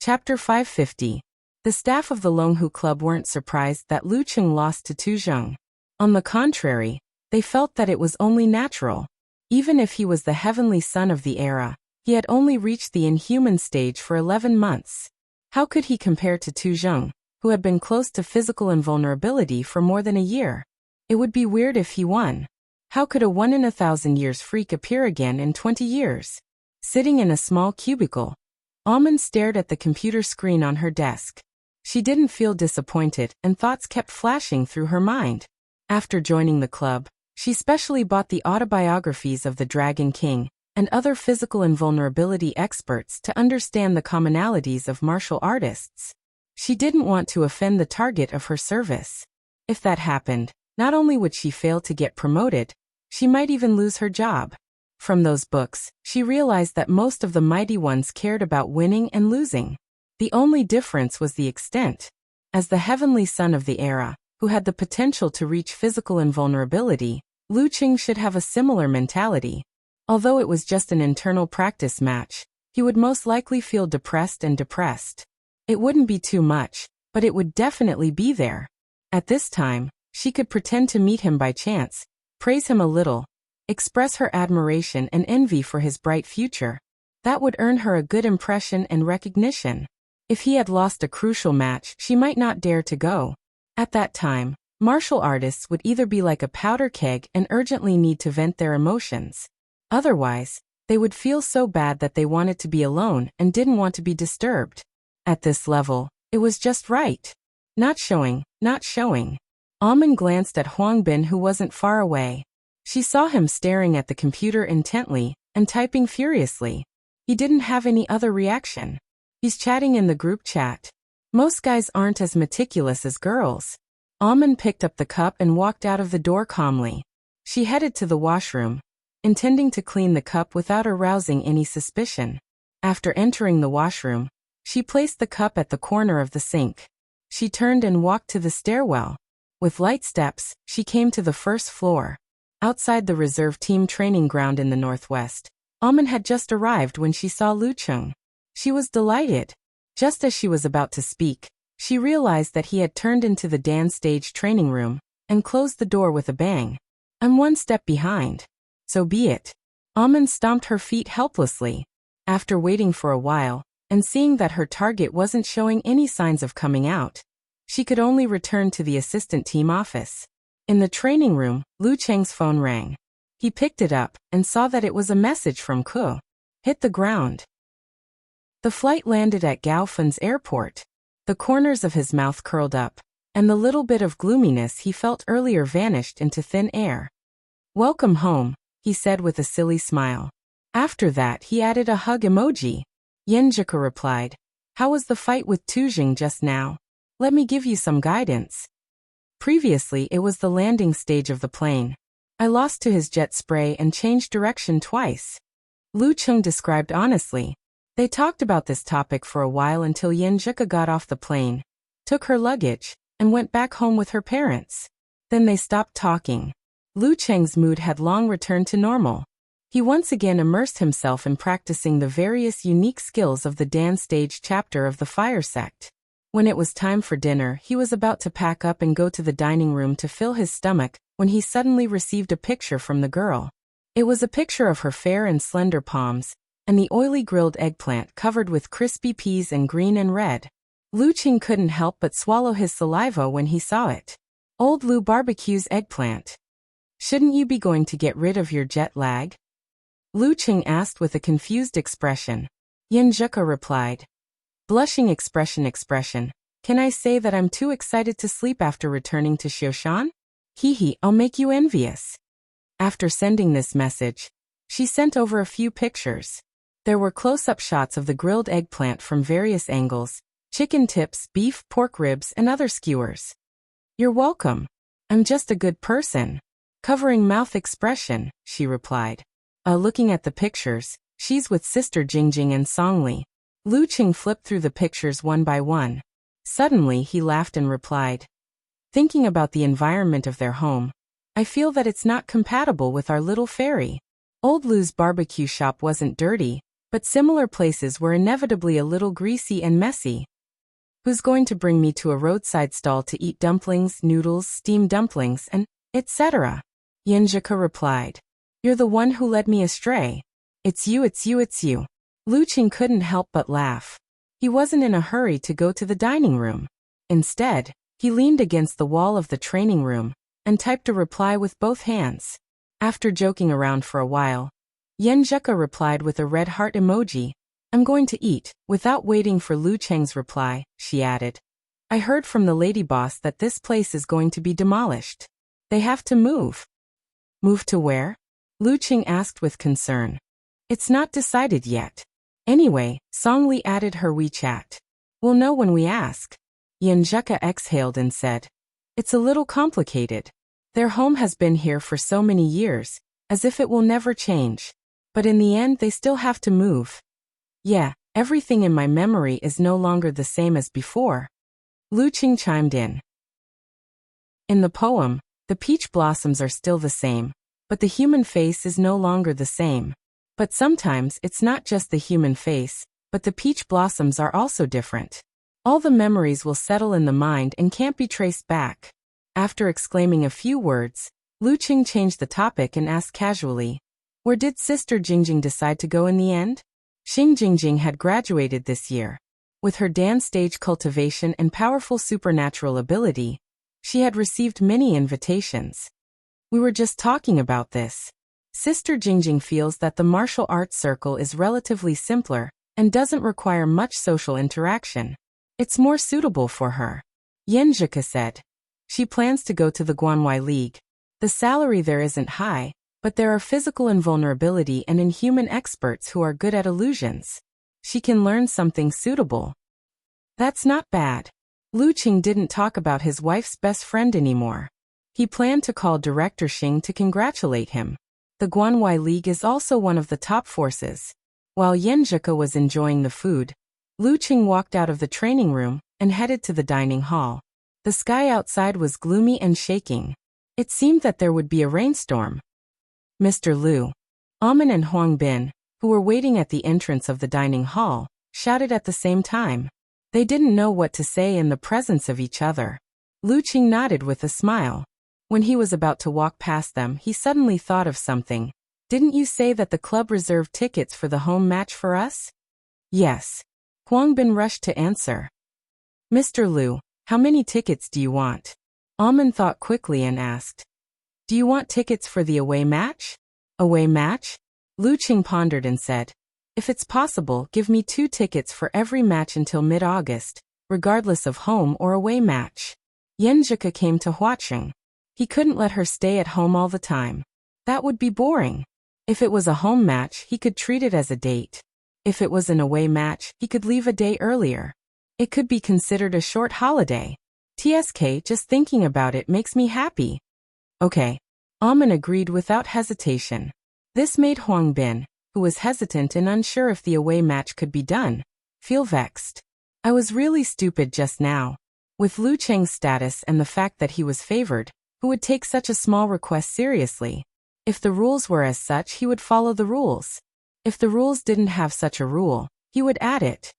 Chapter 550. The staff of the Longhu Club weren't surprised that Lu Cheng lost to Tu Zheng. On the contrary, they felt that it was only natural. Even if he was the heavenly son of the era, he had only reached the inhuman stage for 11 months. How could he compare to Tu Zheng, who had been close to physical invulnerability for more than a year? It would be weird if he won. How could a 1-in-1,000 years freak appear again in 20 years? Sitting in a small cubicle, Almond stared at the computer screen on her desk. She didn't feel disappointed, and thoughts kept flashing through her mind. After joining the club, she specially bought the autobiographies of the Dragon King and other physical invulnerability experts to understand the commonalities of martial artists. She didn't want to offend the target of her service. If that happened, not only would she fail to get promoted, she might even lose her job. From those books, she realized that most of the mighty ones cared about winning and losing. The only difference was the extent. As the heavenly son of the era, who had the potential to reach physical invulnerability, Lu Cheng should have a similar mentality. Although it was just an internal practice match, he would most likely feel depressed. It wouldn't be too much, but it would definitely be there. At this time, she could pretend to meet him by chance, praise him a little, express her admiration and envy for his bright future. That would earn her a good impression and recognition. If he had lost a crucial match, she might not dare to go. At that time, martial artists would either be like a powder keg and urgently need to vent their emotions. Otherwise, they would feel so bad that they wanted to be alone and didn't want to be disturbed. At this level, it was just right. Not showing. Almond glanced at Huang Bin, who wasn't far away. She saw him staring at the computer intently and typing furiously. He didn't have any other reaction. He's chatting in the group chat. Most guys aren't as meticulous as girls. Almond picked up the cup and walked out of the door calmly. She headed to the washroom, intending to clean the cup without arousing any suspicion. After entering the washroom, she placed the cup at the corner of the sink. She turned and walked to the stairwell. With light steps, she came to the first floor. Outside the reserve team training ground in the northwest, Almond had just arrived when she saw Lu Cheng. She was delighted. Just as she was about to speak, she realized that he had turned into the dance stage training room and closed the door with a bang. I'm one step behind. So be it. Almond stomped her feet helplessly. After waiting for a while, and seeing that her target wasn't showing any signs of coming out, she could only return to the assistant team office. In the training room, Lu Cheng's phone rang. He picked it up and saw that it was a message from Ku. Hit the ground. The flight landed at Gaofun's airport. The corners of his mouth curled up, and the little bit of gloominess he felt earlier vanished into thin air. Welcome home, he said with a silly smile. After that, he added a hug emoji. Yenjika replied, how was the fight with Tu Zheng just now? Let me give you some guidance. Previously, it was the landing stage of the plane. I lost to his jet spray and changed direction twice. Lu Cheng described honestly. They talked about this topic for a while until Yenjika got off the plane, took her luggage, and went back home with her parents. Then they stopped talking. Lu Cheng's mood had long returned to normal. He once again immersed himself in practicing the various unique skills of the dance stage chapter of the fire sect. When it was time for dinner, he was about to pack up and go to the dining room to fill his stomach when he suddenly received a picture from the girl. It was a picture of her fair and slender palms, and the oily grilled eggplant covered with crispy peas and green and red. Lu Cheng couldn't help but swallow his saliva when he saw it. Old Lu barbecues eggplant. Shouldn't you be going to get rid of your jet lag? Lu Cheng asked with a confused expression. Yenjika replied. Blushing expression. Can I say that I'm too excited to sleep after returning to Xioshan? I'll make you envious. After sending this message, she sent over a few pictures. There were close-up shots of the grilled eggplant from various angles, chicken tips, beef, pork ribs, and other skewers. You're welcome. I'm just a good person. Covering mouth expression, she replied. Looking at the pictures, she's with sister Jingjing and Songli. Lu Cheng flipped through the pictures one by one. Suddenly he laughed and replied. Thinking about the environment of their home, I feel that it's not compatible with our little fairy. Old Lu's barbecue shop wasn't dirty, but similar places were inevitably a little greasy and messy. Who's going to bring me to a roadside stall to eat dumplings, noodles, steamed dumplings, and etc.? Yenjika replied. You're the one who led me astray. It's you, it's you, it's you. Lu Qing couldn't help but laugh. He wasn't in a hurry to go to the dining room. Instead, he leaned against the wall of the training room and typed a reply with both hands. After joking around for a while, Yenjika replied with a red heart emoji. I'm going to eat. Without waiting for Lu Cheng's reply, she added. I heard from the lady boss that this place is going to be demolished. They have to move. Move to where? Lu Cheng asked with concern. It's not decided yet. Anyway, Songli added her WeChat. We'll know when we ask. Yenjika exhaled and said. It's a little complicated. Their home has been here for so many years, as if it will never change. But in the end they still have to move. Yeah, everything in my memory is no longer the same as before. Lu Qing chimed in. In the poem, the peach blossoms are still the same, but the human face is no longer the same. But sometimes it's not just the human face, but the peach blossoms are also different. All the memories will settle in the mind and can't be traced back. After exclaiming a few words, Lu Qing changed the topic and asked casually, where did Sister Jingjing decide to go in the end? Xing Jingjing had graduated this year. With her dance stage cultivation and powerful supernatural ability, she had received many invitations. We were just talking about this. Sister Jingjing feels that the martial arts circle is relatively simpler and doesn't require much social interaction. It's more suitable for her. Yenjika said. She plans to go to the Guanwai League. The salary there isn't high, but there are physical invulnerability and inhuman experts who are good at illusions. She can learn something suitable. That's not bad. Lu Qing didn't talk about his wife's best friend anymore. He planned to call Director Xing to congratulate him. The Guanwai League is also one of the top forces. While Yenjika was enjoying the food, Lu Qing walked out of the training room and headed to the dining hall. The sky outside was gloomy and shaking. It seemed that there would be a rainstorm. Mr. Lu, Amin and Huang Bin, who were waiting at the entrance of the dining hall, shouted at the same time. They didn't know what to say in the presence of each other. Lu Qing nodded with a smile. When he was about to walk past them, he suddenly thought of something. Didn't you say that the club reserved tickets for the home match for us? Yes. Huang Bin rushed to answer. Mr. Lu, how many tickets do you want? Amin thought quickly and asked. Do you want tickets for the away match? Away match? Lu Qing pondered and said. If it's possible, give me 2 tickets for every match until mid-August, regardless of home or away match. Yenjika came to Huaqing. He couldn't let her stay at home all the time. That would be boring. If it was a home match, he could treat it as a date. If it was an away match, he could leave a day earlier. It could be considered a short holiday. TSK, just thinking about it makes me happy. Okay. Amin agreed without hesitation. This made Huang Bin, who was hesitant and unsure if the away match could be done, feel vexed. I was really stupid just now. With Lu Cheng's status and the fact that he was favored, who would take such a small request seriously? If the rules were as such, he would follow the rules. If the rules didn't have such a rule, he would add it.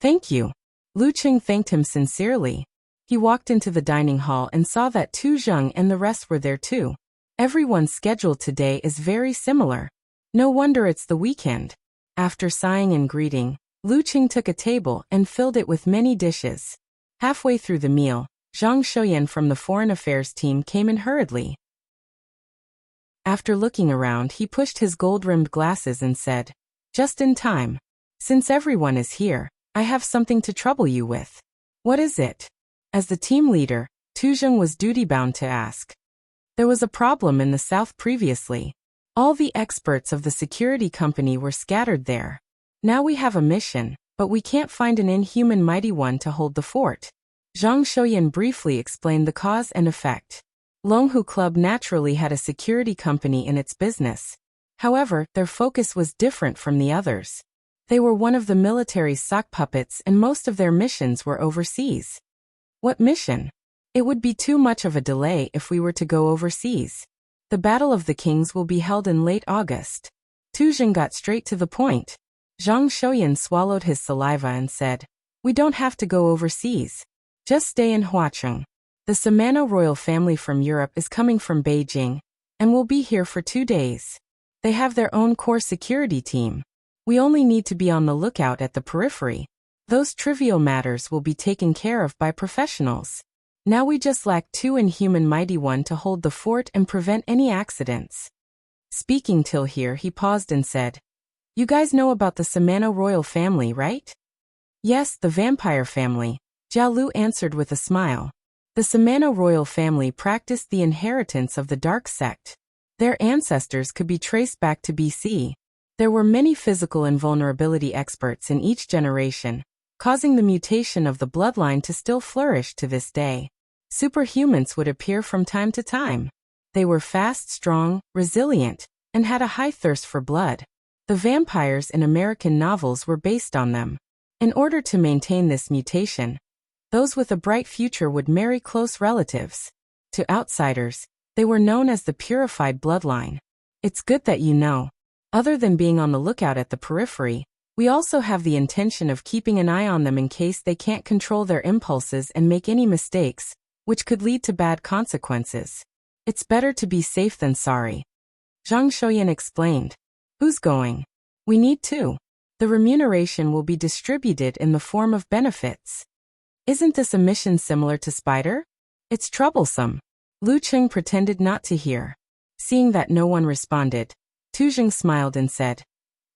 Thank you. Lu Cheng thanked him sincerely. He walked into the dining hall and saw that Tu Zheng and the rest were there too. Everyone's schedule today is very similar. No wonder it's the weekend. After sighing and greeting, Lu Qing took a table and filled it with many dishes. Halfway through the meal, Zhang Shouyan from the Foreign Affairs team came in hurriedly. After looking around, he pushed his gold-rimmed glasses and said, just in time. Since everyone is here, I have something to trouble you with. What is it? As the team leader, Tu Zheng was duty-bound to ask. There was a problem in the south previously. All the experts of the security company were scattered there. Now we have a mission, but we can't find an inhuman mighty one to hold the fort. Zhang Shouyan briefly explained the cause and effect. Longhu Club naturally had a security company in its business. However, their focus was different from the others. They were one of the military's sock puppets and most of their missions were overseas. What mission? It would be too much of a delay if we were to go overseas. The Battle of the Kings will be held in late August. Tu Zheng got straight to the point. Zhang Shouyan swallowed his saliva and said, "We don't have to go overseas. Just stay in Huacheng. The Samano royal family from Europe is coming from Beijing, and will be here for 2 days. They have their own core security team. We only need to be on the lookout at the periphery. Those trivial matters will be taken care of by professionals. Now we just lack 2 inhuman mighty one to hold the fort and prevent any accidents." Speaking till here, he paused and said, "You guys know about the Samano royal family, right?" "Yes, the vampire family," Jialu answered with a smile. The Samano royal family practiced the inheritance of the dark sect. Their ancestors could be traced back to BC. There were many physical invulnerability experts in each generation, causing the mutation of the bloodline to still flourish to this day. Superhumans would appear from time to time. They were fast, strong, resilient, and had a high thirst for blood. The vampires in American novels were based on them. In order to maintain this mutation, those with a bright future would marry close relatives. To outsiders, they were known as the purified bloodline. It's good that you know. Other than being on the lookout at the periphery, we also have the intention of keeping an eye on them in case they can't control their impulses and make any mistakes, which could lead to bad consequences. It's better to be safe than sorry. Zhang Shouyan explained. "Who's going?" "We need 2. The remuneration will be distributed in the form of benefits." "Isn't this a mission similar to Spider?" "It's troublesome." Lu Cheng pretended not to hear. Seeing that no one responded, Tu Jing smiled and said,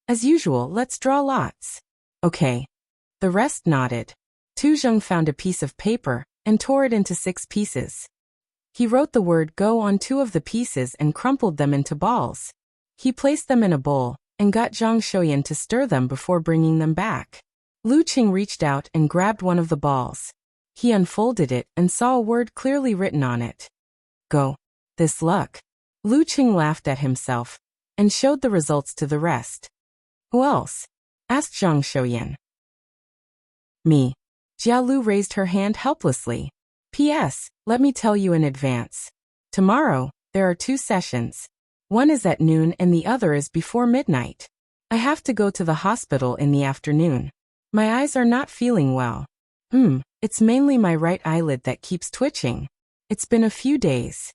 "As usual, let's draw lots." "Okay." The rest nodded. Tu Jing found a piece of paper and tore it into 6 pieces. He wrote the word "go" on 2 of the pieces and crumpled them into balls. He placed them in a bowl and got Zhang Shouyan to stir them before bringing them back. Lu Qing reached out and grabbed one of the balls. He unfolded it and saw a word clearly written on it. "Go. This luck." Lu Qing laughed at himself and showed the results to the rest. "Who else?" asked Zhang Shouyan. "Me." Jialu raised her hand helplessly. "P.S. Let me tell you in advance. Tomorrow, there are 2 sessions. One is at noon and the other is before midnight. I have to go to the hospital in the afternoon. My eyes are not feeling well. It's mainly my right eyelid that keeps twitching. It's been a few days."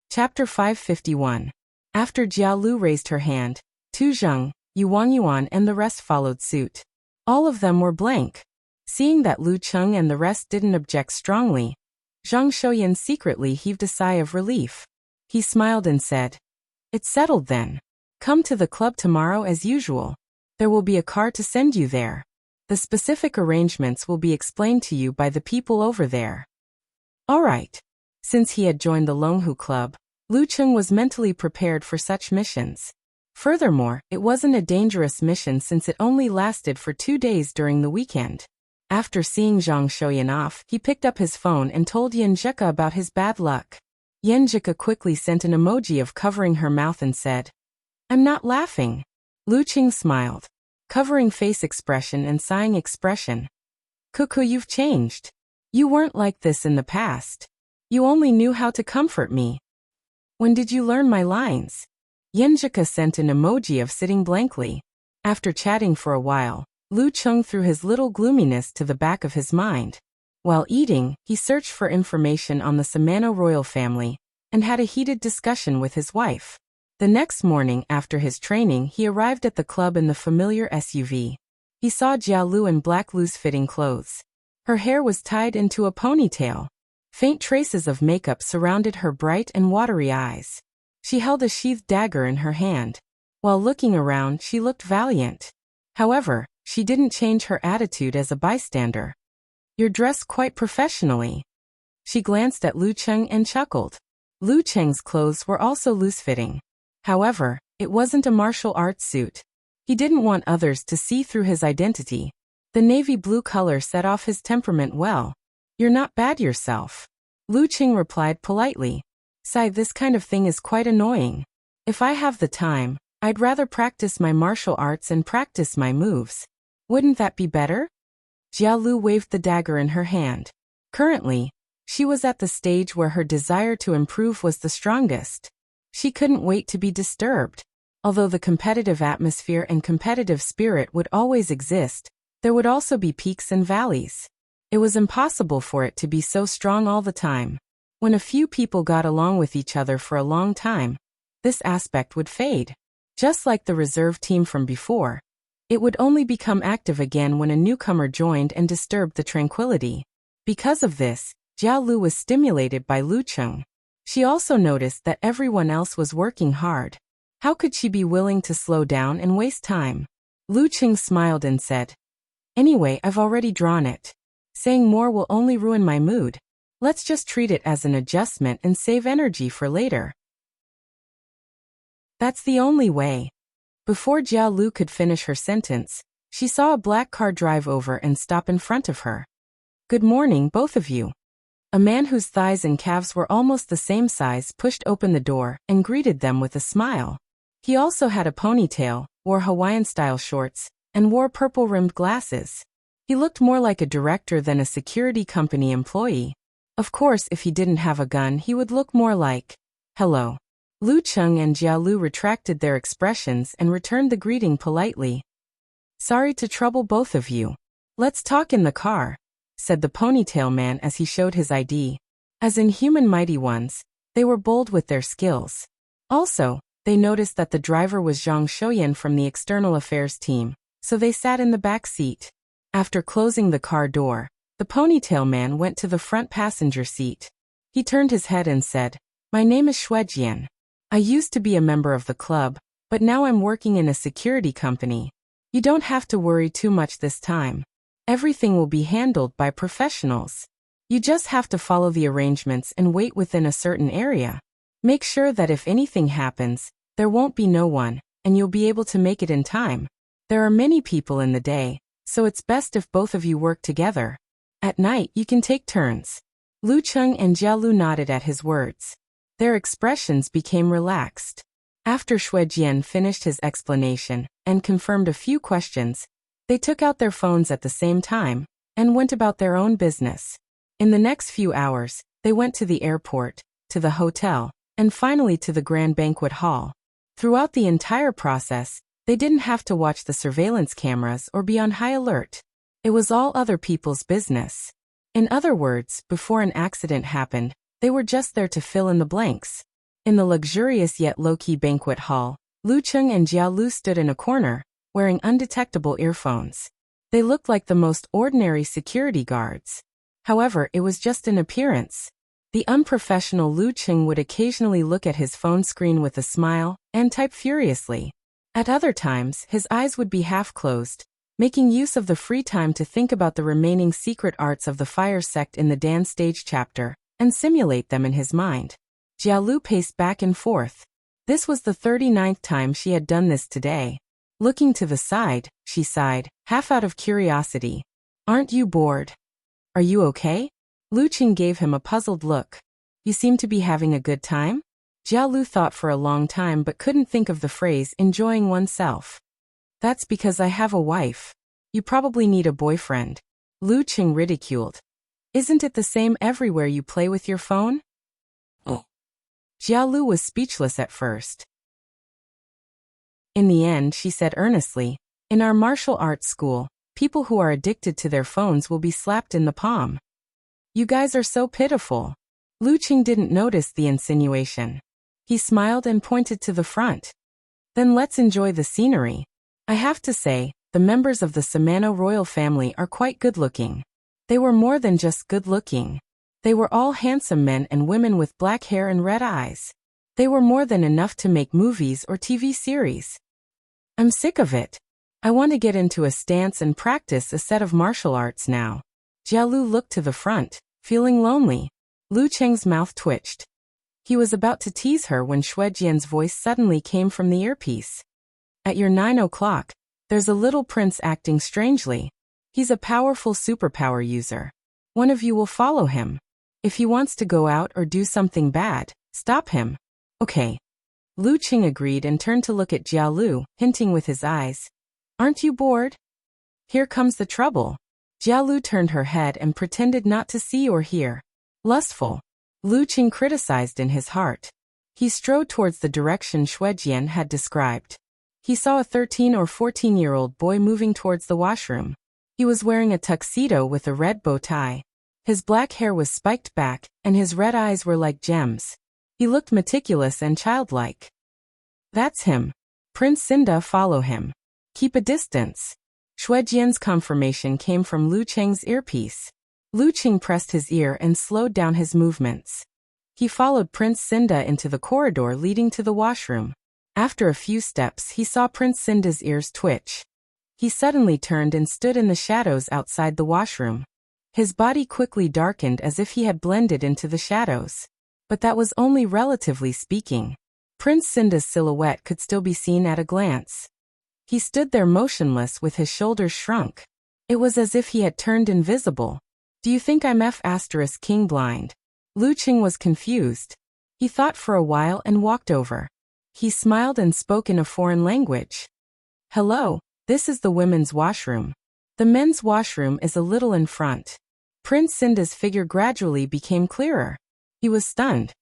Chapter 551. After Jialu raised her hand, Tu Zheng, Yuan Yuan and the rest followed suit. All of them were blank. Seeing that Lu Cheng and the rest didn't object strongly, Zhang Shouyan secretly heaved a sigh of relief. He smiled and said, "It's settled then. Come to the club tomorrow as usual. There will be a car to send you there. The specific arrangements will be explained to you by the people over there." All right. Since he had joined the Longhu Club, Lu Cheng was mentally prepared for such missions. Furthermore, it wasn't a dangerous mission since it only lasted for 2 days during the weekend. After seeing Zhang Shouyan off, he picked up his phone and told Yanjika about his bad luck. Yanjika quickly sent an emoji of covering her mouth and said, "I'm not laughing." Lu Qing smiled, covering face expression and sighing expression. "Cuckoo, you've changed. You weren't like this in the past. You only knew how to comfort me. When did you learn my lines?" Yanjika sent an emoji of sitting blankly. After chatting for a while, Lu Cheng threw his little gloominess to the back of his mind. While eating, he searched for information on the Samano royal family and had a heated discussion with his wife. The next morning after his training, he arrived at the club in the familiar SUV. He saw Jialu in black loose-fitting clothes. Her hair was tied into a ponytail. Faint traces of makeup surrounded her bright and watery eyes. She held a sheathed dagger in her hand. While looking around, she looked valiant. However, she didn't change her attitude as a bystander. "You're dressed quite professionally." She glanced at Lu Cheng and chuckled. Lu Cheng's clothes were also loose-fitting. However, it wasn't a martial arts suit. He didn't want others to see through his identity. The navy blue color set off his temperament well. "You're not bad yourself." Lu Cheng replied politely. "Sai, this kind of thing is quite annoying. If I have the time, I'd rather practice my martial arts and practice my moves. Wouldn't that be better?" Jialu waved the dagger in her hand. Currently, she was at the stage where her desire to improve was the strongest. She couldn't wait to be disturbed. Although the competitive atmosphere and competitive spirit would always exist, there would also be peaks and valleys. It was impossible for it to be so strong all the time. When a few people got along with each other for a long time, this aspect would fade. Just like the reserve team from before, it would only become active again when a newcomer joined and disturbed the tranquility. Because of this, Jiao Lu was stimulated by Lu Cheng. She also noticed that everyone else was working hard. How could she be willing to slow down and waste time? Lu Cheng smiled and said, "Anyway, I've already drawn it. Saying more will only ruin my mood. Let's just treat it as an adjustment and save energy for later." That's the only way. Before Jiao Lu could finish her sentence, she saw a black car drive over and stop in front of her. "Good morning, both of you." A man whose thighs and calves were almost the same size pushed open the door and greeted them with a smile. He also had a ponytail, wore Hawaiian-style shorts, and wore purple-rimmed glasses. He looked more like a director than a security company employee. Of course, if he didn't have a gun, he would look more like, "Hello." Lu Cheng and Jiao Lu retracted their expressions and returned the greeting politely. "Sorry to trouble both of you. Let's talk in the car," said the ponytail man as he showed his ID. As inhuman mighty ones, they were bold with their skills. Also, they noticed that the driver was Zhang Shouyan from the External Affairs team, so they sat in the back seat. After closing the car door, the ponytail man went to the front passenger seat. He turned his head and said, "My name is Xuejian. I used to be a member of the club, but now I'm working in a security company. You don't have to worry too much this time. Everything will be handled by professionals. You just have to follow the arrangements and wait within a certain area. Make sure that if anything happens, there won't be no one, and you'll be able to make it in time. There are many people in the day, so it's best if both of you work together. At night, you can take turns." Lu Cheng and Jiao Lu nodded at his words. Their expressions became relaxed. After Xuejian finished his explanation and confirmed a few questions, they took out their phones at the same time and went about their own business. In the next few hours, they went to the airport, to the hotel, and finally to the Grand Banquet Hall. Throughout the entire process, they didn't have to watch the surveillance cameras or be on high alert. It was all other people's business. In other words, before an accident happened, they were just there to fill in the blanks. In the luxurious yet low-key banquet hall, Lu Cheng and Jiao Lu stood in a corner, wearing undetectable earphones. They looked like the most ordinary security guards. However, it was just an appearance. The unprofessional Lu Cheng would occasionally look at his phone screen with a smile and type furiously. At other times, his eyes would be half closed, making use of the free time to think about the remaining secret arts of the fire sect in the Dan stage chapter and simulate them in his mind. Jiao Lu paced back and forth. This was the 39th time she had done this today. Looking to the side, she sighed, half out of curiosity. "Aren't you bored? Are you okay?" Lu Cheng gave him a puzzled look. "You seem to be having a good time?" Jiao Lu thought for a long time but couldn't think of the phrase enjoying oneself. "That's because I have a wife. You probably need a boyfriend." Lu Cheng ridiculed. "Isn't it the same everywhere you play with your phone?" Oh. Jiao Lu was speechless at first. In the end, she said earnestly, "In our martial arts school, people who are addicted to their phones will be slapped in the palm. You guys are so pitiful." Lu Cheng didn't notice the insinuation. He smiled and pointed to the front. "Then let's enjoy the scenery. I have to say, the members of the Samano royal family are quite good-looking." They were more than just good-looking. They were all handsome men and women with black hair and red eyes. They were more than enough to make movies or TV series. "I'm sick of it. I want to get into a stance and practice a set of martial arts now." Jiao Lu looked to the front, feeling lonely. Lu Cheng's mouth twitched. He was about to tease her when Xuejian's voice suddenly came from the earpiece. "At your 9 o'clock, there's a little prince acting strangely. He's a powerful superpower user. One of you will follow him. If he wants to go out or do something bad, stop him." "Okay." Lu Cheng agreed and turned to look at Jiao Lu, hinting with his eyes. "Aren't you bored? Here comes the trouble." Jiao Lu turned her head and pretended not to see or hear. "Lustful," Lu Cheng criticized in his heart. He strode towards the direction Shuejian had described. He saw a 13 or 14-year-old boy moving towards the washroom. He was wearing a tuxedo with a red bow tie. His black hair was spiked back, and his red eyes were like gems. He looked meticulous and childlike. That's him. Prince Cinda, follow him. Keep a distance. Shuejian's confirmation came from Lu Cheng's earpiece. Lu Cheng pressed his ear and slowed down his movements. He followed Prince Cinda into the corridor leading to the washroom. After a few steps, he saw Prince Cinda's ears twitch. He suddenly turned and stood in the shadows outside the washroom. His body quickly darkened as if he had blended into the shadows. But that was only relatively speaking. Prince Cinda's silhouette could still be seen at a glance. He stood there motionless with his shoulders shrunk. It was as if he had turned invisible. Do you think I'm King blind? Lu Cheng was confused. He thought for a while and walked over. He smiled and spoke in a foreign language. Hello, this is the women's washroom. The men's washroom is a little in front. Prince Cinda's figure gradually became clearer. He was stunned.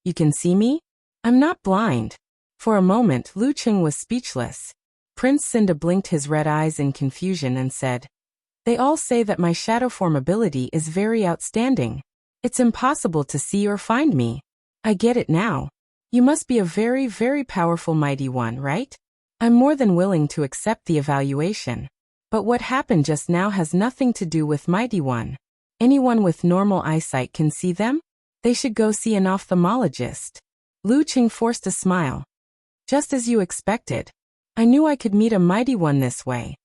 You can see me? I'm not blind. For a moment, Lu Cheng was speechless. Prince Cinda blinked his red eyes in confusion and said, They all say that my shadow form ability is very outstanding. It's impossible to see or find me. I get it now. You must be a very, very powerful mighty one, right? I'm more than willing to accept the evaluation. But what happened just now has nothing to do with mighty one. Anyone with normal eyesight can see them? They should go see an ophthalmologist. Lu Cheng forced a smile. Just as you expected. I knew I could meet a mighty one this way.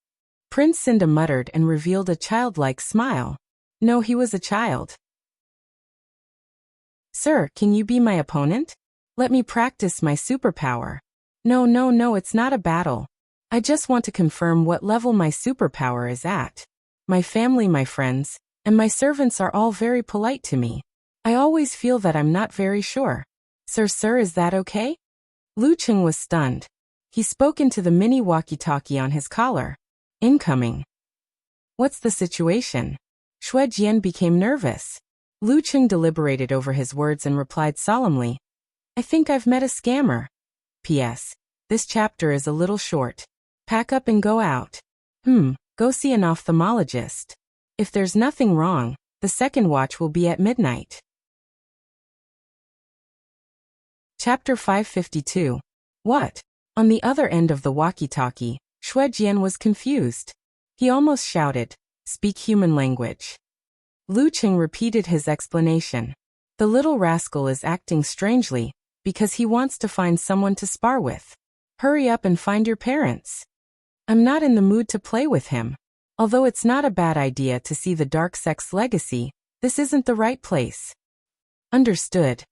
Prince Cinda muttered and revealed a childlike smile. No, he was a child. Sir, can you be my opponent? Let me practice my superpower. No, it's not a battle. I just want to confirm what level my superpower is at. My family, my friends, and my servants are all very polite to me. I always feel that I'm not very sure. Sir, is that okay? Lu Cheng was stunned. He spoke into the mini walkie-talkie on his collar. Incoming. What's the situation? Shuejian became nervous. Lu Cheng deliberated over his words and replied solemnly, I think I've met a scammer. P.S. This chapter is a little short. Pack up and go out. Go see an ophthalmologist. If there's nothing wrong, the second watch will be at midnight. Chapter 552. What? On the other end of the walkie-talkie, Shuejian was confused. He almost shouted, Speak human language. Lu Cheng repeated his explanation. The little rascal is acting strangely, because he wants to find someone to spar with. Hurry up and find your parents. I'm not in the mood to play with him. Although it's not a bad idea to see the dark sex legacy, this isn't the right place. Understood.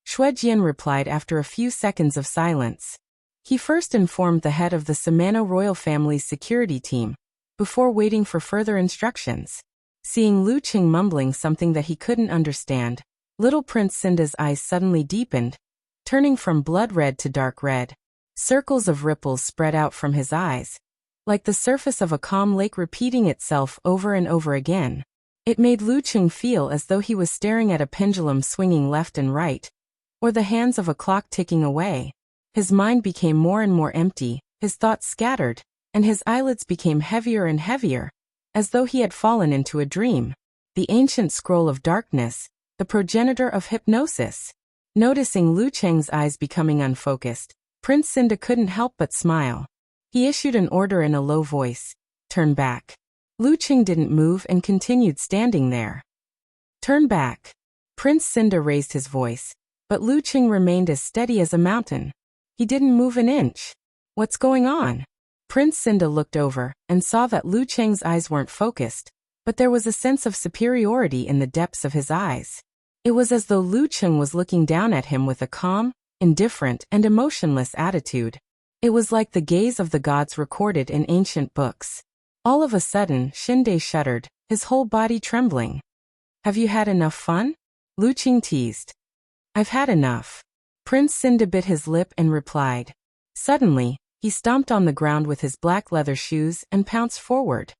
Shuejian replied after a few seconds of silence. He first informed the head of the Samano royal family's security team, before waiting for further instructions. Seeing Lu Cheng mumbling something that he couldn't understand, little Prince Cinda's eyes suddenly deepened, turning from blood red to dark red. Circles of ripples spread out from his eyes, like the surface of a calm lake repeating itself over and over again. It made Lu Cheng feel as though he was staring at a pendulum swinging left and right, or the hands of a clock ticking away. His mind became more and more empty, his thoughts scattered, and his eyelids became heavier and heavier, as though he had fallen into a dream. The ancient scroll of darkness, the progenitor of hypnosis. Noticing Lu Cheng's eyes becoming unfocused, Prince Cinda couldn't help but smile. He issued an order in a low voice. Turn back. Lu Cheng didn't move and continued standing there. Turn back. Prince Cinda raised his voice, but Lu Cheng remained as steady as a mountain. He didn't move an inch. What's going on? Prince Cinda looked over and saw that Lu Cheng's eyes weren't focused, but there was a sense of superiority in the depths of his eyes. It was as though Lu Cheng was looking down at him with a calm, indifferent, and emotionless attitude. It was like the gaze of the gods recorded in ancient books. All of a sudden, Shinde shuddered, his whole body trembling. Have you had enough fun? Lu Cheng teased. I've had enough. Prince Cinda bit his lip and replied. Suddenly, he stomped on the ground with his black leather shoes and pounced forward.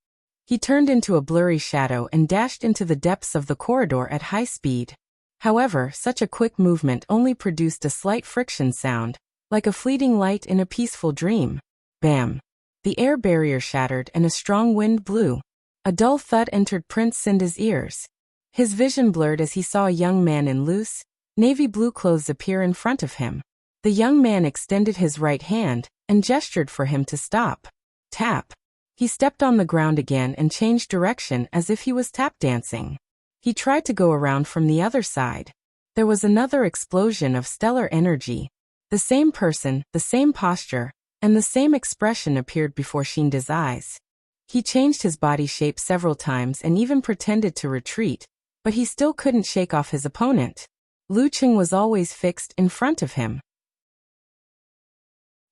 He turned into a blurry shadow and dashed into the depths of the corridor at high speed. However, such a quick movement only produced a slight friction sound, like a fleeting light in a peaceful dream. Bam! The air barrier shattered and a strong wind blew. A dull thud entered Prince Cinda's ears. His vision blurred as he saw a young man in loose, navy blue clothes appear in front of him. The young man extended his right hand and gestured for him to stop. Tap. He stepped on the ground again and changed direction as if he was tap dancing. He tried to go around from the other side. There was another explosion of stellar energy. The same person, the same posture, and the same expression appeared before Shinda's eyes. He changed his body shape several times and even pretended to retreat, but he still couldn't shake off his opponent. Lu Qing was always fixed in front of him.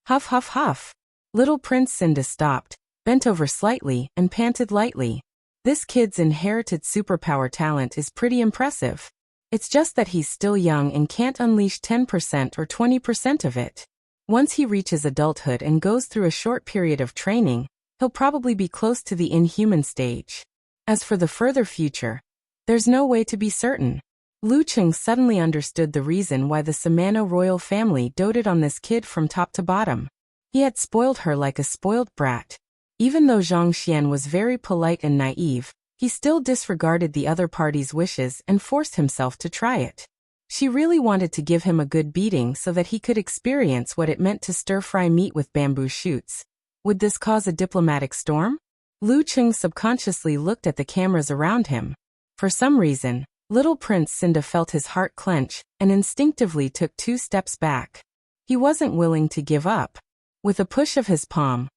Huff, huff, huff. Little Prince Cinda stopped, bent over slightly, and panted lightly. This kid's inherited superpower talent is pretty impressive. It's just that he's still young and can't unleash 10% or 20% of it. Once he reaches adulthood and goes through a short period of training, he'll probably be close to the inhuman stage. As for the further future, there's no way to be certain. Lu Qing suddenly understood the reason why the Samano royal family doted on this kid from top to bottom. He had spoiled her like a spoiled brat. Even though Zhang Xian was very polite and naive, he still disregarded the other party's wishes and forced himself to try it. She really wanted to give him a good beating so that he could experience what it meant to stir-fry meat with bamboo shoots. Would this cause a diplomatic storm? Lu Qing subconsciously looked at the cameras around him. For some reason, little Prince Cinda felt his heart clench and instinctively took 2 steps back. He wasn't willing to give up. With a push of his palm,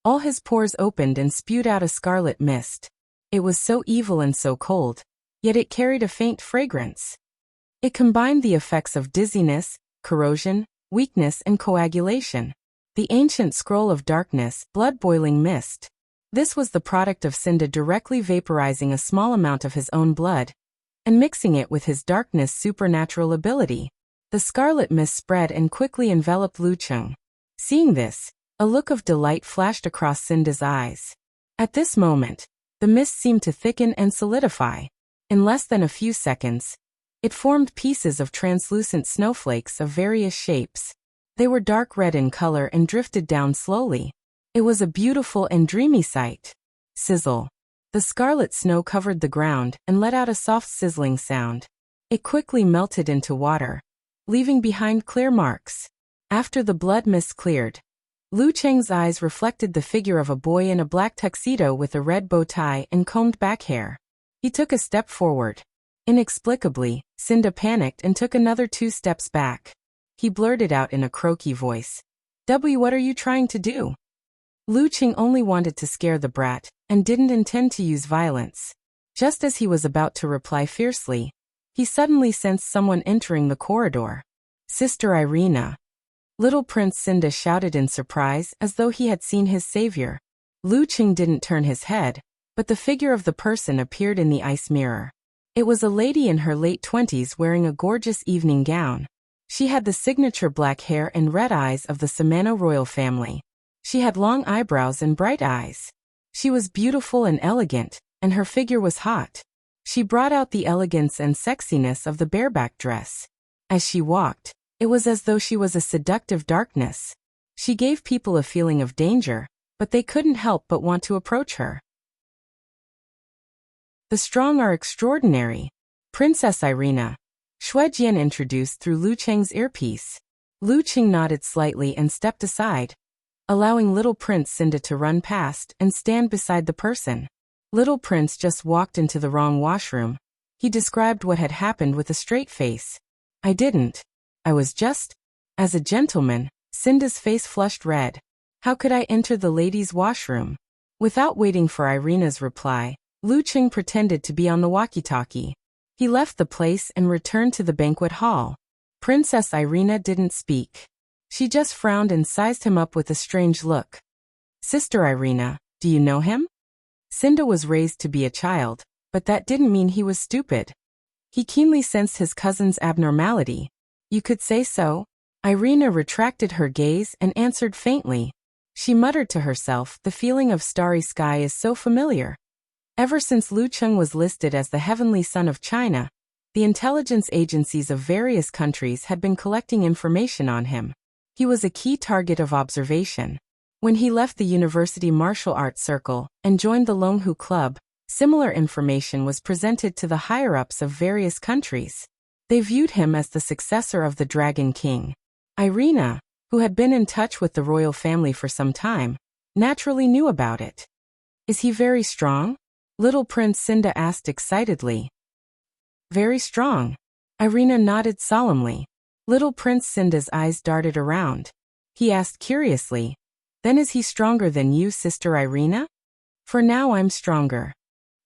all his pores opened and spewed out a scarlet mist. It was so evil and so cold, yet it carried a faint fragrance. It combined the effects of dizziness, corrosion, weakness, and coagulation. The ancient scroll of darkness, blood-boiling mist. This was the product of Cinda directly vaporizing a small amount of his own blood and mixing it with his darkness supernatural ability. The scarlet mist spread and quickly enveloped Lu Qing. Seeing this, a look of delight flashed across Cinda's eyes. At this moment, the mist seemed to thicken and solidify. In less than a few seconds, it formed pieces of translucent snowflakes of various shapes. They were dark red in color and drifted down slowly. It was a beautiful and dreamy sight. Sizzle. The scarlet snow covered the ground and let out a soft sizzling sound. It quickly melted into water, leaving behind clear marks. After the blood mist cleared, Lu Qing's eyes reflected the figure of a boy in a black tuxedo with a red bow tie and combed back hair. He took a step forward. Inexplicably, Cinda panicked and took another 2 steps back. He blurted out in a croaky voice, What are you trying to do?" Lu Qing only wanted to scare the brat, and didn't intend to use violence. Just as he was about to reply fiercely, he suddenly sensed someone entering the corridor. "Sister Irina." Little Prince Cinda shouted in surprise as though he had seen his savior. Lu Qing didn't turn his head, but the figure of the person appeared in the ice mirror. It was a lady in her late 20s wearing a gorgeous evening gown. She had the signature black hair and red eyes of the Samano royal family. She had long eyebrows and bright eyes. She was beautiful and elegant, and her figure was hot. She brought out the elegance and sexiness of the bareback dress. As she walked, it was as though she was a seductive darkness. She gave people a feeling of danger, but they couldn't help but want to approach her. "The strong are extraordinary. Princess Irina," Xue Jian introduced through Lu Qing's earpiece. Lu Qing nodded slightly and stepped aside, allowing little Prince Cinda to run past and stand beside the person. Little Prince just walked into the wrong washroom. He described what had happened with a straight face. "I didn't. I was just..." As a gentleman, Cinda's face flushed red. "How could I enter the ladies' washroom?" Without waiting for Irina's reply, Lu Qing pretended to be on the walkie-talkie. He left the place and returned to the banquet hall. Princess Irina didn't speak. She just frowned and sized him up with a strange look. "Sister Irina, do you know him?" Cinda was raised to be a child, but that didn't mean he was stupid. He keenly sensed his cousin's abnormality. "You could say so." Irina retracted her gaze and answered faintly. She muttered to herself, "The feeling of starry sky is so familiar." Ever since Lu Qing was listed as the heavenly son of China, The intelligence agencies of various countries had been collecting information on him. He was a key target of observation. When he left the university martial arts circle and joined the Longhu Club, similar information was presented to the higher-ups of various countries. They viewed him as the successor of the Dragon King. Irina, who had been in touch with the royal family for some time, naturally knew about it. Is he very strong? Little Prince Cinda asked excitedly. Very strong. Irina nodded solemnly. Little Prince Cinda's eyes darted around. He asked curiously, then is he stronger than you, Sister Irina? For now I'm stronger.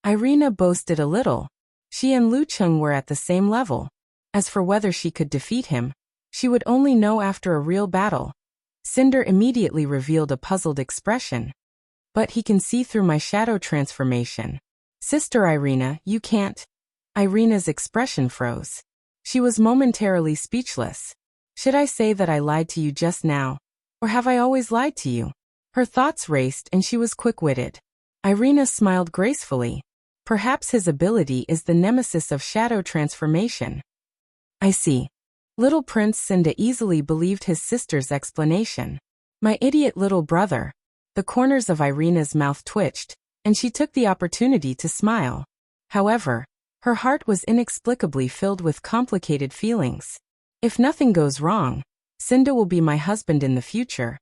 Irina boasted a little. She and Lu Cheng were at the same level. As for whether she could defeat him, she would only know after a real battle. Cinder immediately revealed a puzzled expression. But he can see through my shadow transformation. Sister Irina, you can't. Irina's expression froze. She was momentarily speechless. Should I say that I lied to you just now? Or have I always lied to you? Her thoughts raced and she was quick-witted. Irina smiled gracefully. Perhaps his ability is the nemesis of shadow transformation. I see. Little Prince Cinda easily believed his sister's explanation. My idiot little brother. The corners of Irina's mouth twitched, and she took the opportunity to smile. However, her heart was inexplicably filled with complicated feelings. If nothing goes wrong, Cinda will be my husband in the future.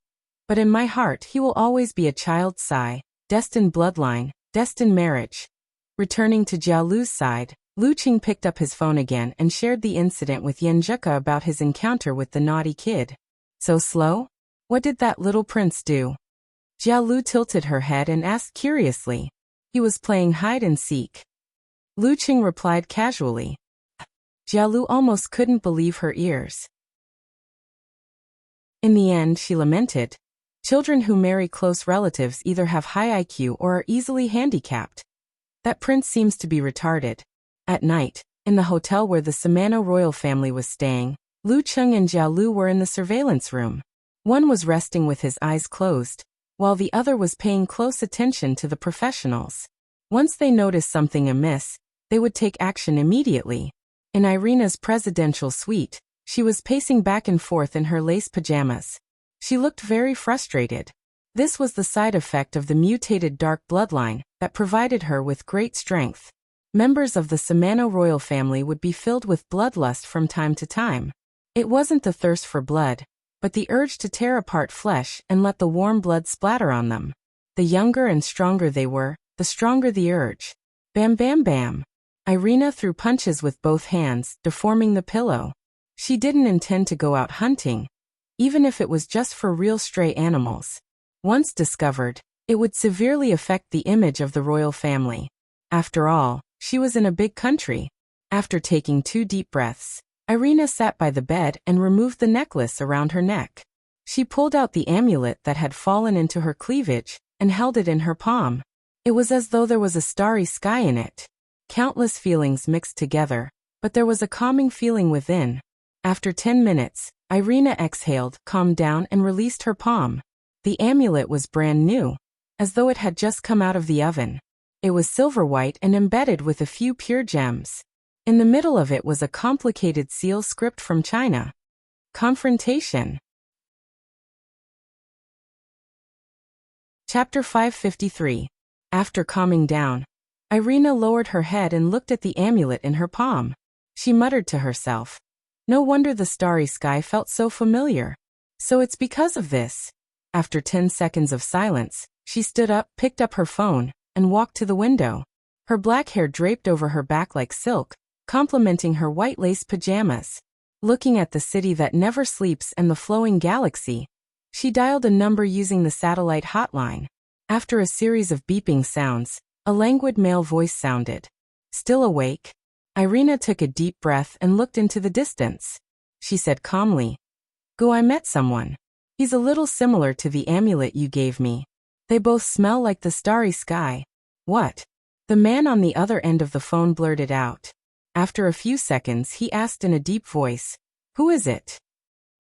But in my heart he will always be a child Sai, destined bloodline, destined marriage. Returning to Jialu's side, Lu Qing picked up his phone again and shared the incident with Yanjuka about his encounter with the naughty kid. So slow? What did that little prince do? Jialu tilted her head and asked curiously. He was playing hide and seek. Lu Qing replied casually. Jialu almost couldn't believe her ears. In the end, she lamented. Children who marry close relatives either have high IQ or are easily handicapped. That prince seems to be retarded. At night, in the hotel where the Samano royal family was staying, Lu Cheng and Jialu were in the surveillance room. One was resting with his eyes closed, while the other was paying close attention to the professionals. Once they noticed something amiss, they would take action immediately. In Irina's presidential suite, she was pacing back and forth in her lace pajamas. She looked very frustrated. This was the side effect of the mutated dark bloodline that provided her with great strength. Members of the Samano royal family would be filled with bloodlust from time to time. It wasn't the thirst for blood, but the urge to tear apart flesh and let the warm blood splatter on them. The younger and stronger they were, the stronger the urge. Bam bam bam. Irina threw punches with both hands, deforming the pillow. She didn't intend to go out hunting, even if it was just for real stray animals. Once discovered, it would severely affect the image of the royal family. After all, she was in a big country. After taking 2 deep breaths, Irina sat by the bed and removed the necklace around her neck. She pulled out the amulet that had fallen into her cleavage and held it in her palm. It was as though there was a starry sky in it. Countless feelings mixed together, but there was a calming feeling within. After 10 minutes, Irina exhaled, calmed down and released her palm. The amulet was brand new, as though it had just come out of the oven. It was silver white and embedded with a few pure gems. In the middle of it was a complicated seal script from China. Confrontation. Chapter 553. After calming down, Irina lowered her head and looked at the amulet in her palm. She muttered to herself. No wonder the starry sky felt so familiar. So it's because of this. After 10 seconds of silence, she stood up, picked up her phone, and walked to the window. Her black hair draped over her back like silk, complementing her white lace pajamas. Looking at the city that never sleeps and the flowing galaxy, she dialed a number using the satellite hotline. After a series of beeping sounds, a languid male voice sounded. Still awake? Irina took a deep breath and looked into the distance. She said calmly, "Go, I met someone. He's a little similar to the amulet you gave me. They both smell like the starry sky." "What?" The man on the other end of the phone blurted out. After a few seconds he asked in a deep voice, "Who is it?"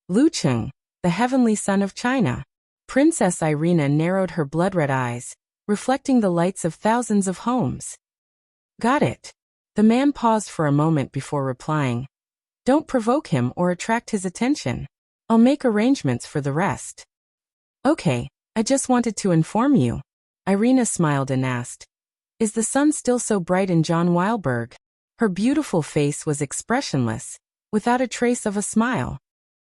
"Lu Cheng, the heavenly son of China." Princess Irina narrowed her blood-red eyes, reflecting the lights of thousands of homes. "Got it. The man paused for a moment before replying. Don't provoke him or attract his attention. I'll make arrangements for the rest. Okay, I just wanted to inform you. Irina smiled and asked, is the sun still so bright in John Weilberg? Her beautiful face was expressionless, without a trace of a smile.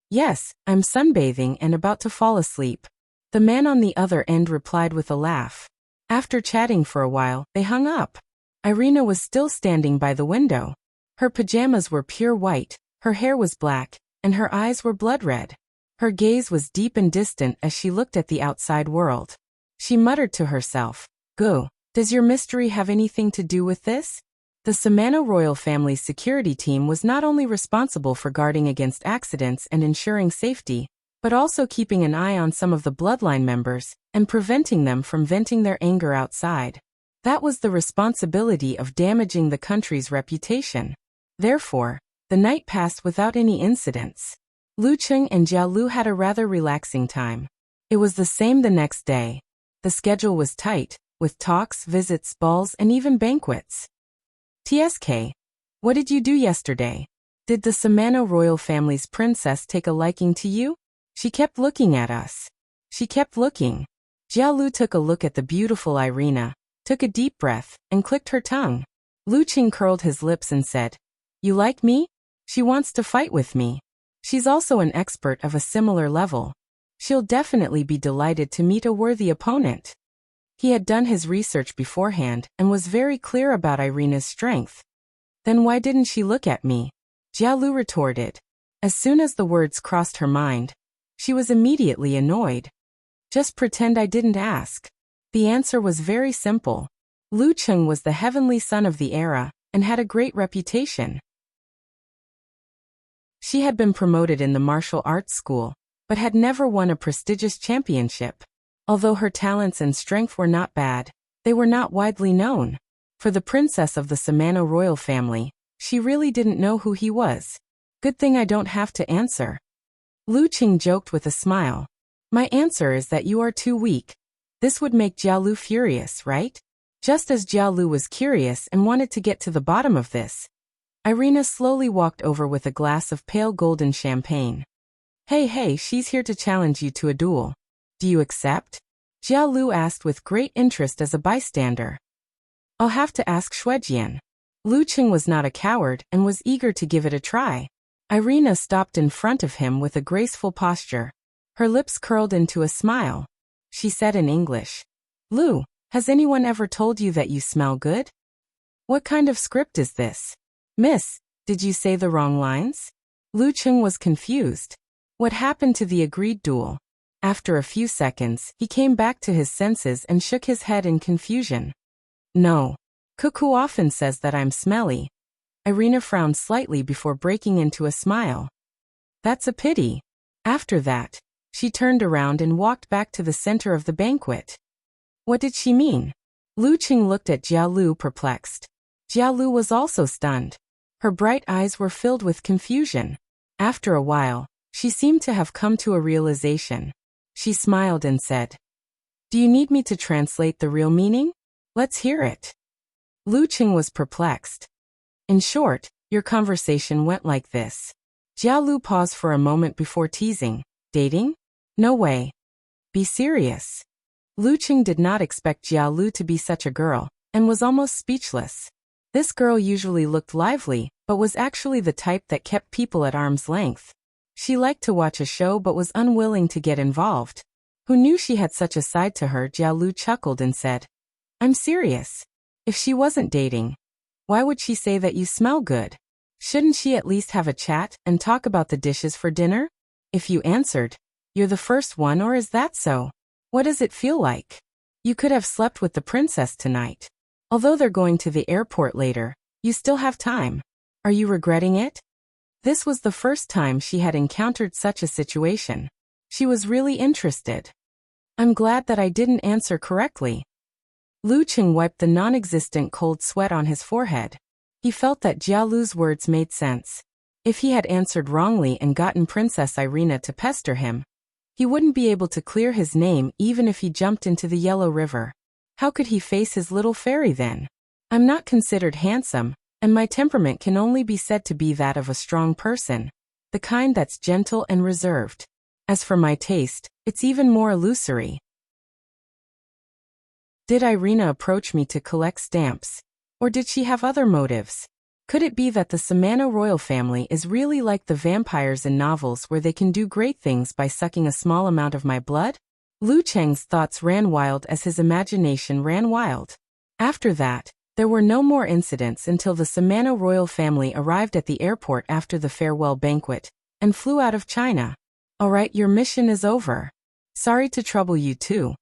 Yes, I'm sunbathing and about to fall asleep. The man on the other end replied with a laugh. After chatting for a while, they hung up. Irina was still standing by the window. Her pajamas were pure white, her hair was black, and her eyes were blood red. Her gaze was deep and distant as she looked at the outside world. She muttered to herself, Go, does your mystery have anything to do with this? The Samano royal family's security team was not only responsible for guarding against accidents and ensuring safety, but also keeping an eye on some of the bloodline members and preventing them from venting their anger outside. That was the responsibility of damaging the country's reputation. Therefore, the night passed without any incidents. Lu Cheng and Jia Lu had a rather relaxing time. It was the same the next day. The schedule was tight, with talks, visits, balls, and even banquets. TSK, what did you do yesterday? Did the Samano royal family's princess take a liking to you? She kept looking at us. She kept looking. Jia Lu took a look at the beautiful Irina, took a deep breath, and clicked her tongue. Lu Qing curled his lips and said, You like me? She wants to fight with me. She's also an expert of a similar level. She'll definitely be delighted to meet a worthy opponent. He had done his research beforehand and was very clear about Irina's strength. Then why didn't she look at me? Jia Lu retorted. As soon as the words crossed her mind, she was immediately annoyed. Just pretend I didn't ask. The answer was very simple. Lu Cheng was the heavenly son of the era and had a great reputation. She had been promoted in the martial arts school, but had never won a prestigious championship. Although her talents and strength were not bad, they were not widely known. For the princess of the Samano royal family, she really didn't know who he was. Good thing I don't have to answer. Lu Qing joked with a smile. My answer is that you are too weak. This would make Jia Lu furious, right? Just as Jia Lu was curious and wanted to get to the bottom of this, Irina slowly walked over with a glass of pale golden champagne. Hey, she's here to challenge you to a duel. Do you accept? Jia Lu asked with great interest as a bystander. I'll have to ask Shuejian. Lu Qing was not a coward and was eager to give it a try. Irina stopped in front of him with a graceful posture. Her lips curled into a smile. She said in English, Lu, has anyone ever told you that you smell good? What kind of script is this? Miss, did you say the wrong lines? Lu Qing was confused. What happened to the agreed duel? After a few seconds, he came back to his senses and shook his head in confusion. No. Cuckoo often says that I'm smelly. Irina frowned slightly before breaking into a smile. That's a pity. After that, she turned around and walked back to the center of the banquet. What did she mean? Lu Qing looked at Jia Lu perplexed. Jia Lu was also stunned. Her bright eyes were filled with confusion. After a while, she seemed to have come to a realization. She smiled and said, Do you need me to translate the real meaning? Let's hear it. Lu Qing was perplexed. In short, your conversation went like this. Jia Lu paused for a moment before teasing. Dating? No way. Be serious. Lu Qing did not expect Jia Lu to be such a girl, and was almost speechless. This girl usually looked lively, but was actually the type that kept people at arm's length. She liked to watch a show but was unwilling to get involved. Who knew she had such a side to her? Jia Lu chuckled and said, I'm serious. If she wasn't dating, why would she say that you smell good? Shouldn't she at least have a chat and talk about the dishes for dinner? If you answered, you're the first one, or is that so? What does it feel like? You could have slept with the princess tonight. Although they're going to the airport later, you still have time. Are you regretting it? This was the first time she had encountered such a situation. She was really interested. I'm glad that I didn't answer correctly. Lu Qing wiped the non-existent cold sweat on his forehead. He felt that Jia Lu's words made sense. If he had answered wrongly and gotten Princess Irina to pester him, he wouldn't be able to clear his name even if he jumped into the Yellow River. How could he face his little fairy then? I'm not considered handsome, and my temperament can only be said to be that of a strong person, the kind that's gentle and reserved. As for my taste, it's even more illusory. Did Irina approach me to collect stamps? Or did she have other motives? Could it be that the Samano royal family is really like the vampires in novels where they can do great things by sucking a small amount of my blood? Lu Cheng's thoughts ran wild as his imagination ran wild. After that, there were no more incidents until the Samano royal family arrived at the airport after the farewell banquet, and flew out of China. Alright, your mission is over. Sorry to trouble you too.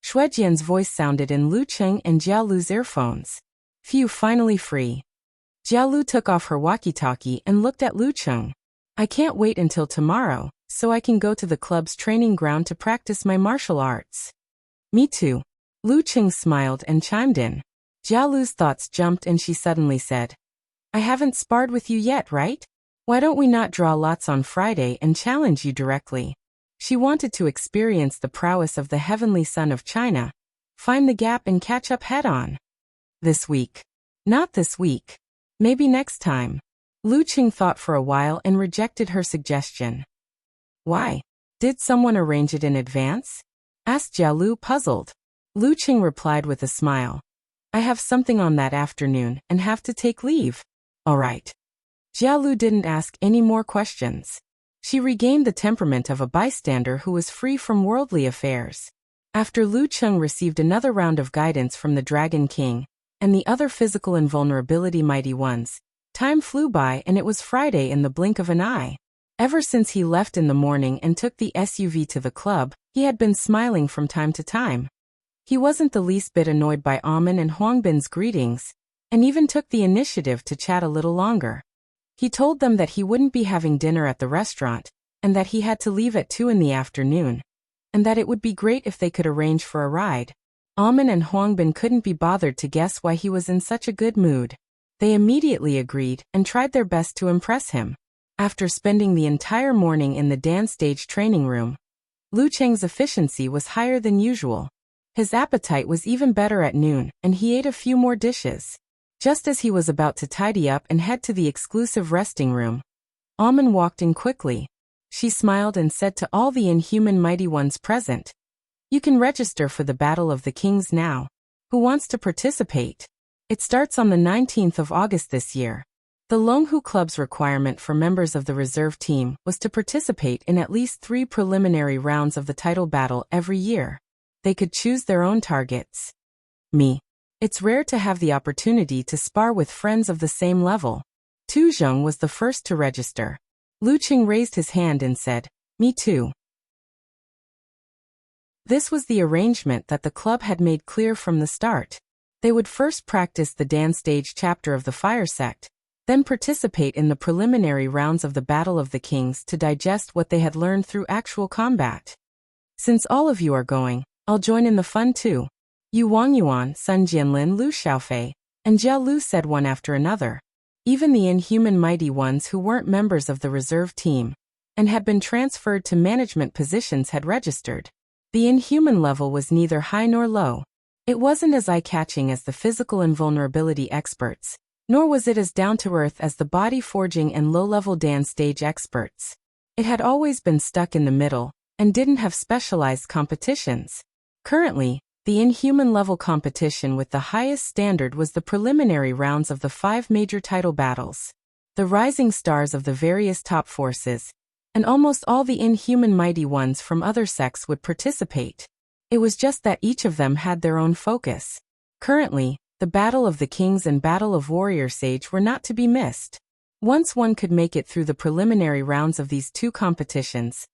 Shuejian's voice sounded in Lu Cheng and Jialu's earphones. Phew, finally free. Jialu took off her walkie-talkie and looked at Lu Cheng. I can't wait until tomorrow, so I can go to the club's training ground to practice my martial arts. Me too. Lu Cheng smiled and chimed in. Jialu's thoughts jumped and she suddenly said, I haven't sparred with you yet, right? Why don't we not draw lots on Friday and challenge you directly? She wanted to experience the prowess of the heavenly son of China, find the gap and catch up head-on. This week. Not this week. Maybe next time. Lu Cheng thought for a while and rejected her suggestion. Why? Did someone arrange it in advance? Asked Jialu, puzzled. Lu Cheng replied with a smile. I have something on that afternoon and have to take leave. All right. Jialu didn't ask any more questions. She regained the temperament of a bystander who was free from worldly affairs. After Lu Cheng received another round of guidance from the Dragon King, and the other physical invulnerability mighty ones, time flew by and it was Friday in the blink of an eye. Ever since he left in the morning and took the SUV to the club, he had been smiling from time to time. He wasn't the least bit annoyed by Amen and Huangbin's greetings, and even took the initiative to chat a little longer. He told them that he wouldn't be having dinner at the restaurant, and that he had to leave at 2 in the afternoon, and that it would be great if they could arrange for a ride. Amen and Huangbin couldn't be bothered to guess why he was in such a good mood. They immediately agreed and tried their best to impress him. After spending the entire morning in the dance stage training room, Lu Cheng's efficiency was higher than usual. His appetite was even better at noon, and he ate a few more dishes. Just as he was about to tidy up and head to the exclusive resting room, Amen walked in quickly. She smiled and said to all the inhuman mighty ones present, You can register for the Battle of the Kings now. Who wants to participate? It starts on the 19th of August this year. The Longhu Club's requirement for members of the reserve team was to participate in at least 3 preliminary rounds of the title battle every year. They could choose their own targets. Me. It's rare to have the opportunity to spar with friends of the same level. Tu Zheng was the first to register. Lu Cheng raised his hand and said, Me too. This was the arrangement that the club had made clear from the start. They would first practice the dance stage chapter of the Fire Sect, then participate in the preliminary rounds of the Battle of the Kings to digest what they had learned through actual combat. Since all of you are going, I'll join in the fun too. Yu Wangyuan, Sun Jianlin, Lu Xiaofei, and Jia Lu said one after another. Even the inhuman mighty ones who weren't members of the reserve team and had been transferred to management positions had registered. The inhuman level was neither high nor low. It wasn't as eye-catching as the physical invulnerability experts, nor was it as down-to-earth as the body-forging and low-level dance stage experts. It had always been stuck in the middle and didn't have specialized competitions. Currently, the inhuman level competition with the highest standard was the preliminary rounds of the 5 major title battles. The rising stars of the various top forces, and almost all the inhuman mighty ones from other sects would participate. It was just that each of them had their own focus. Currently, the Battle of the Kings and Battle of Warrior Sage were not to be missed. Once one could make it through the preliminary rounds of these 2 competitions,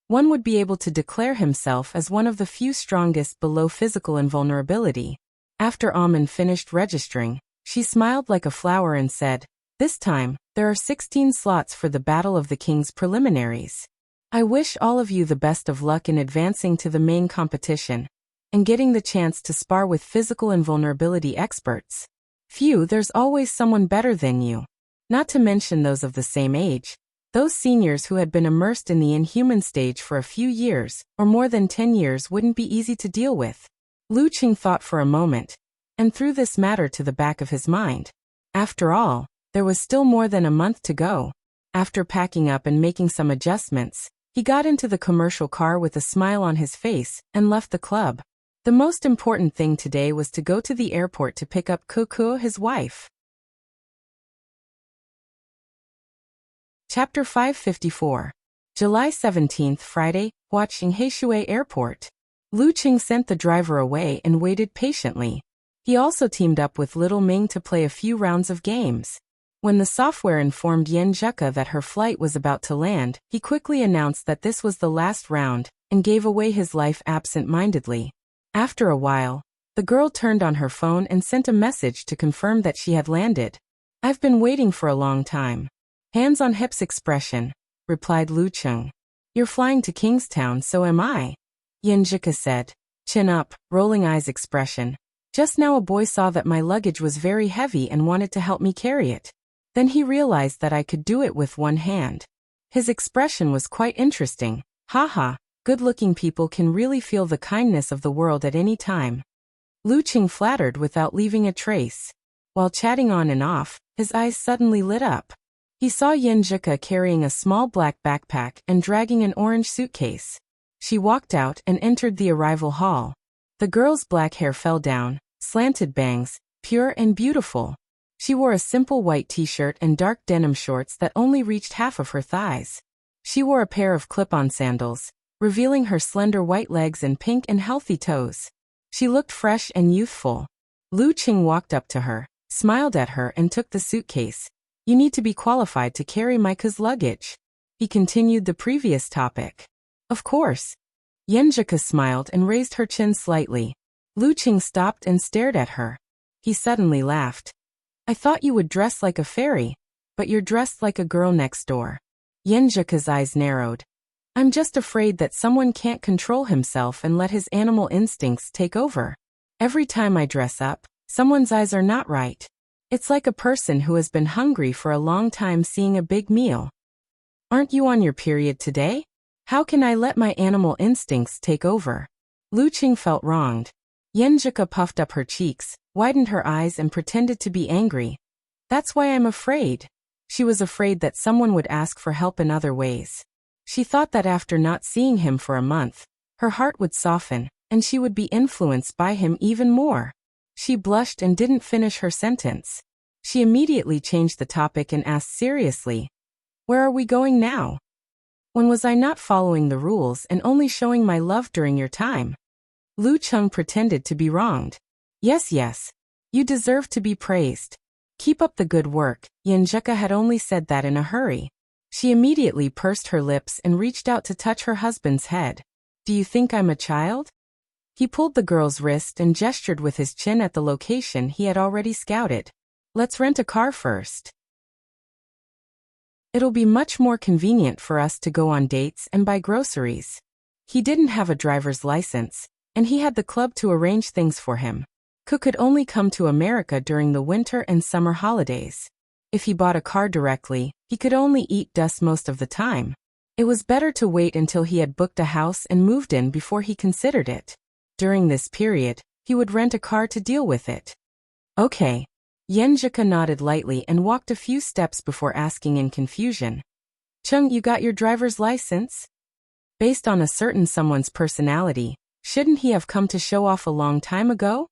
one would be able to declare himself as one of the few strongest below physical invulnerability. After Amen finished registering, she smiled like a flower and said, This time, there are 16 slots for the Battle of the Kings preliminaries. I wish all of you the best of luck in advancing to the main competition and getting the chance to spar with physical invulnerability experts. Phew, there's always someone better than you. Not to mention those of the same age. Those seniors who had been immersed in the inhuman stage for a few years, or more than 10 years, wouldn't be easy to deal with. Lu Cheng thought for a moment, and threw this matter to the back of his mind. After all, there was still more than a month to go. After packing up and making some adjustments, he got into the commercial car with a smile on his face and left the club. The most important thing today was to go to the airport to pick up Cuckoo, his wife. Chapter 554. July 17th, Friday, watching Heishui Airport. Lu Qing sent the driver away and waited patiently. He also teamed up with little Ming to play a few rounds of games. When the software informed Yen Zheka that her flight was about to land, he quickly announced that this was the last round, and gave away his life absent-mindedly. After a while, the girl turned on her phone and sent a message to confirm that she had landed. "I've been waiting for a long time." "Hands on hips expression," replied Lu Qing. "You're flying to Kingstown, so am I," Yen Zheka said. "Chin up, rolling eyes expression. Just now a boy saw that my luggage was very heavy and wanted to help me carry it. Then he realized that I could do it with one hand. His expression was quite interesting. Haha, good-looking people can really feel the kindness of the world at any time." Lu Qing flattered without leaving a trace. While chatting on and off, his eyes suddenly lit up. He saw Yen Zheka carrying a small black backpack and dragging an orange suitcase. She walked out and entered the arrival hall. The girl's black hair fell down, slanted bangs, pure and beautiful. She wore a simple white t-shirt and dark denim shorts that only reached half of her thighs. She wore a pair of clip-on sandals, revealing her slender white legs and pink and healthy toes. She looked fresh and youthful. Lu Qing walked up to her, smiled at her and took the suitcase. "You need to be qualified to carry Micah's luggage." He continued the previous topic. "Of course." Yen Zheka smiled and raised her chin slightly. Lu Qing stopped and stared at her. He suddenly laughed. "I thought you would dress like a fairy, but you're dressed like a girl next door." Yen Zheka's eyes narrowed. "I'm just afraid that someone can't control himself and let his animal instincts take over. Every time I dress up, someone's eyes are not right. It's like a person who has been hungry for a long time seeing a big meal. Aren't you on your period today? How can I let my animal instincts take over?" Lu Qing felt wronged. Yen Zheka puffed up her cheeks, widened her eyes and pretended to be angry. "That's why I'm afraid." She was afraid that someone would ask for help in other ways. She thought that after not seeing him for a month, her heart would soften, and she would be influenced by him even more. She blushed and didn't finish her sentence. She immediately changed the topic and asked seriously, "Where are we going now? When was I not following the rules and only showing my love during your time?" Lu Qing pretended to be wronged. Yes, you deserve to be praised. Keep up the good work." Yen Zheka had only said that in a hurry. She immediately pursed her lips and reached out to touch her husband's head. "Do you think I'm a child?" He pulled the girl's wrist and gestured with his chin at the location he had already scouted. "Let's rent a car first. It'll be much more convenient for us to go on dates and buy groceries." He didn't have a driver's license, and he had the club to arrange things for him. Cook could only come to America during the winter and summer holidays. If he bought a car directly, he could only eat dust most of the time. It was better to wait until he had booked a house and moved in before he considered it. During this period, he would rent a car to deal with it. "Okay." Yen Zheka nodded lightly and walked a few steps before asking in confusion, "Chung, you got your driver's license?" Based on a certain someone's personality, shouldn't he have come to show off a long time ago?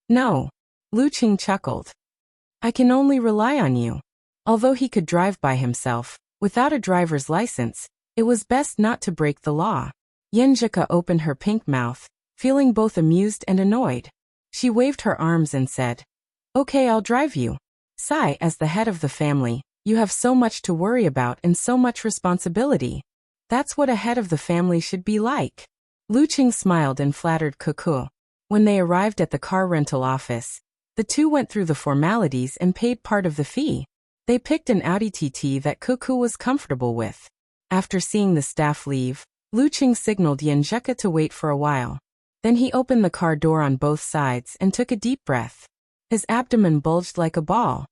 "No." Lu Qing chuckled. "I can only rely on you." Although he could drive by himself, without a driver's license, it was best not to break the law. Yen Zheka opened her pink mouth, feeling both amused and annoyed. She waved her arms and said, "Okay, I'll drive you. Sai, as the head of the family, you have so much to worry about and so much responsibility. That's what a head of the family should be like." Lu Qing smiled and flattered Cuckoo. When they arrived at the car rental office, the two went through the formalities and paid part of the fee. They picked an Audi TT that Cuckoo was comfortable with. After seeing the staff leave, Lu Qing signaled Yen Zheka to wait for a while. Then he opened the car door on both sides and took a deep breath. His abdomen bulged like a ball.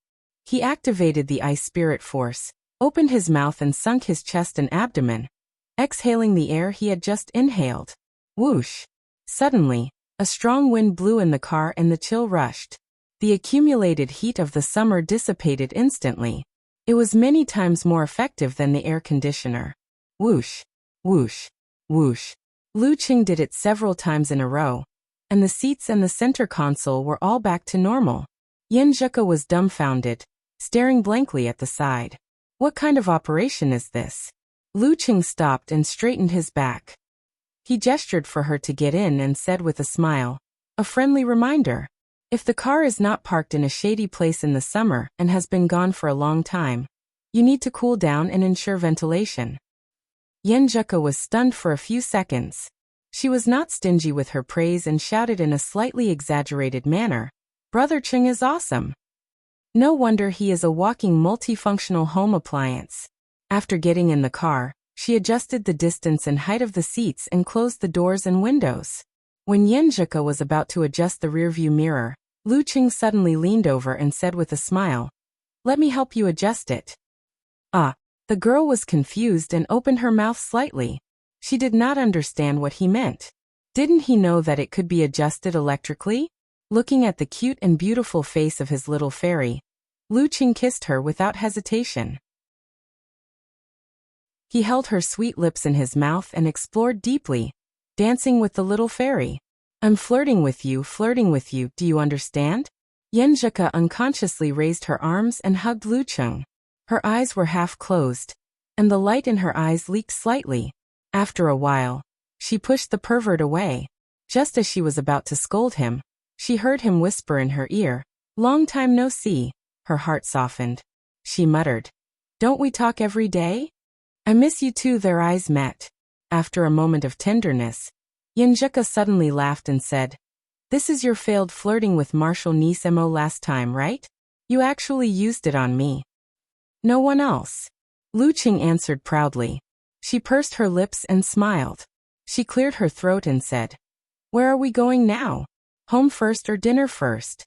He activated the ice spirit force, opened his mouth and sunk his chest and abdomen, exhaling the air he had just inhaled. Whoosh! Suddenly, a strong wind blew in the car and the chill rushed. The accumulated heat of the summer dissipated instantly. It was many times more effective than the air conditioner. Whoosh, whoosh, whoosh. Lu Qing did it several times in a row, and the seats and the center console were all back to normal. Yen Zheke was dumbfounded, staring blankly at the side. What kind of operation is this? Lu Qing stopped and straightened his back. He gestured for her to get in and said with a smile, a friendly reminder. If the car is not parked in a shady place in the summer and has been gone for a long time, you need to cool down and ensure ventilation. Yen Zheke was stunned for a few seconds. She was not stingy with her praise and shouted in a slightly exaggerated manner, Brother Qing is awesome. No wonder he is a walking multifunctional home appliance. After getting in the car, she adjusted the distance and height of the seats and closed the doors and windows. When Yen Zheke was about to adjust the rearview mirror, Lu Qing suddenly leaned over and said with a smile, let me help you adjust it. Ah, the girl was confused and opened her mouth slightly. She did not understand what he meant. Didn't he know that it could be adjusted electrically? Looking at the cute and beautiful face of his little fairy, Lu Qing kissed her without hesitation. He held her sweet lips in his mouth and explored deeply, dancing with the little fairy. I'm flirting with you, do you understand? Yen Zheke unconsciously raised her arms and hugged Lu Qing. Her eyes were half closed, and the light in her eyes leaked slightly. After a while, she pushed the pervert away. Just as she was about to scold him, she heard him whisper in her ear, long time no see. Her heart softened. She muttered, don't we talk every day? I miss you too. Their eyes met. After a moment of tenderness, Yen Zheke suddenly laughed and said, this is your failed flirting with Marshal Nice MO last time, right? You actually used it on me. No one else. Lu Qing answered proudly. She pursed her lips and smiled. She cleared her throat and said, where are we going now? Home first or dinner first?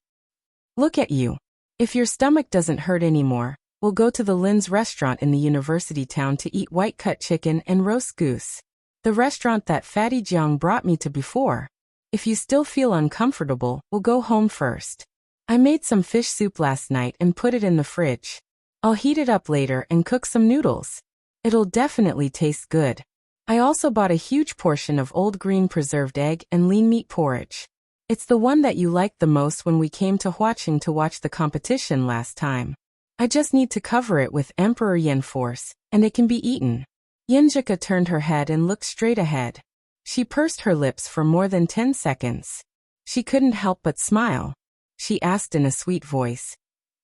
Look at you. If your stomach doesn't hurt anymore, we'll go to the Lin's restaurant in the university town to eat white-cut chicken and roast goose. The restaurant that Fatty Jiang brought me to before. If you still feel uncomfortable, we'll go home first. I made some fish soup last night and put it in the fridge. I'll heat it up later and cook some noodles. It'll definitely taste good. I also bought a huge portion of old green preserved egg and lean meat porridge. It's the one that you liked the most when we came to Huaqing to watch the competition last time. I just need to cover it with Emperor Yen force, and it can be eaten. Yen Zheke turned her head and looked straight ahead. She pursed her lips for more than 10 seconds. She couldn't help but smile. She asked in a sweet voice,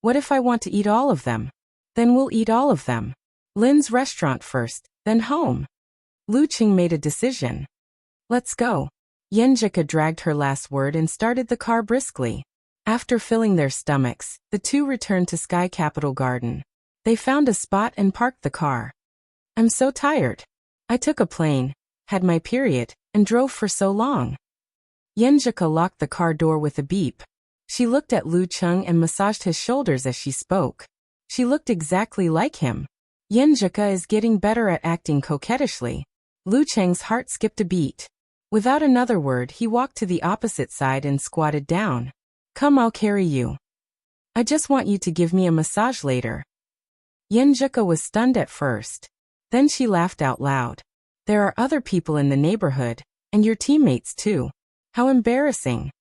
what if I want to eat all of them? Then we'll eat all of them. Lin's restaurant first, then home. Lu Qing made a decision. Let's go. Yen Zheke dragged her last word and started the car briskly. After filling their stomachs, the two returned to Sky Capital Garden. They found a spot and parked the car. I'm so tired. I took a plane, had my period, and drove for so long. Yen Zheke locked the car door with a beep. She looked at Lu Qing and massaged his shoulders as she spoke. She looked exactly like him. Yen Zheke is getting better at acting coquettishly. Lu Qing's heart skipped a beat. Without another word, he walked to the opposite side and squatted down. Come, I'll carry you. I just want you to give me a massage later. Yen Zheke was stunned at first. Then she laughed out loud. There are other people in the neighborhood, and your teammates too. How embarrassing.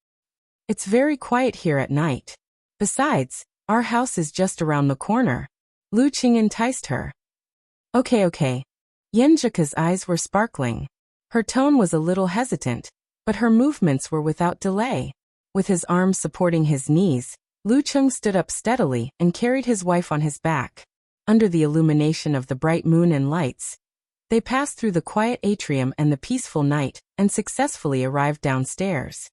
It's very quiet here at night. Besides, our house is just around the corner. Lu Qing enticed her. Okay. Yen Zheke's eyes were sparkling. Her tone was a little hesitant, but her movements were without delay. With his arms supporting his knees, Lu Qing stood up steadily and carried his wife on his back. Under the illumination of the bright moon and lights, they passed through the quiet atrium and the peaceful night, and successfully arrived downstairs.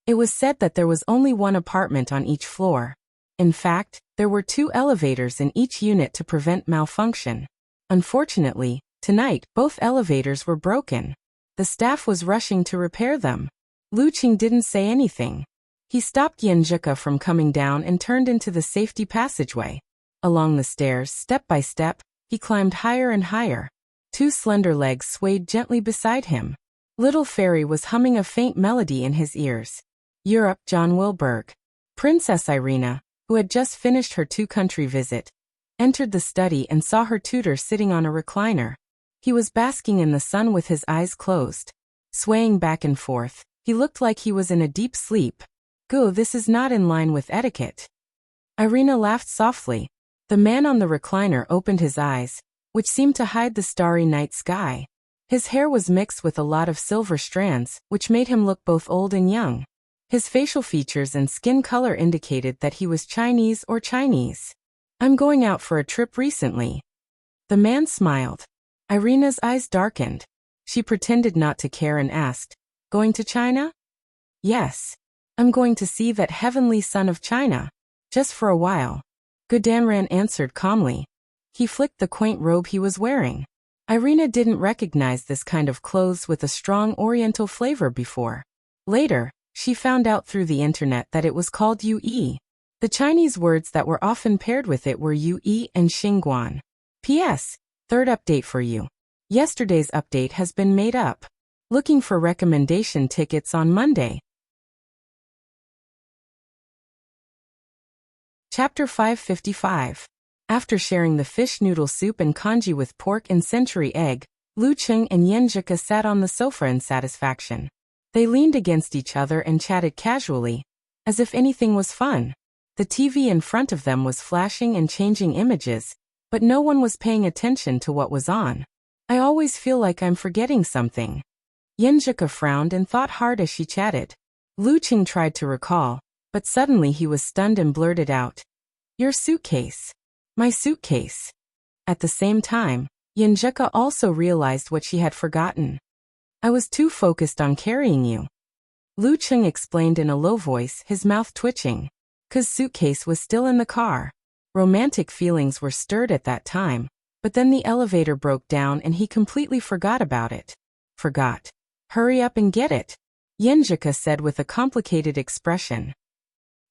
It was said that there was only one apartment on each floor. In fact, there were 2 elevators in each unit to prevent malfunction. Unfortunately, tonight both elevators were broken. The staff was rushing to repair them. Lu Qing didn't say anything. He stopped Yen Zheke from coming down and turned into the safety passageway. Along the stairs, step by step, he climbed higher and higher. 2 slender legs swayed gently beside him. Little Fairy was humming a faint melody in his ears. Europe, John Wilberg. Princess Irina, who had just finished her two-country visit, entered the study and saw her tutor sitting on a recliner. He was basking in the sun with his eyes closed. Swaying back and forth, he looked like he was in a deep sleep. Go, this is not in line with etiquette. Irina laughed softly. The man on the recliner opened his eyes, which seemed to hide the starry night sky. His hair was mixed with a lot of silver strands, which made him look both old and young. His facial features and skin color indicated that he was Chinese or Chinese. I'm going out for a trip recently. The man smiled. Irina's eyes darkened. She pretended not to care and asked, Going to China? Yes. I'm going to see that heavenly son of China. Just for a while. Gudanran answered calmly. He flicked the quaint robe he was wearing. Irina didn't recognize this kind of clothes with a strong oriental flavor before. Later, she found out through the internet that it was called Yue. The Chinese words that were often paired with it were Yue and Xingguan. P.S. Third update for you. Yesterday's update has been made up. Looking for recommendation tickets on Monday. Chapter 555. After sharing the fish noodle soup and congee with pork and century egg, Lu Cheng and Yenjika sat on the sofa in satisfaction. They leaned against each other and chatted casually, as if anything was fun. The TV in front of them was flashing and changing images, but no one was paying attention to what was on. I always feel like I'm forgetting something. Yenjika frowned and thought hard as she chatted. Lu Cheng tried to recall, but suddenly he was stunned and blurted out, Your suitcase. My suitcase. At the same time, Yenjika also realized what she had forgotten. I was too focused on carrying you. Lu Cheng explained in a low voice, his mouth twitching. 'Cause suitcase was still in the car. Romantic feelings were stirred at that time, but then the elevator broke down and he completely forgot about it. Forgot. Hurry up and get it, Yenjika said with a complicated expression.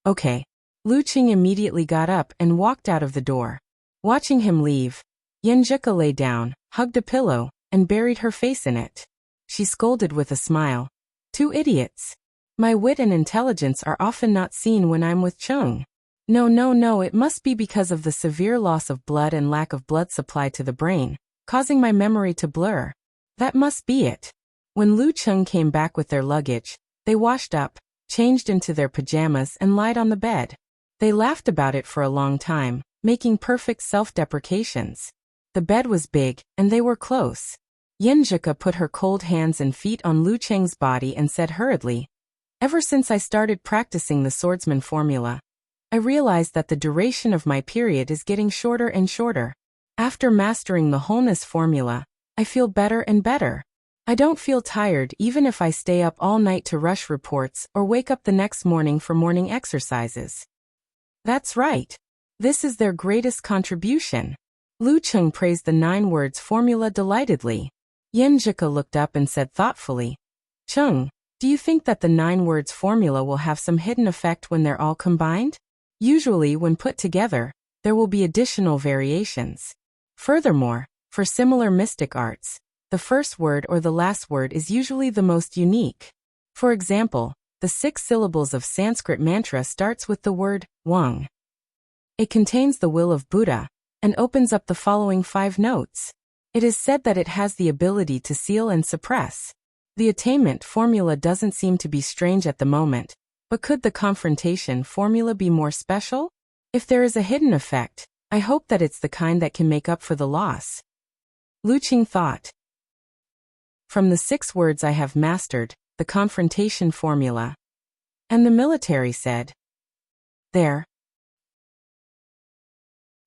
Okay. Lu Cheng immediately got up and walked out of the door. Watching him leave, Yenjika lay down, hugged a pillow, and buried her face in it. She scolded with a smile. Two idiots. My wit and intelligence are often not seen when I'm with Chung. No, it must be because of the severe loss of blood and lack of blood supply to the brain, causing my memory to blur. That must be it. When Lu Cheng came back with their luggage, they washed up, changed into their pajamas and lied on the bed. They laughed about it for a long time, making perfect self-deprecations. The bed was big, and they were close. Yenjika put her cold hands and feet on Lu Cheng's body and said hurriedly, Ever since I started practicing the swordsman formula, I realized that the duration of my period is getting shorter and shorter. After mastering the wholeness formula, I feel better and better. I don't feel tired even if I stay up all night to rush reports or wake up the next morning for morning exercises. That's right. This is their greatest contribution. Lu Cheng praised the 9 words formula delightedly. Yenjika looked up and said thoughtfully, Chung, do you think that the 9 words formula will have some hidden effect when they're all combined? Usually when put together, there will be additional variations. Furthermore, for similar mystic arts, the first word or the last word is usually the most unique. For example, the 6 syllables of Sanskrit mantra starts with the word Wang. It contains the will of Buddha and opens up the following 5 notes. It is said that it has the ability to seal and suppress. The attainment formula doesn't seem to be strange at the moment, but could the confrontation formula be more special? If there is a hidden effect, I hope that it's the kind that can make up for the loss. Lu Cheng thought. From the 6 words I have mastered, the confrontation formula. And the military said. There.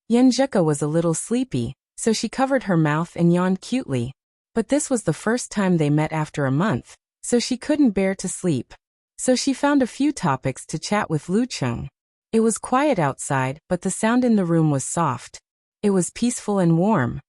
Yenjika was a little sleepy, so she covered her mouth and yawned cutely. But this was the first time they met after a month, so she couldn't bear to sleep. So she found a few topics to chat with Lu Cheng. It was quiet outside, but the sound in the room was soft. It was peaceful and warm.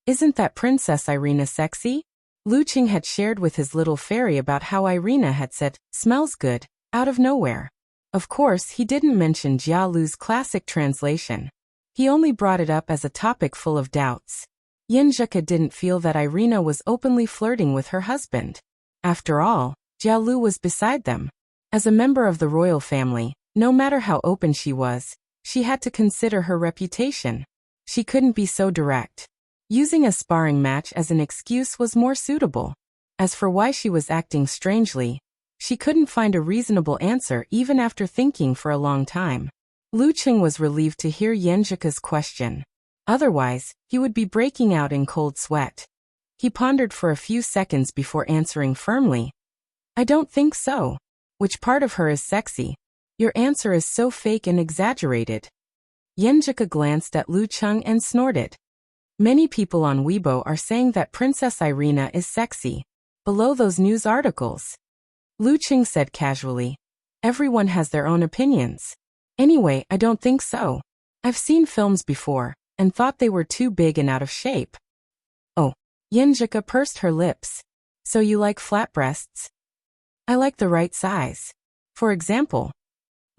Isn't that Princess Irina sexy? Lu Cheng had shared with his little fairy about how Irina had said, smells good, out of nowhere. Of course, he didn't mention Jia Lu's classic translation. He only brought it up as a topic full of doubts. Yenjika didn't feel that Irina was openly flirting with her husband. After all, Jia Lu was beside them. As a member of the royal family, no matter how open she was, she had to consider her reputation. She couldn't be so direct. Using a sparring match as an excuse was more suitable. As for why she was acting strangely, she couldn't find a reasonable answer even after thinking for a long time. Lu Qing was relieved to hear Yenjika's question. Otherwise, he would be breaking out in cold sweat. He pondered for a few seconds before answering firmly. I don't think so. Which part of her is sexy? Your answer is so fake and exaggerated. Yenjika glanced at Lu Qing and snorted. Many people on Weibo are saying that Princess Irina is sexy. Below those news articles. Lu Qing said casually. Everyone has their own opinions. Anyway, I don't think so. I've seen films before, and thought they were too big and out of shape. Oh. Yenjika pursed her lips. So you like flat breasts? I like the right size. For example.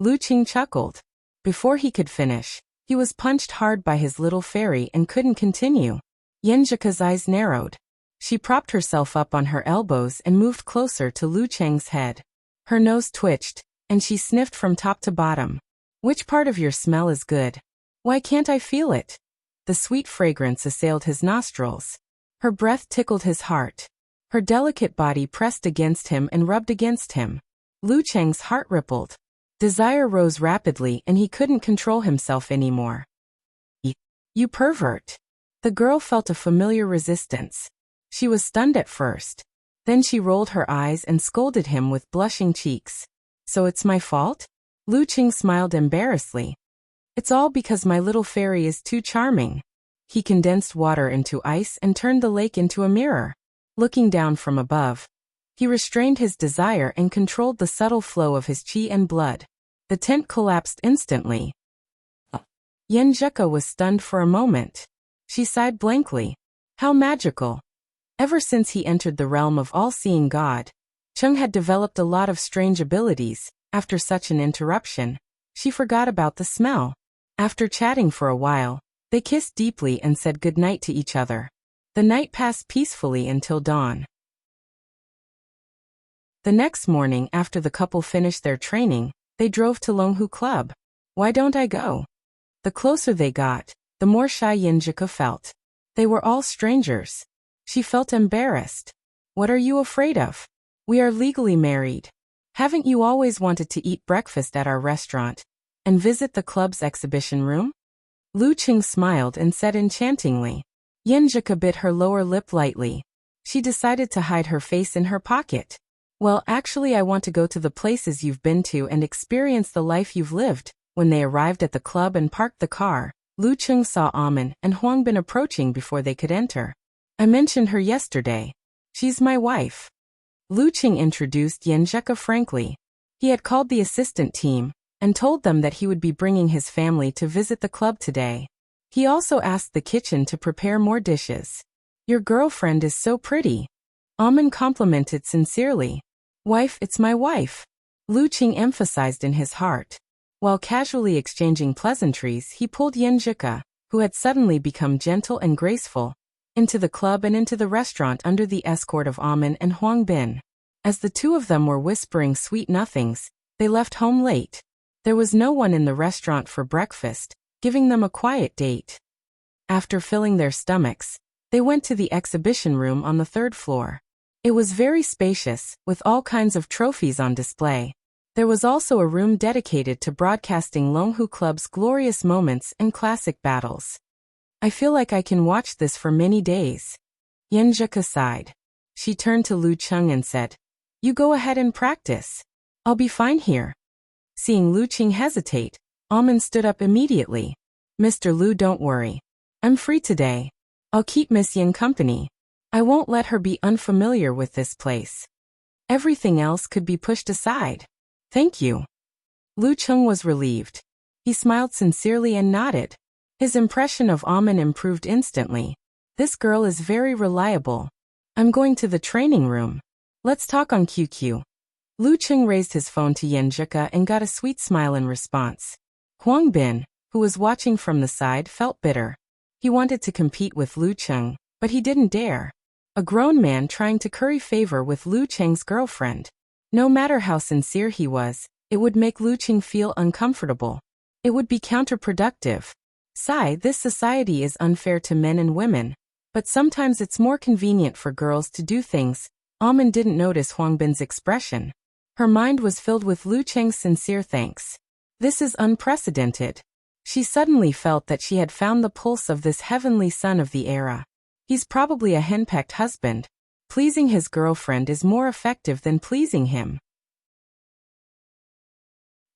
Lu Qing chuckled. Before he could finish, he was punched hard by his little fairy and couldn't continue. Yenjika's eyes narrowed. She propped herself up on her elbows and moved closer to Lu Qing's head. Her nose twitched, and she sniffed from top to bottom. Which part of your smell is good? Why can't I feel it? The sweet fragrance assailed his nostrils. Her breath tickled his heart. Her delicate body pressed against him and rubbed against him. Lu Qing's heart rippled. Desire rose rapidly and he couldn't control himself anymore. You pervert. The girl felt a familiar resistance. She was stunned at first. Then she rolled her eyes and scolded him with blushing cheeks. So it's my fault? Lu Qing smiled embarrassedly. It's all because my little fairy is too charming. He condensed water into ice and turned the lake into a mirror. Looking down from above, he restrained his desire and controlled the subtle flow of his qi and blood. The tent collapsed instantly. Yenjika was stunned for a moment. She sighed blankly. How magical. Ever since he entered the realm of all-seeing God, Chung had developed a lot of strange abilities. After such an interruption, she forgot about the smell. After chatting for a while, they kissed deeply and said goodnight to each other. The night passed peacefully until dawn. The next morning after the couple finished their training, they drove to Longhu Club. Why don't I go? The closer they got, the more shy Yenjika felt. They were all strangers. She felt embarrassed. What are you afraid of? We are legally married. Haven't you always wanted to eat breakfast at our restaurant and visit the club's exhibition room? Lu Qing smiled and said enchantingly. Yenjika bit her lower lip lightly. She decided to hide her face in her pocket. Well, actually I want to go to the places you've been to and experience the life you've lived. When they arrived at the club and parked the car, Lu Qing saw Amin and Huangbin approaching before they could enter. I mentioned her yesterday. She's my wife. Lu Qing introduced Yenjika frankly. He had called the assistant team and told them that he would be bringing his family to visit the club today. He also asked the kitchen to prepare more dishes. Your girlfriend is so pretty. Amin complimented sincerely. Wife, it's my wife. Lu Qing emphasized in his heart. While casually exchanging pleasantries, he pulled Yenjika, who had suddenly become gentle and graceful, into the club and into the restaurant under the escort of Amin and Huangbin. As the two of them were whispering sweet nothings, they left home late. There was no one in the restaurant for breakfast, giving them a quiet date. After filling their stomachs, they went to the exhibition room on the third floor. It was very spacious, with all kinds of trophies on display. There was also a room dedicated to broadcasting Longhu Club's glorious moments and classic battles. I feel like I can watch this for many days. Yenjika sighed. She turned to Lu Qing and said, You go ahead and practice. I'll be fine here. Seeing Lu Qing hesitate, Amin stood up immediately. Mr. Lu, don't worry. I'm free today. I'll keep Miss Yin company. I won't let her be unfamiliar with this place. Everything else could be pushed aside. Thank you. Lu Qing was relieved. He smiled sincerely and nodded. His impression of Amin improved instantly. This girl is very reliable. I'm going to the training room. Let's talk on QQ. Lu Qing raised his phone to Yenjika and got a sweet smile in response. Huangbin, who was watching from the side, felt bitter. He wanted to compete with Lu Qing, but he didn't dare. A grown man trying to curry favor with Lu Qing's girlfriend. No matter how sincere he was, it would make Luqing feel uncomfortable. It would be counterproductive. This society is unfair to men and women. But sometimes it's more convenient for girls to do things. Amin didn't notice Huangbin's expression. Her mind was filled with Luqing's sincere thanks. This is unprecedented. She suddenly felt that she had found the pulse of this heavenly son of the era. He's probably a henpecked husband. Pleasing his girlfriend is more effective than pleasing him.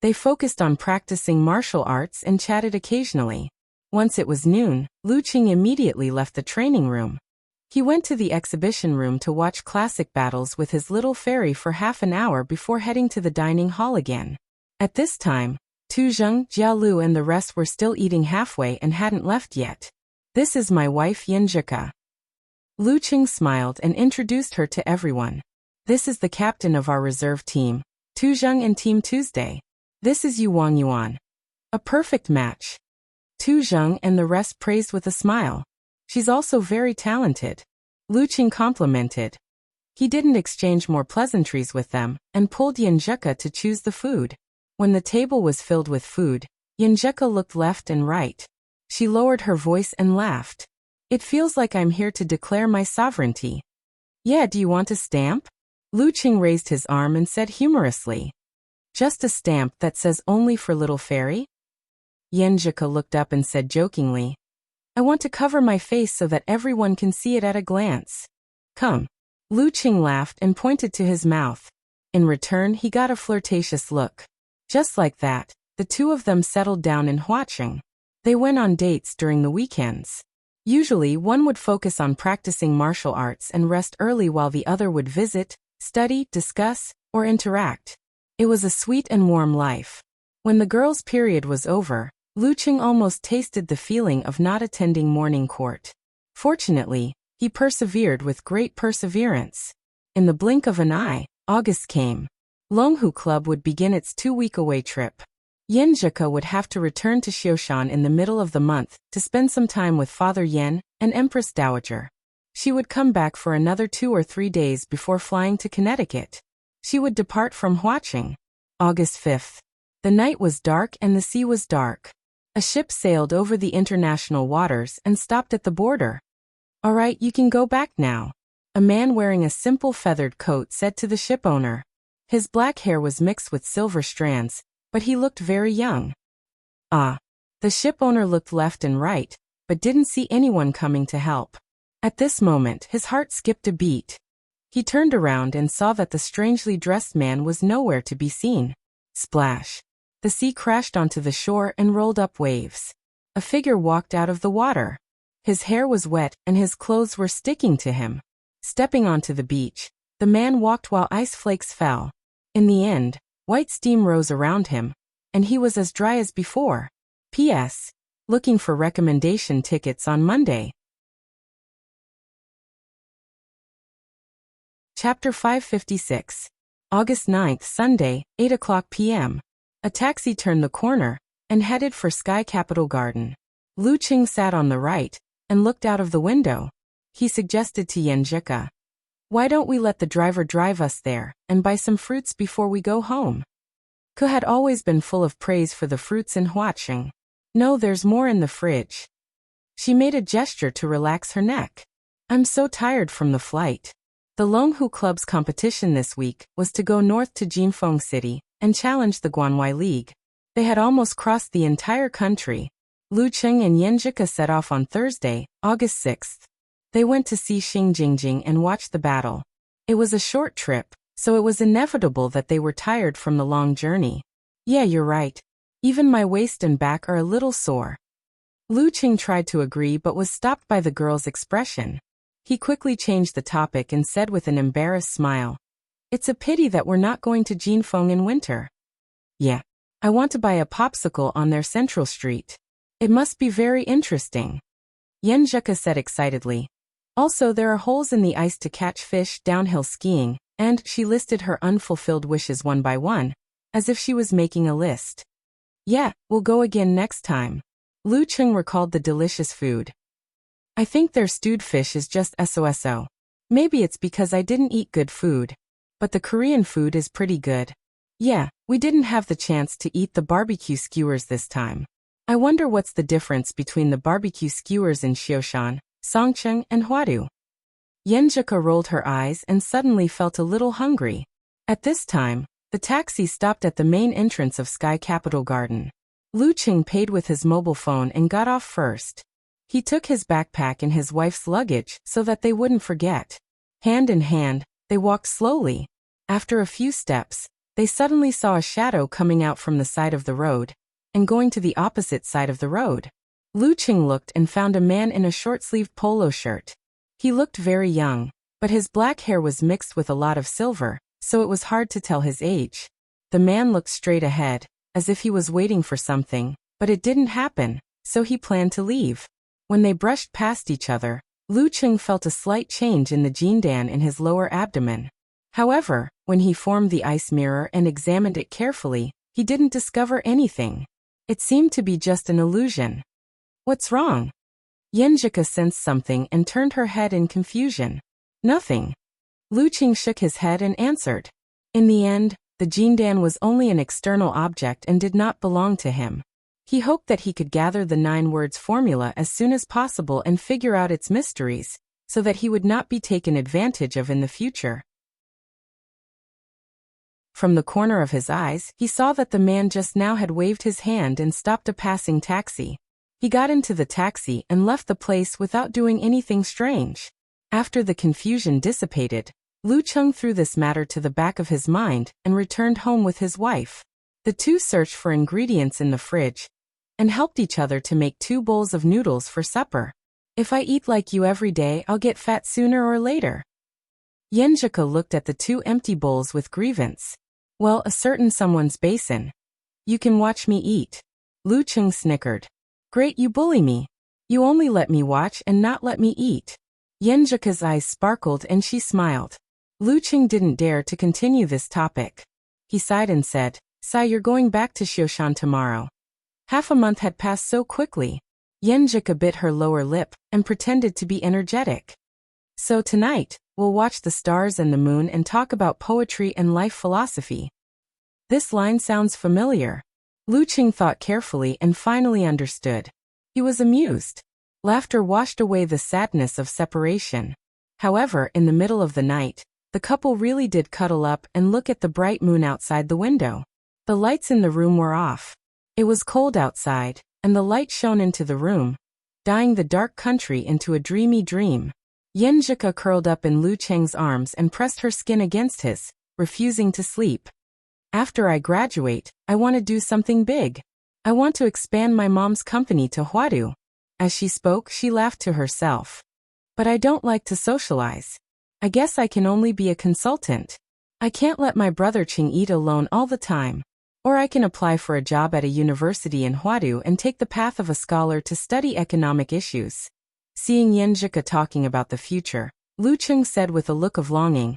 They focused on practicing martial arts and chatted occasionally. Once it was noon, Luqing immediately left the training room. He went to the exhibition room to watch classic battles with his little fairy for half an hour before heading to the dining hall again. At this time, Tu Zheng, Jialu and the rest were still eating halfway and hadn't left yet. This is my wife Yinjika. Luqing smiled and introduced her to everyone. This is the captain of our reserve team, Tu Zheng and Team Tuesday. This is Yu Wang Yuan. A perfect match. Tu Zheng and the rest praised with a smile. She's also very talented. Luqing complimented. He didn't exchange more pleasantries with them, and pulled Yinjika to choose the food. When the table was filled with food, Yinjika looked left and right. She lowered her voice and laughed. It feels like I'm here to declare my sovereignty. Yeah, do you want a stamp? Luqing raised his arm and said humorously. Just a stamp that says only for little fairy? Yinjika looked up and said jokingly. I want to cover my face so that everyone can see it at a glance. Come. Luqing laughed and pointed to his mouth. In return, he got a flirtatious look. Just like that, the two of them settled down in Huaqing. They went on dates during the weekends. Usually, one would focus on practicing martial arts and rest early while the other would visit, study, discuss, or interact. It was a sweet and warm life. When the girls' period was over, Luqing almost tasted the feeling of not attending morning court. Fortunately, he persevered with great perseverance. In the blink of an eye, August came. Longhu Club would begin its 2-week away trip. Yinjika would have to return to Xioshan in the middle of the month to spend some time with Father Yan and Empress Dowager. She would come back for another 2 or 3 days before flying to Connecticut. She would depart from Huaqing. August 5th. The night was dark and the sea was dark. A ship sailed over the international waters and stopped at the border. All right, you can go back now. A man wearing a simple feathered coat said to the ship owner. His black hair was mixed with silver strands, but he looked very young. Ah. The ship owner looked left and right, but didn't see anyone coming to help. At this moment, his heart skipped a beat. He turned around and saw that the strangely dressed man was nowhere to be seen. Splash. The sea crashed onto the shore and rolled up waves. A figure walked out of the water. His hair was wet and his clothes were sticking to him. Stepping onto the beach, the man walked while ice flakes fell. In the end, white steam rose around him, and he was as dry as before. P.S. Looking for recommendation tickets on Monday. Chapter 556. August 9th, Sunday, 8 o'clock p.m. A taxi turned the corner and headed for Sky Capital Garden. Luqing sat on the right and looked out of the window. He suggested to Yinjika, why don't we let the driver drive us there and buy some fruits before we go home? Ke had always been full of praise for the fruits in Huaqing. No, there's more in the fridge. She made a gesture to relax her neck. I'm so tired from the flight. The Longhu Club's competition this week was to go north to Jinfeng City and challenge the Guanwei League. They had almost crossed the entire country. Luqing and Yinjika set off on Thursday, August 6th. They went to see Xingjingjing and watched the battle. It was a short trip, so it was inevitable that they were tired from the long journey. Yeah, you're right. Even my waist and back are a little sore. Luqing tried to agree but was stopped by the girl's expression. He quickly changed the topic and said with an embarrassed smile, it's a pity that we're not going to Jinfeng in winter. Yeah. I want to buy a popsicle on their Central Street. It must be very interesting. Yinjika said excitedly. Also, there are holes in the ice to catch fish downhill skiing, and she listed her unfulfilled wishes one by one, as if she was making a list. Yeah, we'll go again next time. Luqing recalled the delicious food. I think their stewed fish is just so. Maybe it's because I didn't eat good food. but the Korean food is pretty good. Yeah, we didn't have the chance to eat the barbecue skewers this time. I wonder what's the difference between the barbecue skewers in Xioshan, Songcheng, and Huadu. Yenjika rolled her eyes and suddenly felt a little hungry. At this time, the taxi stopped at the main entrance of Sky Capital Garden. Lu Qing paid with his mobile phone and got off first. He took his backpack and his wife's luggage so that they wouldn't forget. Hand in hand, they walked slowly. After a few steps, they suddenly saw a shadow coming out from the side of the road and going to the opposite side of the road. Lu Qing looked and found a man in a short-sleeved polo shirt. He looked very young, but his black hair was mixed with a lot of silver, so it was hard to tell his age. The man looked straight ahead, as if he was waiting for something, but it didn't happen, so he planned to leave. When they brushed past each other, Lu Qing felt a slight change in the jindan in his lower abdomen. However, when he formed the ice mirror and examined it carefully, he didn't discover anything. It seemed to be just an illusion. What's wrong? Yenjika sensed something and turned her head in confusion. Nothing. Lu Qing shook his head and answered. In the end, the jindan was only an external object and did not belong to him. He hoped that he could gather the 9 words formula as soon as possible and figure out its mysteries, so that he would not be taken advantage of in the future. From the corner of his eyes, he saw that the man just now had waved his hand and stopped a passing taxi. He got into the taxi and left the place without doing anything strange. After the confusion dissipated, Lu Qing threw this matter to the back of his mind and returned home with his wife. The two searched for ingredients in the fridge and helped each other to make 2 bowls of noodles for supper. If I eat like you every day, I'll get fat sooner or later. Yenjika looked at the 2 empty bowls with grievance. Well, a certain someone's basin. You can watch me eat. Lu Qing snickered. Great, you bully me. You only let me watch and not let me eat. Yenjika's eyes sparkled and she smiled. Lu Qing didn't dare to continue this topic. He sighed and said, Sai, you're going back to Xioshan tomorrow. Half a month had passed so quickly. Yenjika bit her lower lip and pretended to be energetic. So tonight, we'll watch the stars and the moon and talk about poetry and life philosophy. This line sounds familiar. Lu Qing thought carefully and finally understood. He was amused. Laughter washed away the sadness of separation. However, in the middle of the night, the couple really did cuddle up and look at the bright moon outside the window. The lights in the room were off. It was cold outside, and the light shone into the room, dyeing the dark country into a dreamy dream. Yenjika curled up in Lu Qing's arms and pressed her skin against his, refusing to sleep. After I graduate, I want to do something big. I want to expand my mom's company to Huadu. As she spoke, she laughed to herself. But I don't like to socialize. I guess I can only be a consultant. I can't let my brother Qing eat alone all the time. Or I can apply for a job at a university in Huadu and take the path of a scholar to study economic issues. Seeing Yenjika talking about the future, Lu Qing said with a look of longing,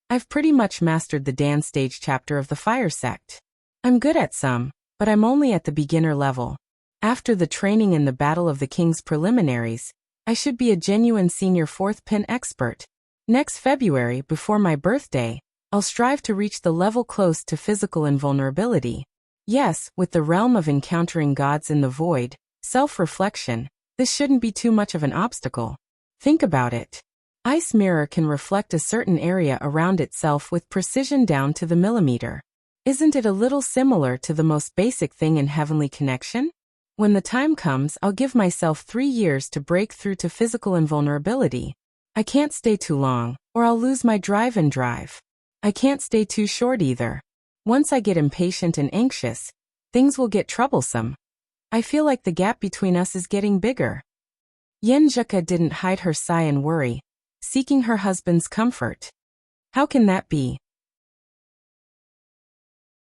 I've pretty much mastered the dance stage chapter of the fire sect. I'm good at some, but I'm only at the beginner level. After the training in the Battle of the King's preliminaries, I should be a genuine senior 4th pin expert. Next February, before my birthday, I'll strive to reach the level close to physical invulnerability. Yes, with the realm of encountering gods in the void, self-reflection, this shouldn't be too much of an obstacle. Think about it. Ice mirror can reflect a certain area around itself with precision down to the millimeter. Isn't it a little similar to the most basic thing in heavenly connection? When the time comes, I'll give myself 3 years to break through to physical invulnerability. I can't stay too long, or I'll lose my drive and drive. I can't stay too short either. Once I get impatient and anxious, things will get troublesome. I feel like the gap between us is getting bigger. Yenjika didn't hide her sigh and worry, seeking her husband's comfort. How can that be?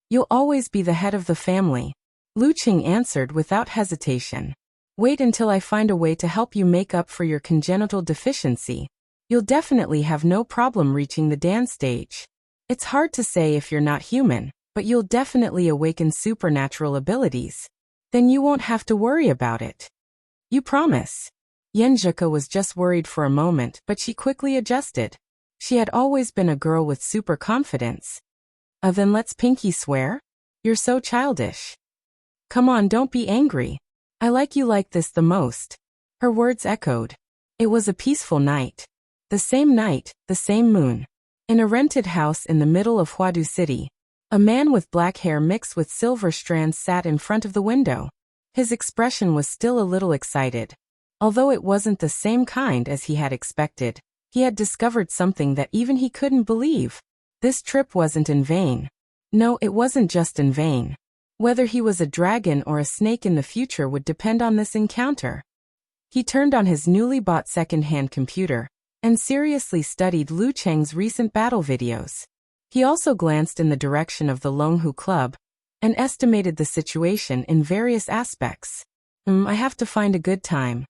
You'll always be the head of the family, Lu Qing answered without hesitation. Wait until I find a way to help you make up for your congenital deficiency. You'll definitely have no problem reaching the dance stage. It's hard to say if you're not human, but you'll definitely awaken supernatural abilities. Then you won't have to worry about it. You promise? Yenjika was just worried for a moment, but she quickly adjusted. She had always been a girl with super confidence. Then let's pinky swear? You're so childish. Come on, don't be angry. I like you like this the most. Her words echoed. It was a peaceful night. The same moon. In a rented house in the middle of Huadu City, a man with black hair mixed with silver strands sat in front of the window. His expression was still a little excited. Although it wasn't the same kind as he had expected, he had discovered something that even he couldn't believe. This trip wasn't in vain. No, it wasn't just in vain. Whether he was a dragon or a snake in the future would depend on this encounter. He turned on his newly bought second-hand computer and seriously studied Lu Cheng's recent battle videos. He also glanced in the direction of the Longhu Club and estimated the situation in various aspects. I have to find a good time.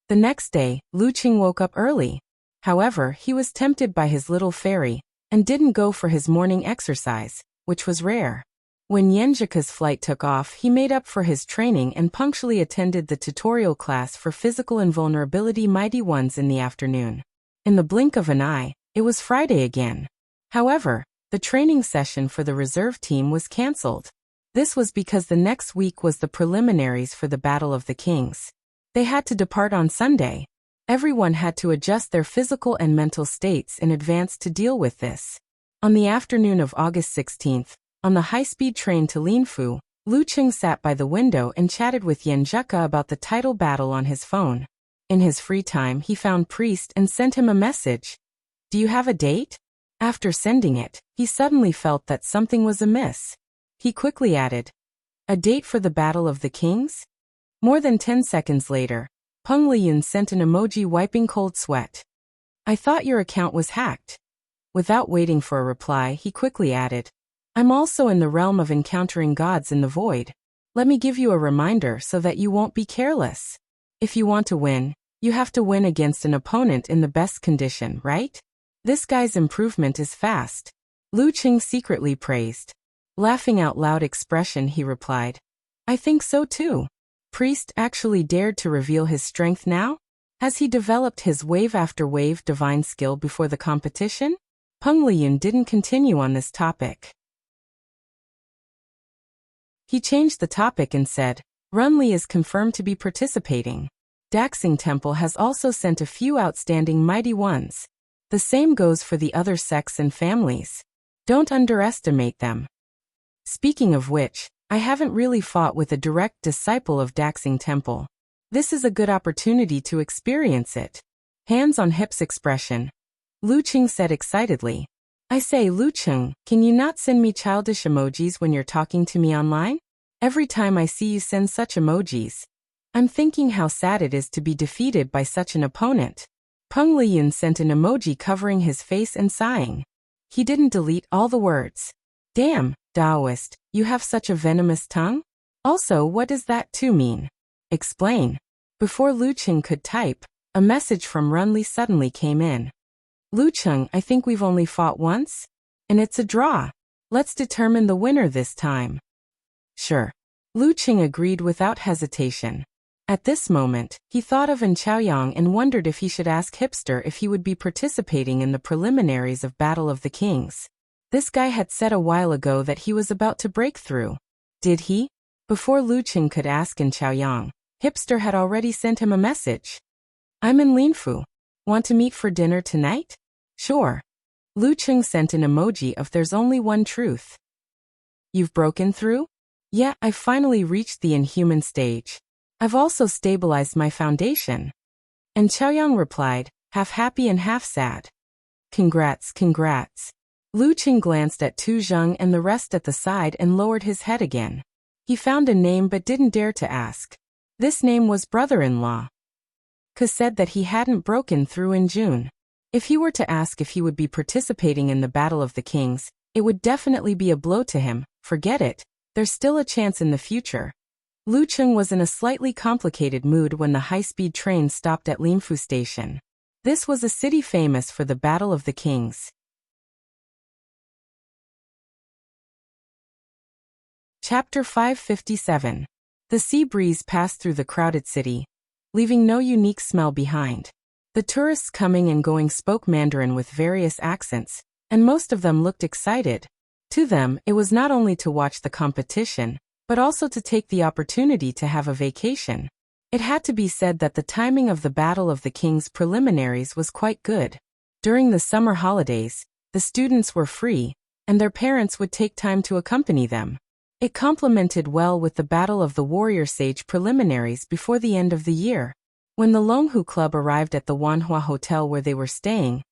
The next day, Lu Cheng woke up early. However, he was tempted by his little fairy and didn't go for his morning exercise, which was rare. When Yenjika's flight took off, he made up for his training and punctually attended the tutorial class for physical invulnerability Mighty Ones in the afternoon. In the blink of an eye, it was Friday again. However, the training session for the reserve team was cancelled. This was because the next week was the preliminaries for the Battle of the Kings. They had to depart on Sunday. Everyone had to adjust their physical and mental states in advance to deal with this. On the afternoon of August 16th, on the high-speed train to Linfu, Lu Cheng sat by the window and chatted with Yenjika about the title battle on his phone. In his free time, he found Priest and sent him a message. Do you have a date? After sending it, he suddenly felt that something was amiss. He quickly added, a date for the Battle of the Kings? More than 10 seconds later, Peng Liyun sent an emoji wiping cold sweat. I thought your account was hacked. Without waiting for a reply, he quickly added, I'm also in the realm of encountering gods in the void. Let me give you a reminder so that you won't be careless. If you want to win, you have to win against an opponent in the best condition, right? This guy's improvement is fast. Lu Cheng secretly praised. Laughing out loud expression, he replied, I think so too. Priest actually dared to reveal his strength now? Has he developed his wave after wave divine skill before the competition? Peng Liyun didn't continue on this topic. He changed the topic and said, Runli is confirmed to be participating. Daxing Temple has also sent a few outstanding mighty ones. The same goes for the other sects and families. Don't underestimate them. Speaking of which, I haven't really fought with a direct disciple of Daxing Temple. This is a good opportunity to experience it. Hands on hips expression. Lu Cheng said excitedly. I say, Lu Cheng, can you not send me childish emojis when you're talking to me online? Every time I see you send such emojis, I'm thinking how sad it is to be defeated by such an opponent. Peng Liyun sent an emoji covering his face and sighing. He didn't delete all the words. Damn, Taoist, you have such a venomous tongue? Also, what does that too mean? Explain. Before Lu Cheng could type, a message from Runli suddenly came in. Lu Cheng, I think we've only fought once? And it's a draw. Let's determine the winner this time. Sure. Lu Cheng agreed without hesitation. At this moment, he thought of An Chaoyang and wondered if he should ask Hipster if he would be participating in the preliminaries of Battle of the Kings. This guy had said a while ago that he was about to break through. Did he? Before Lu Cheng could ask An Chaoyang, Hipster had already sent him a message. I'm in Linfu. Want to meet for dinner tonight? Sure. Lu Cheng sent an emoji of there's only one truth. You've broken through? Yeah, I've finally reached the inhuman stage. I've also stabilized my foundation. And Chaoyang replied, half happy and half sad. Congrats, congrats. Lu Cheng glanced at Tu Zheng and the rest at the side and lowered his head again. He found a name but didn't dare to ask. This name was brother-in-law. Ke said that he hadn't broken through in June. If he were to ask if he would be participating in the Battle of the Kings, it would definitely be a blow to him. Forget it. There's still a chance in the future. Lu Cheng was in a slightly complicated mood when the high-speed train stopped at Linfu Station. This was a city famous for the Battle of the Kings. Chapter 557. The sea breeze passed through the crowded city, leaving no unique smell behind. The tourists coming and going spoke Mandarin with various accents, and most of them looked excited. To them, it was not only to watch the competition, but also to take the opportunity to have a vacation. It had to be said that the timing of the Battle of the Kings preliminaries was quite good. During the summer holidays, the students were free, and their parents would take time to accompany them. It complemented well with the Battle of the Warrior Sage preliminaries before the end of the year. When the Longhu Club arrived at the Wanhua Hotel where they were staying,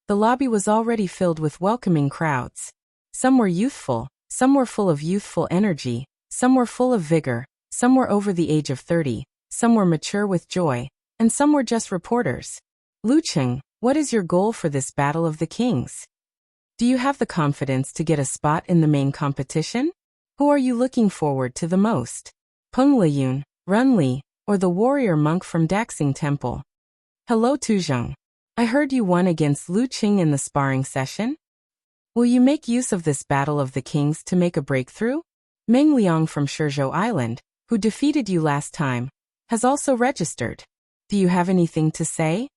the lobby was already filled with welcoming crowds. Some were youthful, some were full of youthful energy, some were full of vigor, some were over the age of 30, some were mature with joy, and some were just reporters. Lucheng, what is your goal for this Battle of the Kings? Do you have the confidence to get a spot in the main competition? Who are you looking forward to the most? Peng Liyun, Run Li, or the warrior monk from Daxing Temple? Hello Tuzheng. I heard you won against Lucheng in the sparring session. Will you make use of this Battle of the Kings to make a breakthrough? Meng Liang from Shizhou Island, who defeated you last time, has also registered. Do you have anything to say?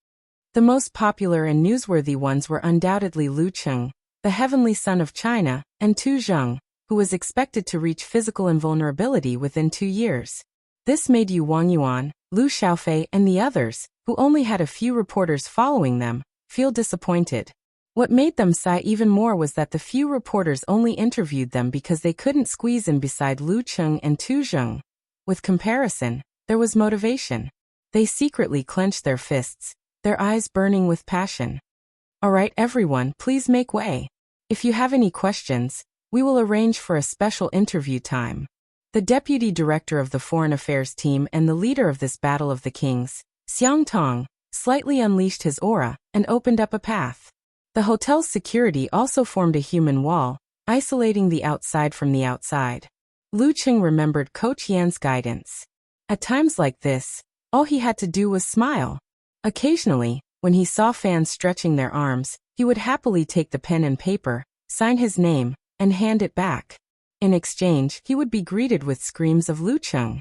The most popular and newsworthy ones were undoubtedly Lucheng, the heavenly son of China, and Tu Zheng, who was expected to reach physical invulnerability within 2 years. This made Yu Wangyuan, Lu Xiaofei, and the others, who only had a few reporters following them, feel disappointed. What made them sigh even more was that the few reporters only interviewed them because they couldn't squeeze in beside Lucheng and Tu Zheng. With comparison, there was motivation. They secretly clenched their fists, their eyes burning with passion. All right, everyone, please make way. If you have any questions, we will arrange for a special interview time. The deputy director of the foreign affairs team and the leader of this Battle of the Kings, Xiang Tong, slightly unleashed his aura and opened up a path. The hotel's security also formed a human wall, isolating the outside from the outside. Lucheng remembered Coach Yan's guidance. At times like this, all he had to do was smile. Occasionally, when he saw fans stretching their arms, he would happily take the pen and paper, sign his name, and hand it back. In exchange, he would be greeted with screams of Lucheng.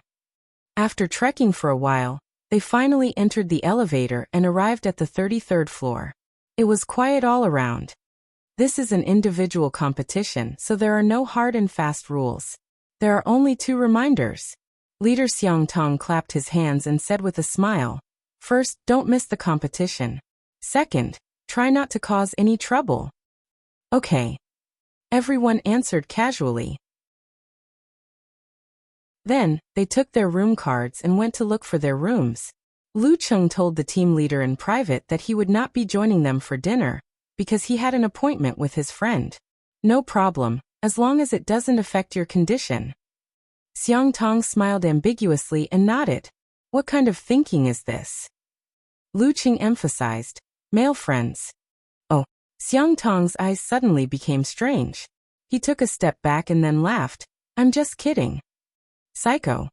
After trekking for a while, they finally entered the elevator and arrived at the 33rd floor. It was quiet all around. This is an individual competition, so there are no hard and fast rules. There are only 2 reminders. Leader Xiang Tong clapped his hands and said with a smile, "First, don't miss the competition. Second, try not to cause any trouble." Okay. Everyone answered casually. Then, they took their room cards and went to look for their rooms. Lucheng told the team leader in private that he would not be joining them for dinner, because he had an appointment with his friend. No problem, as long as it doesn't affect your condition. Xiang Tong smiled ambiguously and nodded. What kind of thinking is this? Lucheng emphasized, male friends. Oh, Xiang Tong's eyes suddenly became strange. He took a step back and then laughed. I'm just kidding. Psycho.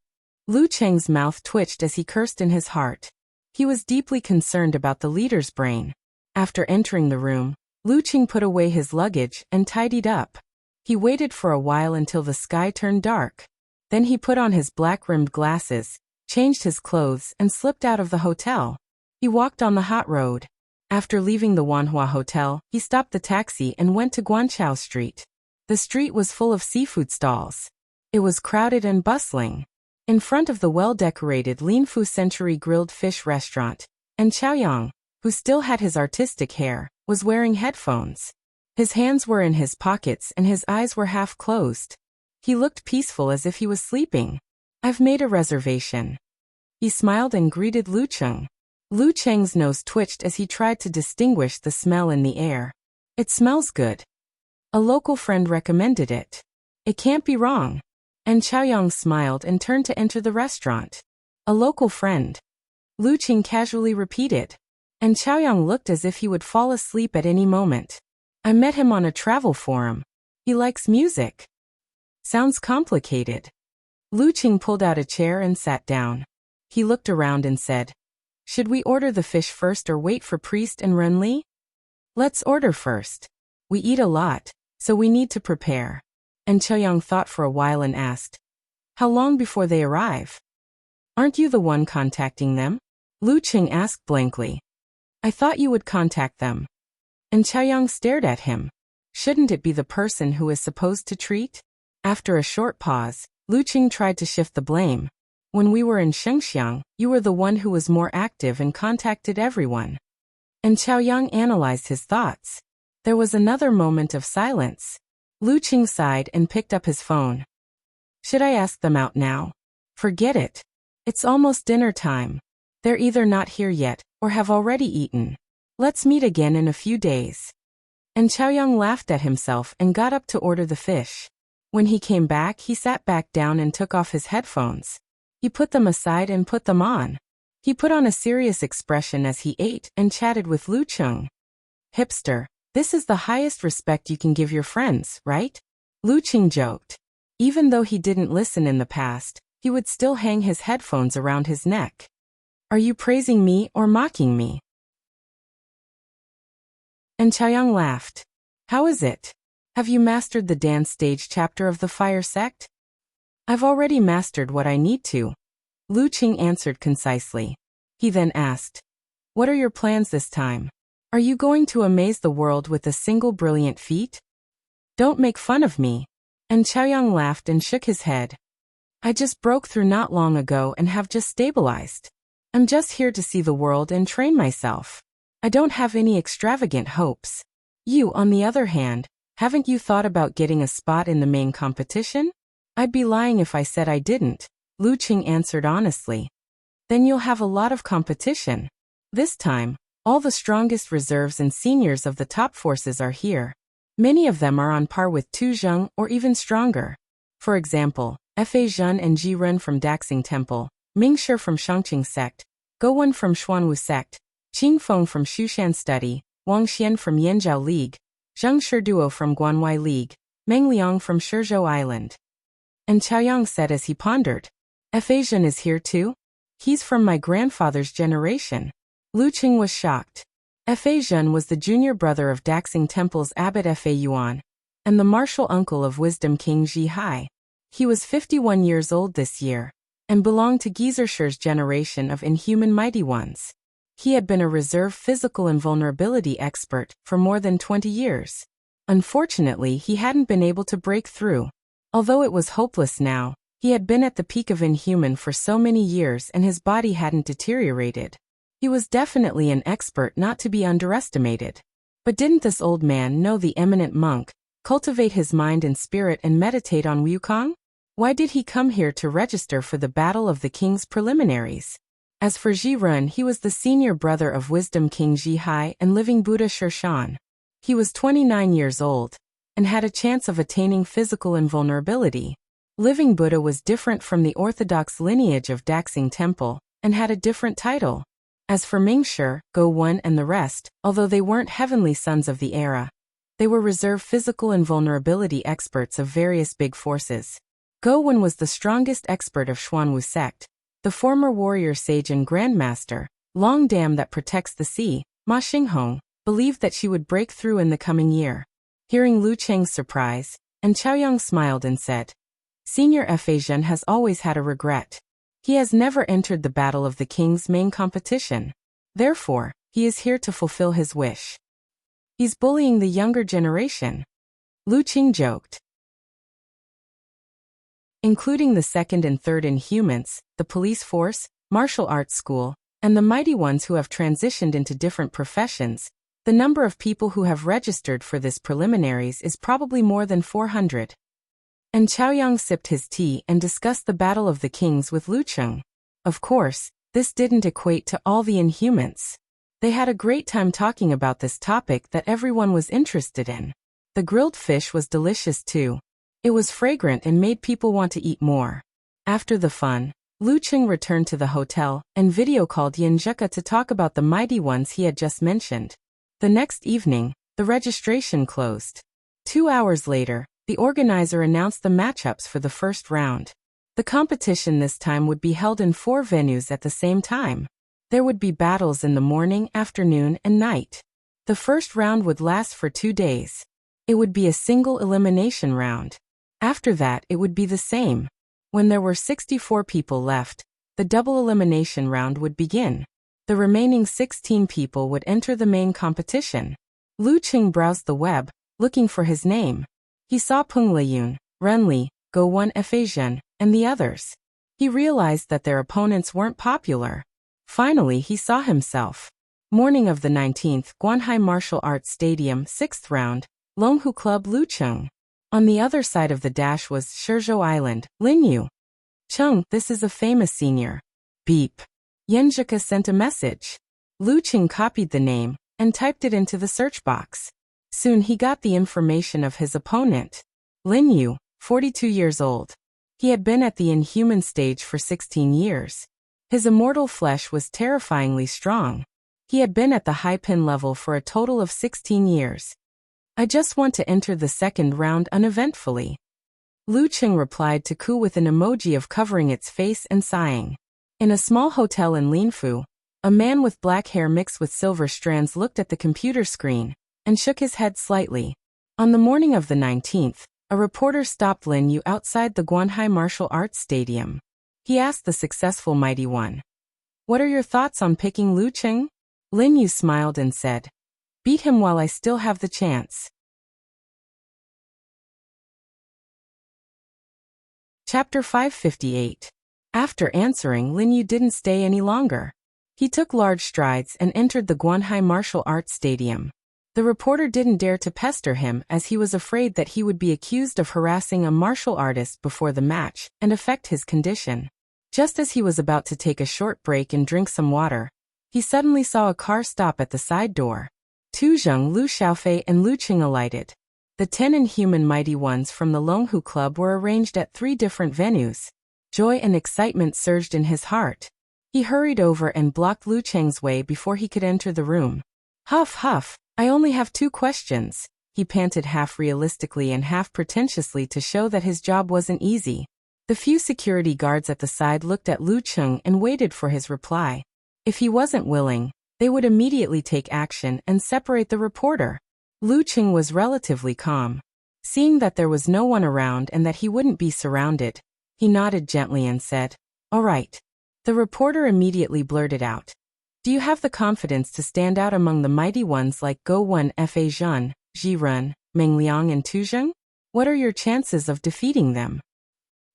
Lucheng's mouth twitched as he cursed in his heart. He was deeply concerned about the leader's brain. After entering the room, Lucheng put away his luggage and tidied up. He waited for a while until the sky turned dark. Then he put on his black-rimmed glasses, changed his clothes, and slipped out of the hotel. He walked on the hot road. After leaving the Wanhua Hotel, he stopped the taxi and went to Guanchao Street. The street was full of seafood stalls. It was crowded and bustling. In front of the well-decorated Linfu Century Grilled Fish Restaurant, and Chaoyang, who still had his artistic hair, was wearing headphones. His hands were in his pockets and his eyes were half closed. He looked peaceful as if he was sleeping. I've made a reservation. He smiled and greeted Lucheng. Lucheng's nose twitched as he tried to distinguish the smell in the air. It smells good. A local friend recommended it. It can't be wrong. And Chaoyang smiled and turned to enter the restaurant. A local friend. Lucheng casually repeated. And Chaoyang looked as if he would fall asleep at any moment. I met him on a travel forum. He likes music. Sounds complicated. Lucheng pulled out a chair and sat down. He looked around and said, should we order the fish first or wait for Priest and Renli? Let's order first. We eat a lot, so we need to prepare. And Chaoyang thought for a while and asked, how long before they arrive? Aren't you the one contacting them? Lucheng asked blankly. I thought you would contact them. And Chaoyang stared at him. Shouldn't it be the person who is supposed to treat? After a short pause, Lu Qing tried to shift the blame. When we were in Shengxiang, you were the one who was more active and contacted everyone. And Chaoyang analyzed his thoughts. There was another moment of silence. Lu Qing sighed and picked up his phone. Should I ask them out now? Forget it. It's almost dinner time. They're either not here yet, or have already eaten. Let's meet again in a few days. And Chaoyang laughed at himself and got up to order the fish. When he came back, he sat back down and took off his headphones. He put them aside and put them on. He put on a serious expression as he ate and chatted with Lu Qing. Hipster, this is the highest respect you can give your friends, right? Lu Qing joked. Even though he didn't listen in the past, he would still hang his headphones around his neck. Are you praising me or mocking me? And Chaoyang laughed. How is it? Have you mastered the dance stage chapter of the fire sect? I've already mastered what I need to. Lu Qing answered concisely. He then asked, what are your plans this time? Are you going to amaze the world with a single brilliant feat? Don't make fun of me. And Chaoyang laughed and shook his head. I just broke through not long ago and have just stabilized. I'm just here to see the world and train myself. I don't have any extravagant hopes. You, on the other hand, haven't you thought about getting a spot in the main competition? I'd be lying if I said I didn't, Lu Qing answered honestly. Then you'll have a lot of competition. This time, all the strongest reserves and seniors of the top forces are here. Many of them are on par with Tu Zheng or even stronger. For example, Fa Zhen and Ji Ren from Daxing Temple, Ming Shi from Shangqing Sect, Go Wen from Xuanwu Sect, Qing Feng from Shushan Study, Wang Xian from Yanzhou League, Zheng Shiduo from Guanwai League, Meng Liang from Shizhou Island. And Chaoyang said as he pondered, Fa Zhen is here too? He's from my grandfather's generation. Lu Qing was shocked. Fa Zhen was the junior brother of Daxing Temple's abbot Fa Yuan, and the martial uncle of Wisdom King Ji Hai. He was 51 years old this year, and belonged to Gizershur's generation of inhuman mighty ones. He had been a reserve physical invulnerability expert for more than 20 years. Unfortunately, he hadn't been able to break through. Although it was hopeless now, he had been at the peak of inhuman for so many years and his body hadn't deteriorated. He was definitely an expert not to be underestimated. But didn't this old man know the eminent monk, cultivate his mind and spirit and meditate on Wukong? Why did he come here to register for the Battle of the King's preliminaries? As for Ji Ren, he was the senior brother of Wisdom King Ji Hai and Living Buddha Shirshan. He was 29 years old, and had a chance of attaining physical invulnerability. Living Buddha was different from the orthodox lineage of Daxing Temple, and had a different title. As for Ming Shi, Go Wen and the rest, although they weren't heavenly sons of the era, they were reserve physical invulnerability experts of various big forces. Go Wen was the strongest expert of Xuanwu Sect, the former warrior sage and grandmaster, Long Dam that protects the sea, Ma Xinghong, believed that she would break through in the coming year. Hearing Lu Qing's surprise, and Chaoyang smiled and said, Senior Fa Zhen has always had a regret. He has never entered the Battle of the King's main competition. Therefore, he is here to fulfill his wish. He's bullying the younger generation. Lu Qing joked. Including the second and third Inhumans, the police force, martial arts school, and the mighty ones who have transitioned into different professions, the number of people who have registered for this preliminaries is probably more than 400. And Chaoyang sipped his tea and discussed the Battle of the Kings with Lu Qing. Of course, this didn't equate to all the Inhumans. They had a great time talking about this topic that everyone was interested in. The grilled fish was delicious too. It was fragrant and made people want to eat more. After the fun, Lu Qing returned to the hotel and video called Yin Zheka to talk about the mighty ones he had just mentioned. The next evening, the registration closed. 2 hours later, the organizer announced the matchups for the first round. The competition this time would be held in 4 venues at the same time. There would be battles in the morning, afternoon, and night. The first round would last for 2 days. It would be a single elimination round. After that, it would be the same. When there were 64 people left, the double elimination round would begin. The remaining 16 people would enter the main competition. Lu Qing browsed the web, looking for his name. He saw Peng Liyun, Ren Li, Go One Fa Zhen, and the others. He realized that their opponents weren't popular. Finally, he saw himself. Morning of the 19th, Guanhai Martial Arts Stadium, 6th round, Longhu Club Lucheng. On the other side of the dash was Shizhou Island, Linyu. Cheng, this is a famous senior. Beep. Yanzhika sent a message. Lucheng copied the name and typed it into the search box. Soon he got the information of his opponent. Linyu, 42 years old. He had been at the inhuman stage for 16 years. His immortal flesh was terrifyingly strong. He had been at the high pin level for a total of 16 years. I just want to enter the second round uneventfully. Lu Qing replied to Ku with an emoji of covering its face and sighing. In a small hotel in Linfu, a man with black hair mixed with silver strands looked at the computer screen and shook his head slightly. On the morning of the 19th, a reporter stopped Lin Yu outside the Guanhai Martial Arts Stadium. He asked the successful Mighty One, "What are your thoughts on picking Lu Qing?" Lin Yu smiled and said, "Beat him while I still have the chance." Chapter 558. After answering, Lin Yu didn't stay any longer. He took large strides and entered the Guanhai Martial Arts Stadium. The reporter didn't dare to pester him as he was afraid that he would be accused of harassing a martial artist before the match and affect his condition. Just as he was about to take a short break and drink some water, he suddenly saw a car stop at the side door. Tu Zheng, Lu Xiaofei, and Lu Qing alighted. The 10 inhuman mighty ones from the Longhu Club were arranged at 3 different venues. Joy and excitement surged in his heart. He hurried over and blocked Lu Cheng's way before he could enter the room. Huff, huff. I only have 2 questions, he panted half realistically and half pretentiously to show that his job wasn't easy. The few security guards at the side looked at Lu Cheng and waited for his reply. If he wasn't willing, they would immediately take action and separate the reporter. Lu Cheng was relatively calm. Seeing that there was no one around and that he wouldn't be surrounded, he nodded gently and said, "All right." The reporter immediately blurted out, "Do you have the confidence to stand out among the mighty ones like Go One Fa Zhen, Ji Ren, Meng Liang and Tu Zheng? What are your chances of defeating them?"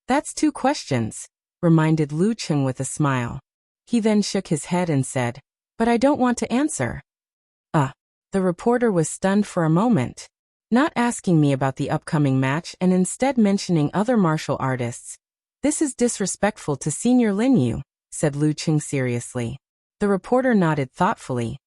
"That's 2 questions, reminded Lu Cheng with a smile. He then shook his head and said, "But I don't want to answer." The reporter was stunned for a moment. Not asking me about the upcoming match and instead mentioning other martial artists. "This is disrespectful to Senior Lin Yu," said Lu Cheng seriously. The reporter nodded thoughtfully.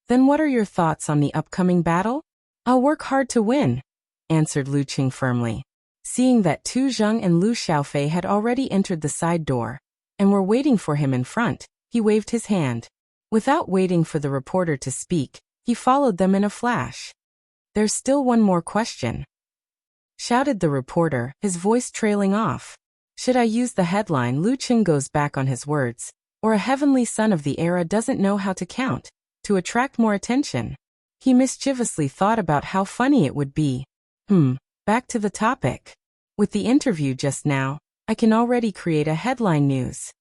"Then what are your thoughts on the upcoming battle?" "I'll work hard to win," answered Lu Cheng firmly. Seeing that Tu Zheng and Lu Xiaofei had already entered the side door and were waiting for him in front, he waved his hand. Without waiting for the reporter to speak, he followed them in a flash. "There's still one more question," shouted the reporter, his voice trailing off. Should I use the headline "Lu Cheng goes back on his words," or "A heavenly son of the era doesn't know how to count," to attract more attention? He mischievously thought about how funny it would be. Back to the topic. With the interview just now, I can already create a headline news.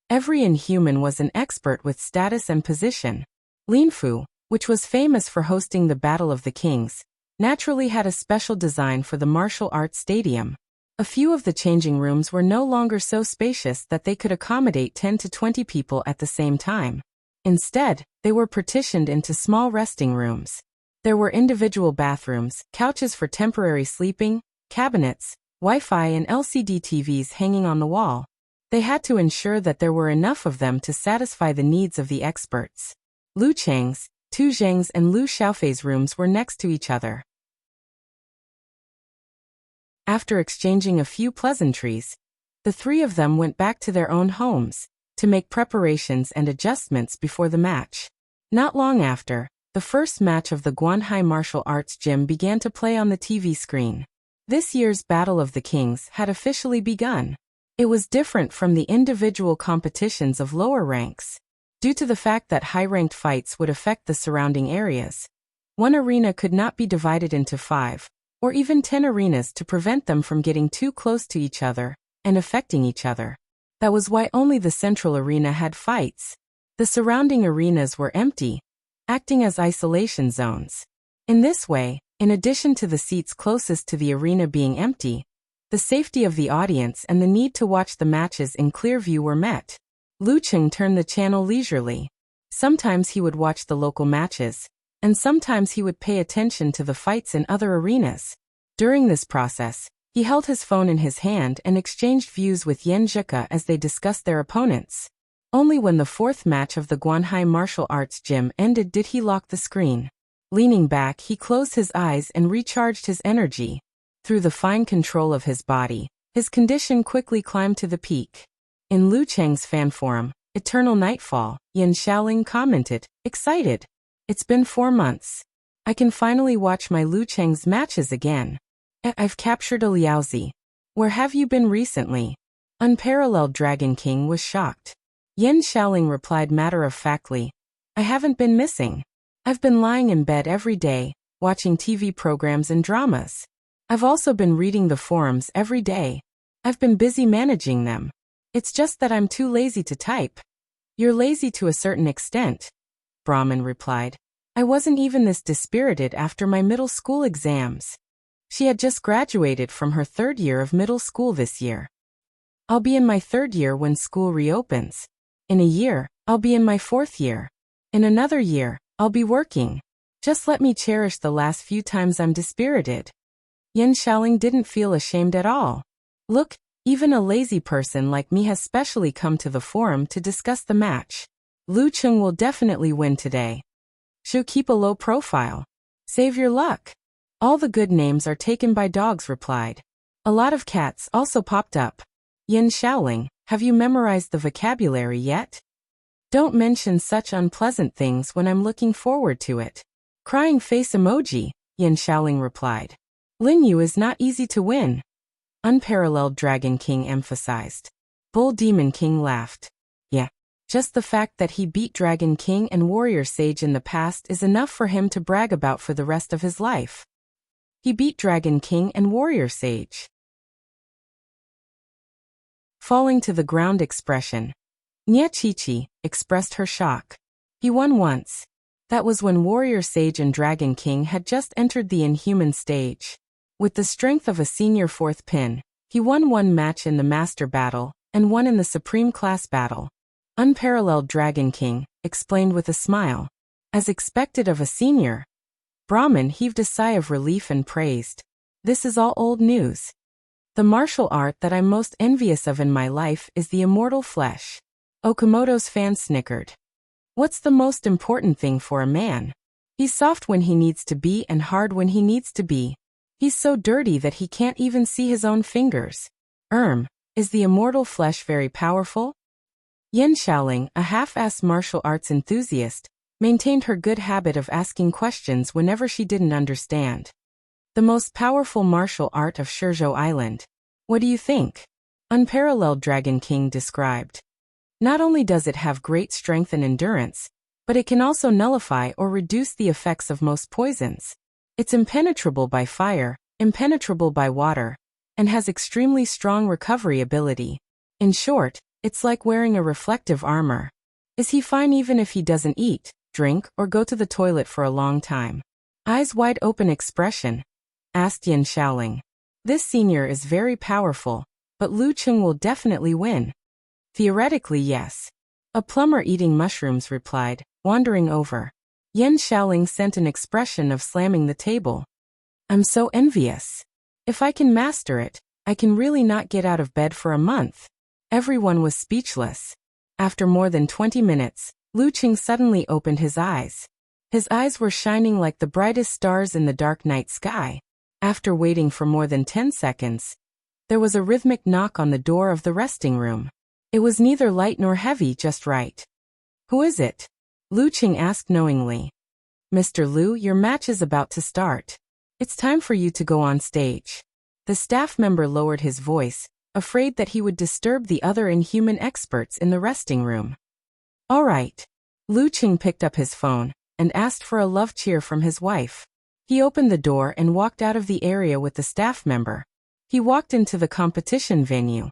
Every inhuman was an expert with status and position. Linfu, which was famous for hosting the Battle of the Kings, naturally had a special design for the martial arts stadium. A few of the changing rooms were no longer so spacious that they could accommodate 10 to 20 people at the same time. Instead, they were partitioned into small resting rooms. There were individual bathrooms, couches for temporary sleeping, cabinets, Wi-Fi and LCD TVs hanging on the wall. They had to ensure that there were enough of them to satisfy the needs of the experts. Lu Cheng's, Tu Zheng's and Lu Xiaofei's rooms were next to each other. After exchanging a few pleasantries, the 3 of them went back to their own homes to make preparations and adjustments before the match. Not long after, the first match of the Guanhai Martial Arts Gym began to play on the TV screen. This year's Battle of the Kings had officially begun. It was different from the individual competitions of lower ranks. Due to the fact that high-ranked fights would affect the surrounding areas, one arena could not be divided into 5, or even 10 arenas to prevent them from getting too close to each other and affecting each other. That was why only the central arena had fights. The surrounding arenas were empty, acting as isolation zones. In this way, in addition to the seats closest to the arena being empty, the safety of the audience and the need to watch the matches in clear view were met. Lu Cheng turned the channel leisurely. Sometimes he would watch the local matches, and sometimes he would pay attention to the fights in other arenas. During this process, he held his phone in his hand and exchanged views with Yan Zhika as they discussed their opponents. Only when the fourth match of the Guanhai martial arts gym ended did he lock the screen. Leaning back, he closed his eyes and recharged his energy. Through the fine control of his body, his condition quickly climbed to the peak. In Lu Cheng's fan forum, Eternal Nightfall, Yan Xiaoling commented, excited. It's been 4 months. I can finally watch my Lu Cheng's matches again. I've captured a Liaozi. Where have you been recently? Unparalleled Dragon King was shocked. Yan Xiaoling replied matter-of-factly, I haven't been missing. I've been lying in bed every day, watching TV programs and dramas. I've also been reading the forums every day. I've been busy managing them. It's just that I'm too lazy to type. You're lazy to a certain extent, Brahman replied. I wasn't even this dispirited after my middle school exams. She had just graduated from her 3rd year of middle school this year. I'll be in my 3rd year when school reopens. In a year, I'll be in my 4th year. In another year, I'll be working. Just let me cherish the last few times I'm dispirited. Yan Xiaoling didn't feel ashamed at all. Look, even a lazy person like me has specially come to the forum to discuss the match. Lu Cheng will definitely win today. She'll keep a low profile. Save your luck. All the good names are taken by dogs, replied. A lot of cats also popped up. Yan Xiaoling, have you memorized the vocabulary yet? Don't mention such unpleasant things when I'm looking forward to it. Crying face emoji, Yan Xiaoling replied. Lin Yu is not easy to win. Unparalleled Dragon King emphasized. Bull Demon King laughed. Yeah. Just the fact that he beat Dragon King and Warrior Sage in the past is enough for him to brag about for the rest of his life. He beat Dragon King and Warrior Sage. Falling to the ground expression. Nye Chi-Chi expressed her shock. He won once. That was when Warrior Sage and Dragon King had just entered the Inhuman stage. With the strength of a senior 4th pin, he won 1 match in the Master Battle, and 1 in the Supreme Class Battle. Unparalleled Dragon King explained with a smile. As expected of a senior. Brahman heaved a sigh of relief and praised. This is all old news. The martial art that I'm most envious of in my life is the immortal flesh. Okamoto's fan snickered. What's the most important thing for a man? He's soft when he needs to be and hard when he needs to be. He's so dirty that he can't even see his own fingers. Is the immortal flesh very powerful? Yan Xiaoling, a half-assed martial arts enthusiast, maintained her good habit of asking questions whenever she didn't understand. The most powerful martial art of Shizhou Island. What do you think? Unparalleled Dragon King described. Not only does it have great strength and endurance, but it can also nullify or reduce the effects of most poisons. It's impenetrable by fire, impenetrable by water, and has extremely strong recovery ability. In short, it's like wearing a reflective armor. Is he fine even if he doesn't eat, drink, or go to the toilet for a long time? Eyes wide open expression, asked Yan Xiaoling. This senior is very powerful, but Lu Cheng will definitely win. Theoretically, yes. A plumber eating mushrooms replied, wandering over. Yan Xiaoling sent an expression of slamming the table. I'm so envious. If I can master it, I can really not get out of bed for a month. Everyone was speechless. After more than 20 minutes, Lu Cheng suddenly opened his eyes. His eyes were shining like the brightest stars in the dark night sky. After waiting for more than 10 seconds, there was a rhythmic knock on the door of the resting room. It was neither light nor heavy, just right. Who is it? Lu Cheng asked knowingly. Mr. Lu, your match is about to start. It's time for you to go on stage. The staff member lowered his voice, afraid that he would disturb the other inhuman experts in the resting room. All right. Lu Cheng picked up his phone and asked for a love cheer from his wife. He opened the door and walked out of the area with the staff member. He walked into the competition venue.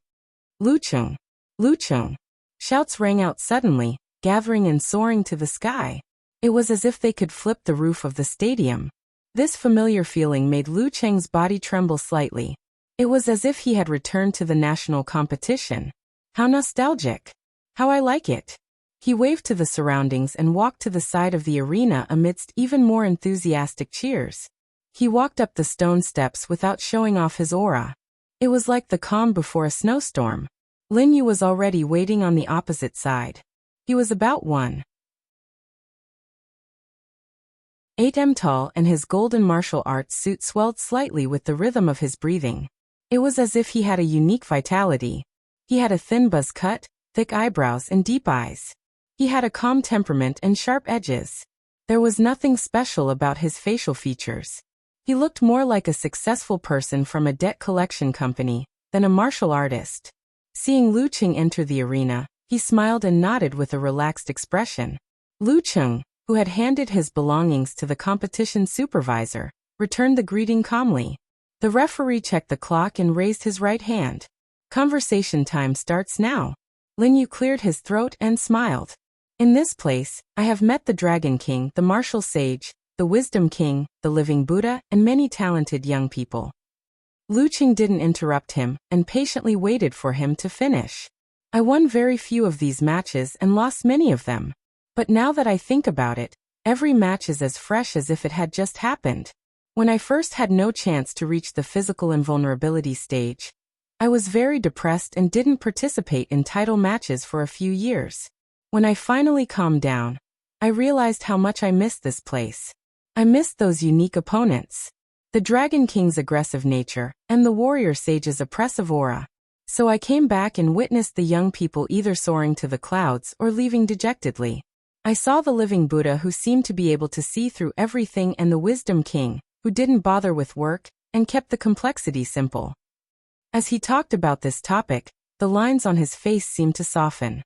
Lu Cheng! Lu Cheng! Shouts rang out suddenly, gathering and soaring to the sky. It was as if they could flip the roof of the stadium. This familiar feeling made Lu Cheng's body tremble slightly. It was as if he had returned to the national competition. How nostalgic! How I like it! He waved to the surroundings and walked to the side of the arena amidst even more enthusiastic cheers. He walked up the stone steps without showing off his aura. It was like the calm before a snowstorm. Lin Yu was already waiting on the opposite side. He was about 1.8 m tall, and his golden martial arts suit swelled slightly with the rhythm of his breathing. It was as if he had a unique vitality. He had a thin buzz cut, thick eyebrows and deep eyes. He had a calm temperament and sharp edges. There was nothing special about his facial features. He looked more like a successful person from a debt collection company than a martial artist. Seeing Lu Cheng enter the arena, he smiled and nodded with a relaxed expression. Lu Cheng, who had handed his belongings to the competition supervisor, returned the greeting calmly. The referee checked the clock and raised his right hand. Conversation time starts now. Lin Yu cleared his throat and smiled. In this place, I have met the Dragon King, the Martial Sage, the Wisdom King, the Living Buddha, and many talented young people. Lu Cheng didn't interrupt him and patiently waited for him to finish. I won very few of these matches and lost many of them. But now that I think about it, every match is as fresh as if it had just happened. When I first had no chance to reach the physical invulnerability stage, I was very depressed and didn't participate in title matches for a few years. When I finally calmed down, I realized how much I missed this place. I missed those unique opponents. The Dragon King's aggressive nature, and the Warrior Sage's oppressive aura. So I came back and witnessed the young people either soaring to the clouds or leaving dejectedly. I saw the Living Buddha who seemed to be able to see through everything and the Wisdom King, who didn't bother with work and kept the complexity simple. As he talked about this topic, the lines on his face seemed to soften.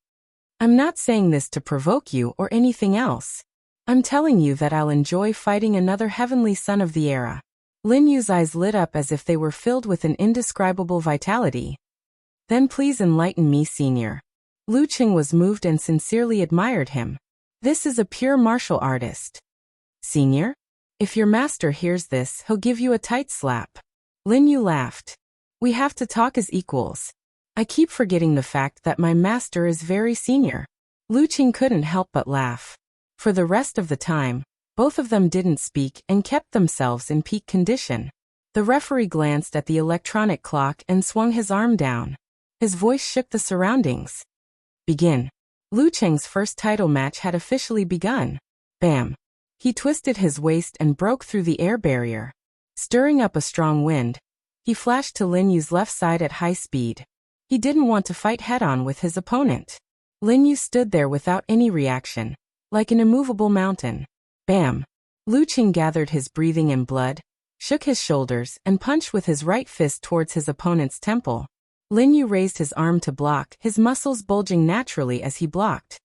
I'm not saying this to provoke you or anything else. I'm telling you that I'll enjoy fighting another heavenly son of the era. Lin Yu's eyes lit up as if they were filled with an indescribable vitality. Then please enlighten me, senior. Lu Cheng was moved and sincerely admired him. This is a pure martial artist. Senior? If your master hears this, he'll give you a tight slap. Lin Yu laughed. We have to talk as equals. I keep forgetting the fact that my master is very senior. Lu Cheng couldn't help but laugh. For the rest of the time, both of them didn't speak and kept themselves in peak condition. The referee glanced at the electronic clock and swung his arm down. His voice shook the surroundings. Begin. Lu Cheng's first title match had officially begun. Bam. He twisted his waist and broke through the air barrier. Stirring up a strong wind, he flashed to Lin Yu's left side at high speed. He didn't want to fight head-on with his opponent. Lin Yu stood there without any reaction, like an immovable mountain. Bam! Lu Cheng gathered his breathing and blood, shook his shoulders, and punched with his right fist towards his opponent's temple. Lin Yu raised his arm to block, his muscles bulging naturally as he blocked.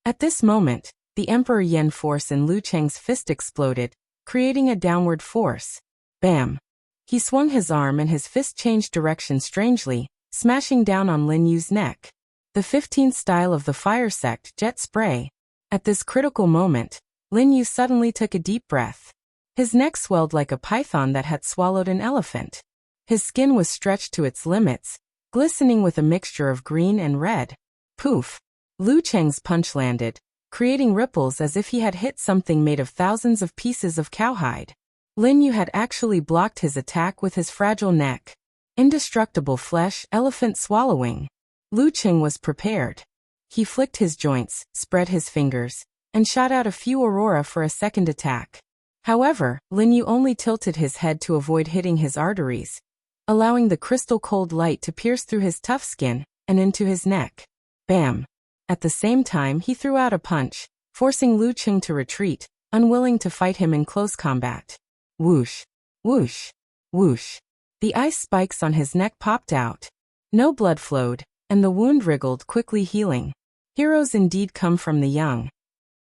At this moment, the Emperor Yen force in Lu Cheng's fist exploded, creating a downward force. Bam! He swung his arm and his fist changed direction strangely, smashing down on Lin Yu's neck. The 15th style of the fire sect, jet spray. At this critical moment, Lin Yu suddenly took a deep breath. His neck swelled like a python that had swallowed an elephant. His skin was stretched to its limits, glistening with a mixture of green and red. Poof! Lu Cheng's punch landed, creating ripples as if he had hit something made of thousands of pieces of cowhide. Lin Yu had actually blocked his attack with his fragile neck. Indestructible flesh, elephant swallowing. Lu Cheng was prepared. He flicked his joints, spread his fingers, and shot out a few aurora for a second attack. However, Lin Yu only tilted his head to avoid hitting his arteries, allowing the crystal-cold light to pierce through his tough skin and into his neck. Bam! At the same time, he threw out a punch, forcing Lu Cheng to retreat, unwilling to fight him in close combat. Whoosh! Whoosh! Whoosh! The ice spikes on his neck popped out. No blood flowed, and the wound wriggled, quickly healing. Heroes indeed come from the young.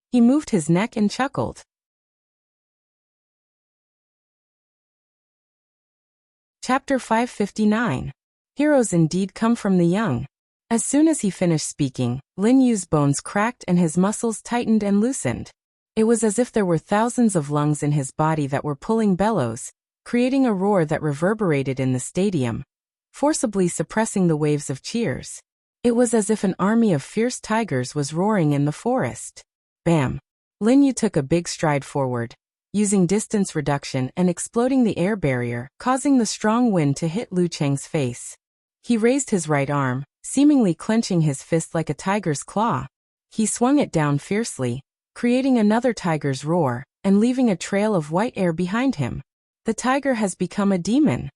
He moved his neck and chuckled. Chapter 559. Heroes indeed come from the young. As soon as he finished speaking, Lin Yu's bones cracked and his muscles tightened and loosened. It was as if there were thousands of lungs in his body that were pulling bellows, creating a roar that reverberated in the stadium, forcibly suppressing the waves of cheers. It was as if an army of fierce tigers was roaring in the forest. Bam! Lin Yu took a big stride forward, using distance reduction and exploding the air barrier, causing the strong wind to hit Lu Cheng's face. He raised his right arm, seemingly clenching his fist like a tiger's claw. He swung it down fiercely, creating another tiger's roar, and leaving a trail of white air behind him. The tiger has become a demon.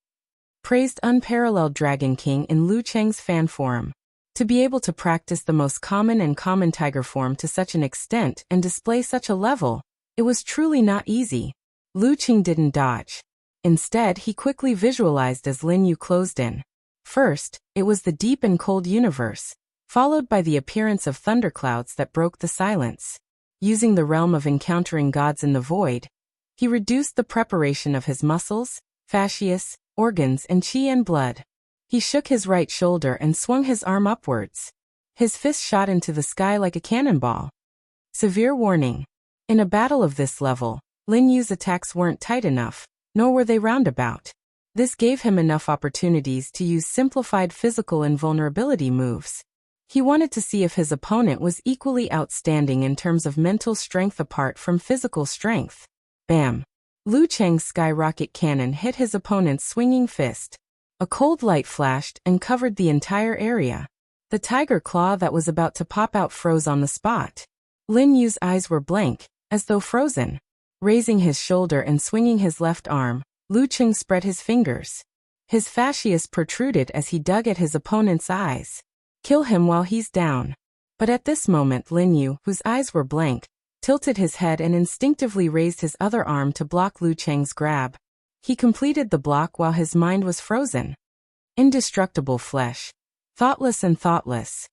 Praised unparalleled Dragon King in Lu Cheng's fan forum. To be able to practice the most common tiger form to such an extent and display such a level, it was truly not easy. Lu Cheng didn't dodge. Instead, he quickly visualized as Lin Yu closed in. First, it was the deep and cold universe, followed by the appearance of thunderclouds that broke the silence. Using the realm of encountering gods in the void, he reduced the preparation of his muscles, fascias, organs and chi and blood. He shook his right shoulder and swung his arm upwards. His fist shot into the sky like a cannonball. Severe warning. In a battle of this level, Lin Yu's attacks weren't tight enough, nor were they roundabout. This gave him enough opportunities to use simplified physical invulnerability moves. He wanted to see if his opponent was equally outstanding in terms of mental strength apart from physical strength. Bam! Lu Cheng's skyrocket cannon hit his opponent's swinging fist. A cold light flashed and covered the entire area. The tiger claw that was about to pop out froze on the spot. Lin Yu's eyes were blank, as though frozen. Raising his shoulder and swinging his left arm, Lu Cheng spread his fingers. His fascias protruded as he dug at his opponent's eyes. Kill him while he's down. But at this moment Lin Yu, whose eyes were blank, tilted his head and instinctively raised his other arm to block Lu Cheng's grab. He completed the block while his mind was frozen. Indestructible flesh. Thoughtless and thoughtless.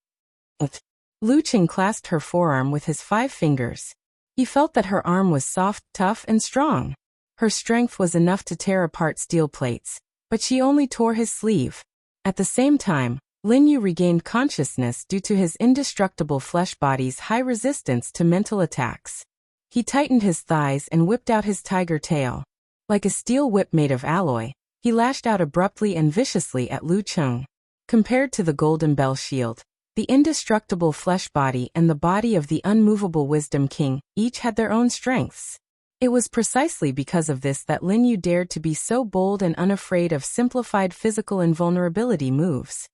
Lu Cheng clasped her forearm with his 5 fingers. He felt that her arm was soft, tough, and strong. Her strength was enough to tear apart steel plates, but she only tore his sleeve. At the same time, Lin Yu regained consciousness due to his indestructible flesh body's high resistance to mental attacks. He tightened his thighs and whipped out his tiger tail. Like a steel whip made of alloy, he lashed out abruptly and viciously at Lu Cheng. Compared to the Golden Bell Shield, the indestructible flesh body and the body of the unmovable Wisdom King each had their own strengths. It was precisely because of this that Lin Yu dared to be so bold and unafraid of simplified physical invulnerability moves.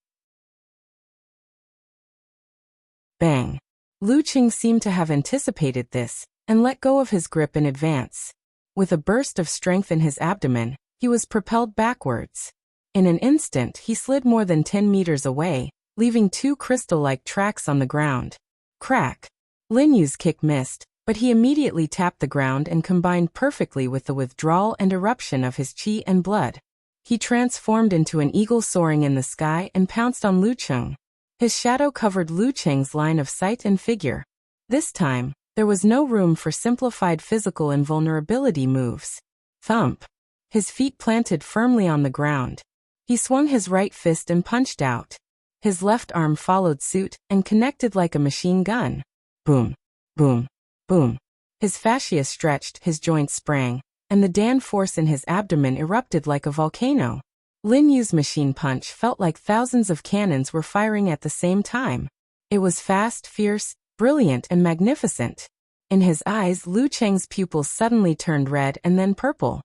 Bang! Lu Cheng seemed to have anticipated this, and let go of his grip in advance. With a burst of strength in his abdomen, he was propelled backwards. In an instant he slid more than 10 meters away, leaving 2 crystal-like tracks on the ground. Crack! Lin Yu's kick missed, but he immediately tapped the ground and combined perfectly with the withdrawal and eruption of his chi and blood. He transformed into an eagle soaring in the sky and pounced on Lu Cheng. His shadow covered Lu Cheng's line of sight and figure. This time, there was no room for simplified physical invulnerability moves. Thump! His feet planted firmly on the ground. He swung his right fist and punched out. His left arm followed suit and connected like a machine gun. Boom! Boom! Boom! His fascia stretched, his joints sprang, and the Dan force in his abdomen erupted like a volcano. Lin Yu's machine punch felt like thousands of cannons were firing at the same time. It was fast, fierce, brilliant, and magnificent. In his eyes, Lu Cheng's pupils suddenly turned red and then purple.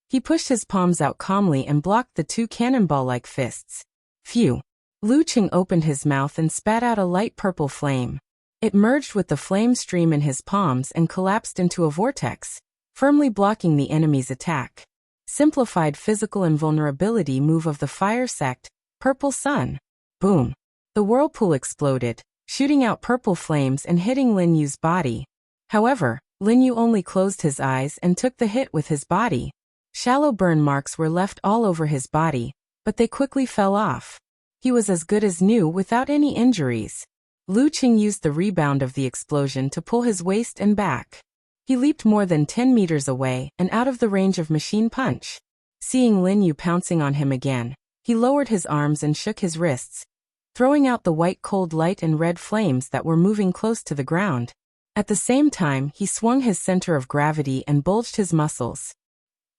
He pushed his palms out calmly and blocked the 2 cannonball-like fists. Phew! Lu Cheng opened his mouth and spat out a light purple flame. It merged with the flame stream in his palms and collapsed into a vortex, firmly blocking the enemy's attack. Simplified physical invulnerability move of the fire sect, Purple Sun. Boom! The whirlpool exploded, shooting out purple flames and hitting Lin Yu's body. However, Lin Yu only closed his eyes and took the hit with his body. Shallow burn marks were left all over his body, but they quickly fell off. He was as good as new without any injuries. Lu Cheng used the rebound of the explosion to pull his waist and back. He leaped more than 10 meters away and out of the range of machine punch. Seeing Lin Yu pouncing on him again, he lowered his arms and shook his wrists. throwing out the white cold light and red flames that were moving close to the ground. At the same time, he swung his center of gravity and bulged his muscles.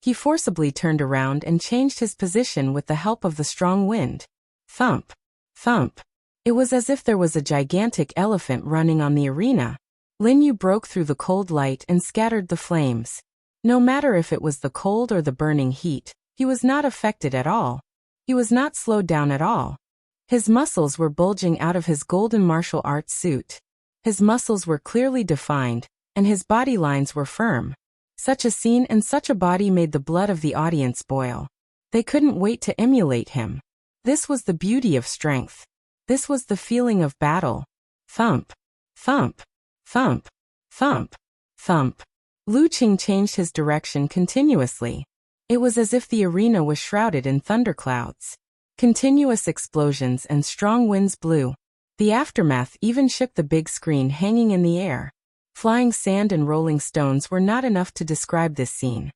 He forcibly turned around and changed his position with the help of the strong wind. Thump! Thump! It was as if there was a gigantic elephant running on the arena. Lin Yu broke through the cold light and scattered the flames. No matter if it was the cold or the burning heat, he was not affected at all. He was not slowed down at all. His muscles were bulging out of his golden martial arts suit. His muscles were clearly defined, and his body lines were firm. Such a scene and such a body made the blood of the audience boil. They couldn't wait to emulate him. This was the beauty of strength. This was the feeling of battle. Thump! Thump! Thump! Thump! Thump! Lu Qing changed his direction continuously. It was as if the arena was shrouded in thunderclouds. Continuous explosions and strong winds blew. The aftermath even shook the big screen hanging in the air. Flying sand and rolling stones were not enough to describe this scene.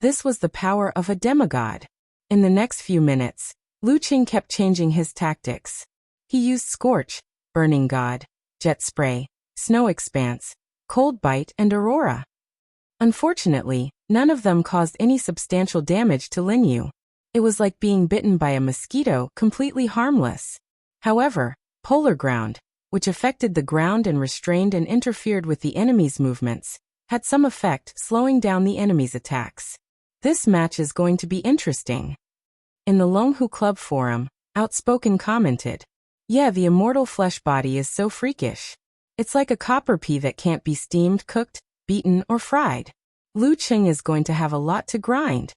This was the power of a demigod. In the next few minutes, Lu Qing kept changing his tactics. He used Scorch, Burning God, Jet Spray, Snow Expanse, Cold Bite and Aurora. Unfortunately, none of them caused any substantial damage to Lin Yu. It was like being bitten by a mosquito, completely harmless. However, Polar Ground, which affected the ground and restrained and interfered with the enemy's movements, had some effect, slowing down the enemy's attacks. This match is going to be interesting. In the Longhu Club forum, Outspoken commented, "Yeah, the immortal flesh body is so freakish. It's like a copper pea that can't be steamed, cooked, beaten, or fried. Lu Qing is going to have a lot to grind."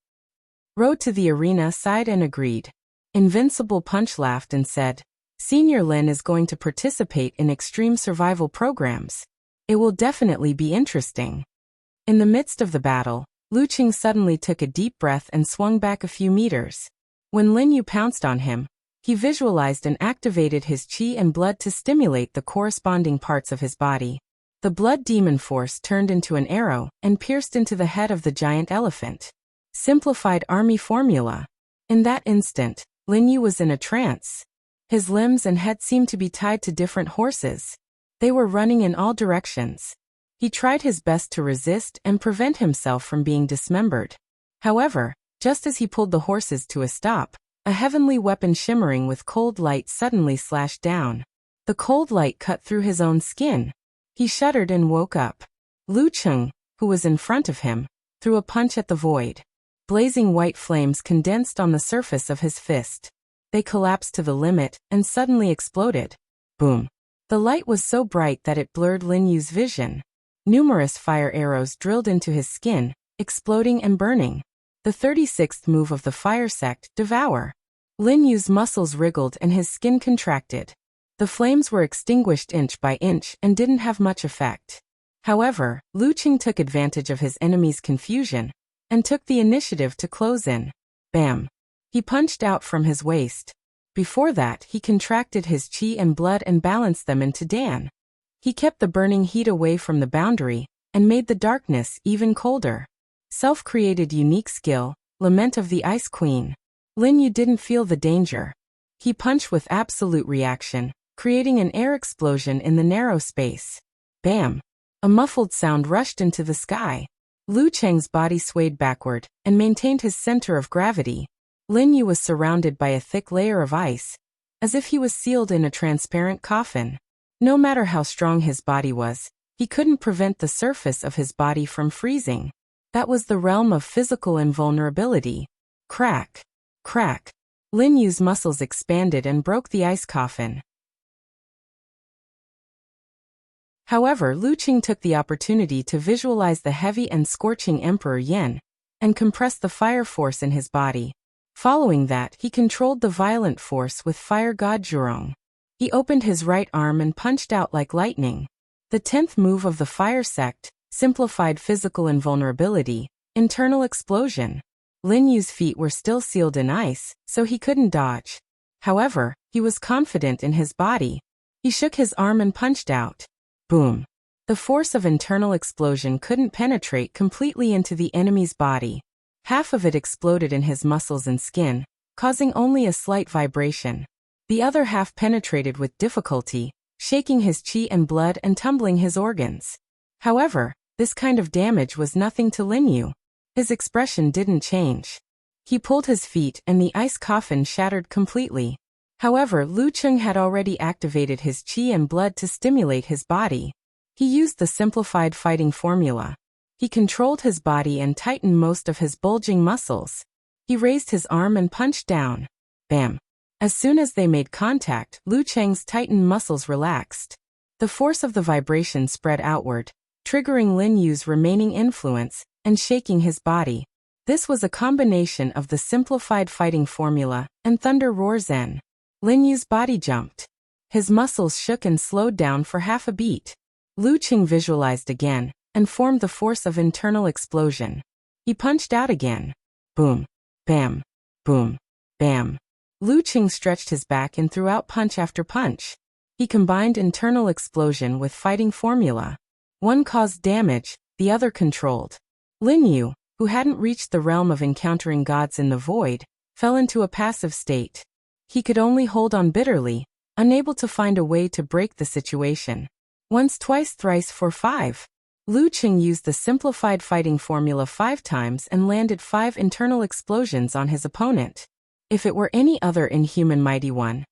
Road to the arena sighed and agreed. Invincible Punch laughed and said, "Senior Lin is going to participate in extreme survival programs. It will definitely be interesting." In the midst of the battle, Lu Qing suddenly took a deep breath and swung back a few meters. When Lin Yu pounced on him, he visualized and activated his qi and blood to stimulate the corresponding parts of his body. The blood demon force turned into an arrow and pierced into the head of the giant elephant. Simplified army formula. In that instant, Lin Yu was in a trance. His limbs and head seemed to be tied to different horses. They were running in all directions. He tried his best to resist and prevent himself from being dismembered. However, just as he pulled the horses to a stop, a heavenly weapon shimmering with cold light suddenly slashed down. The cold light cut through his own skin. He shuddered and woke up. Lu Qing, who was in front of him, threw a punch at the void. Blazing white flames condensed on the surface of his fist. They collapsed to the limit and suddenly exploded. Boom. The light was so bright that it blurred Lin Yu's vision. Numerous fire arrows drilled into his skin, exploding and burning. The 36th move of the fire sect, Devour. Lin Yu's muscles wriggled and his skin contracted. The flames were extinguished inch by inch and didn't have much effect. However, Lu Qing took advantage of his enemy's confusion and took the initiative to close in. Bam! He punched out from his waist. Before that, he contracted his qi and blood and balanced them into Dan. He kept the burning heat away from the boundary and made the darkness even colder. Self-created unique skill, Lament of the Ice Queen. Lin Yu didn't feel the danger. He punched with absolute reaction, creating an air explosion in the narrow space. Bam! A muffled sound rushed into the sky. Lu Cheng's body swayed backward and maintained his center of gravity. Lin Yu was surrounded by a thick layer of ice, as if he was sealed in a transparent coffin. No matter how strong his body was, he couldn't prevent the surface of his body from freezing. That was the realm of physical invulnerability. Crack! Crack! Lin Yu's muscles expanded and broke the ice coffin. However, Lu Qing took the opportunity to visualize the heavy and scorching Emperor Yen, and compress the fire force in his body. Following that, he controlled the violent force with Fire God Zhurong. He opened his right arm and punched out like lightning. The 10th move of the fire sect, Simplified Physical Invulnerability, Internal Explosion. Lin Yu's feet were still sealed in ice, so he couldn't dodge. However, he was confident in his body. He shook his arm and punched out. Boom. The force of internal explosion couldn't penetrate completely into the enemy's body. Half of it exploded in his muscles and skin, causing only a slight vibration. The other half penetrated with difficulty, shaking his chi and blood and tumbling his organs. However, this kind of damage was nothing to Lin Yu. His expression didn't change. He pulled his feet and the ice coffin shattered completely. However, Lu Cheng had already activated his chi and blood to stimulate his body. He used the simplified fighting formula. He controlled his body and tightened most of his bulging muscles. He raised his arm and punched down. Bam! As soon as they made contact, Lu Cheng's tightened muscles relaxed. The force of the vibration spread outward, triggering Lin Yu's remaining influence and shaking his body. This was a combination of the simplified fighting formula and Thunder Roar Zen. Lin Yu's body jumped. His muscles shook and slowed down for half a beat. Lu Cheng visualized again and formed the force of internal explosion. He punched out again. Boom. Bam. Boom. Bam. Lu Cheng stretched his back and threw out punch after punch. He combined internal explosion with fighting formula. One caused damage, the other controlled. Lin Yu, who hadn't reached the realm of encountering gods in the void, fell into a passive state. He could only hold on bitterly, unable to find a way to break the situation. Once, twice, thrice, 4, 5. Lu Cheng used the simplified fighting formula 5 times and landed 5 internal explosions on his opponent. If it were any other inhuman mighty one,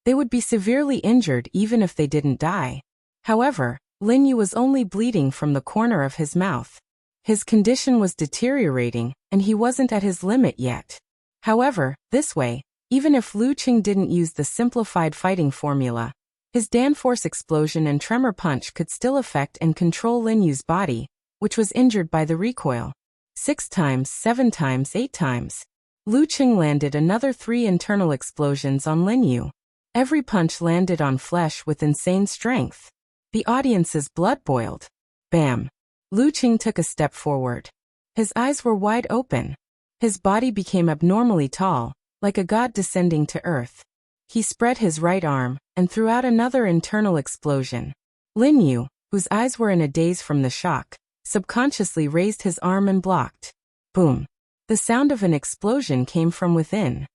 they would be severely injured even if they didn't die. However, Lin Yu was only bleeding from the corner of his mouth. His condition was deteriorating, and he wasn't at his limit yet. However, this way, even if Lu Cheng didn't use the simplified fighting formula, his Danforce explosion and tremor punch could still affect and control Lin Yu's body, which was injured by the recoil. 6 times, 7 times, 8 times. Lu Cheng landed another 3 internal explosions on Lin Yu. Every punch landed on flesh with insane strength. The audience's blood boiled. Bam! Lu Cheng took a step forward. His eyes were wide open. His body became abnormally tall, like a god descending to earth. He spread his right arm and threw out another internal explosion. Lin Yu, whose eyes were in a daze from the shock, subconsciously raised his arm and blocked. Boom! The sound of an explosion came from within.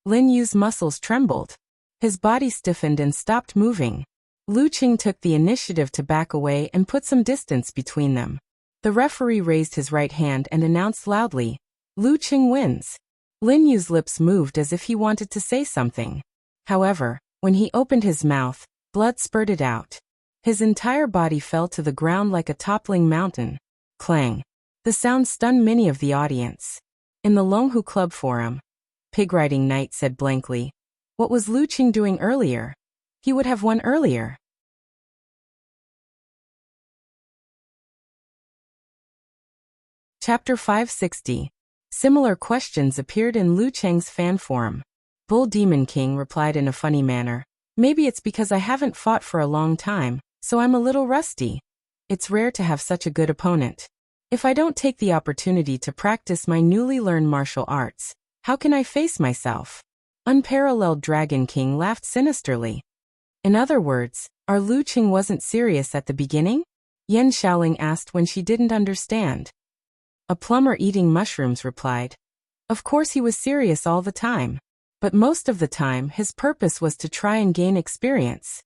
Lin Yu's muscles trembled. His body stiffened and stopped moving. Lu Cheng took the initiative to back away and put some distance between them. The referee raised his right hand and announced loudly, "Lu Cheng wins." Lin Yu's lips moved as if he wanted to say something. However, when he opened his mouth, blood spurted out. His entire body fell to the ground like a toppling mountain. Clang. The sound stunned many of the audience. In the Longhu Club forum, Pig Riding Knight said blankly, "What was Lu Cheng doing earlier? He would have won earlier." Chapter 560. Similar questions appeared in Lu Cheng's fan forum. Bull Demon King replied in a funny manner, "Maybe it's because I haven't fought for a long time, so I'm a little rusty. It's rare to have such a good opponent. If I don't take the opportunity to practice my newly learned martial arts, how can I face myself?" Unparalleled Dragon King laughed sinisterly. In other words, our Lu Cheng wasn't serious at the beginning? Yan Xiaoling asked when she didn't understand. A plumber eating mushrooms replied. Of course he was serious all the time. But most of the time his purpose was to try and gain experience.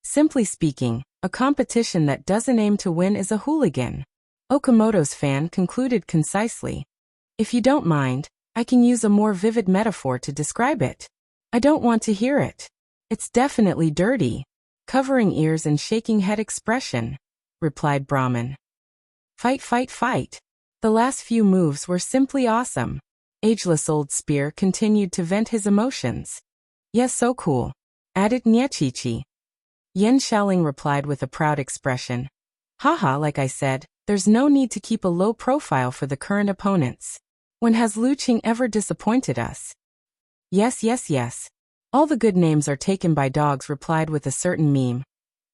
Simply speaking, a competition that doesn't aim to win is a hooligan. Okamoto's fan concluded concisely. If you don't mind, I can use a more vivid metaphor to describe it. I don't want to hear it. It's definitely dirty. Covering ears and shaking head expression, replied Brahman. Fight, fight, fight. The last few moves were simply awesome. Ageless Old Spear continued to vent his emotions. Yes, so cool, added Nyechichi. Yan Xiaoling replied with a proud expression. Haha, like I said, there's no need to keep a low profile for the current opponents. When has Lu Cheng ever disappointed us? Yes, yes, yes. All the good names are taken by dogs, replied with a certain meme.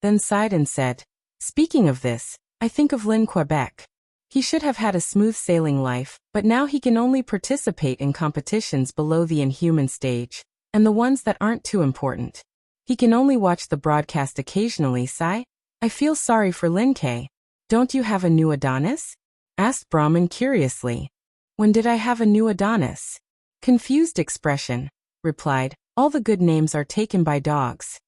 Then sighed and said, speaking of this, I think of Lin Quebec. He should have had a smooth sailing life, but now he can only participate in competitions below the inhuman stage, and the ones that aren't too important. He can only watch the broadcast occasionally, sigh. I feel sorry for Lin K. Don't you have a new Adonis? Asked Brahman curiously. When did I have a new Adonis? Confused expression, replied, all the good names are taken by dogs.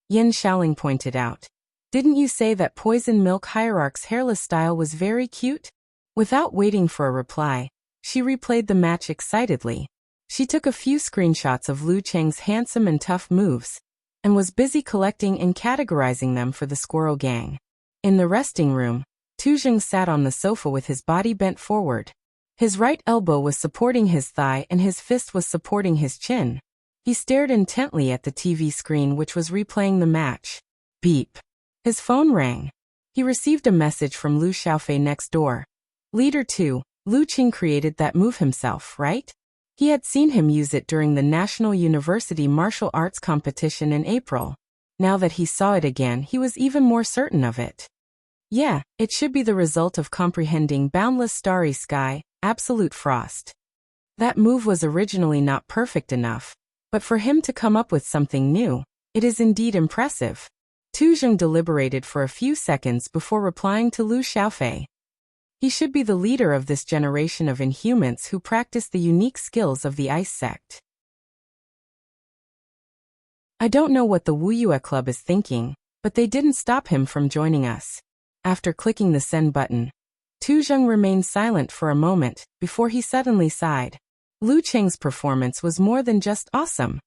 Yin Shaoling pointed out. Didn't you say that Poison Milk Hierarch's hairless style was very cute? Without waiting for a reply, she replayed the match excitedly. She took a few screenshots of Lu Cheng's handsome and tough moves, and was busy collecting and categorizing them for the Squirrel Gang. In the resting room, Tu Zheng sat on the sofa with his body bent forward. His right elbow was supporting his thigh and his fist was supporting his chin. He stared intently at the TV screen which was replaying the match. Beep. His phone rang. He received a message from Lu Xiaofei next door. Leader 2, Lu Qing created that move himself, right? He had seen him use it during the National University Martial Arts competition in April. Now that he saw it again, he was even more certain of it. Yeah, it should be the result of comprehending boundless starry sky, absolute frost. That move was originally not perfect enough, but for him to come up with something new, it is indeed impressive. Tu Zheng deliberated for a few seconds before replying to Lu Xiaofei. He should be the leader of this generation of inhumans who practice the unique skills of the Ice Sect. I don't know what the Wuyue Club is thinking, but they didn't stop him from joining us. After clicking the send button, Tu Zheng remained silent for a moment before he suddenly sighed. Lu Cheng's performance was more than just awesome.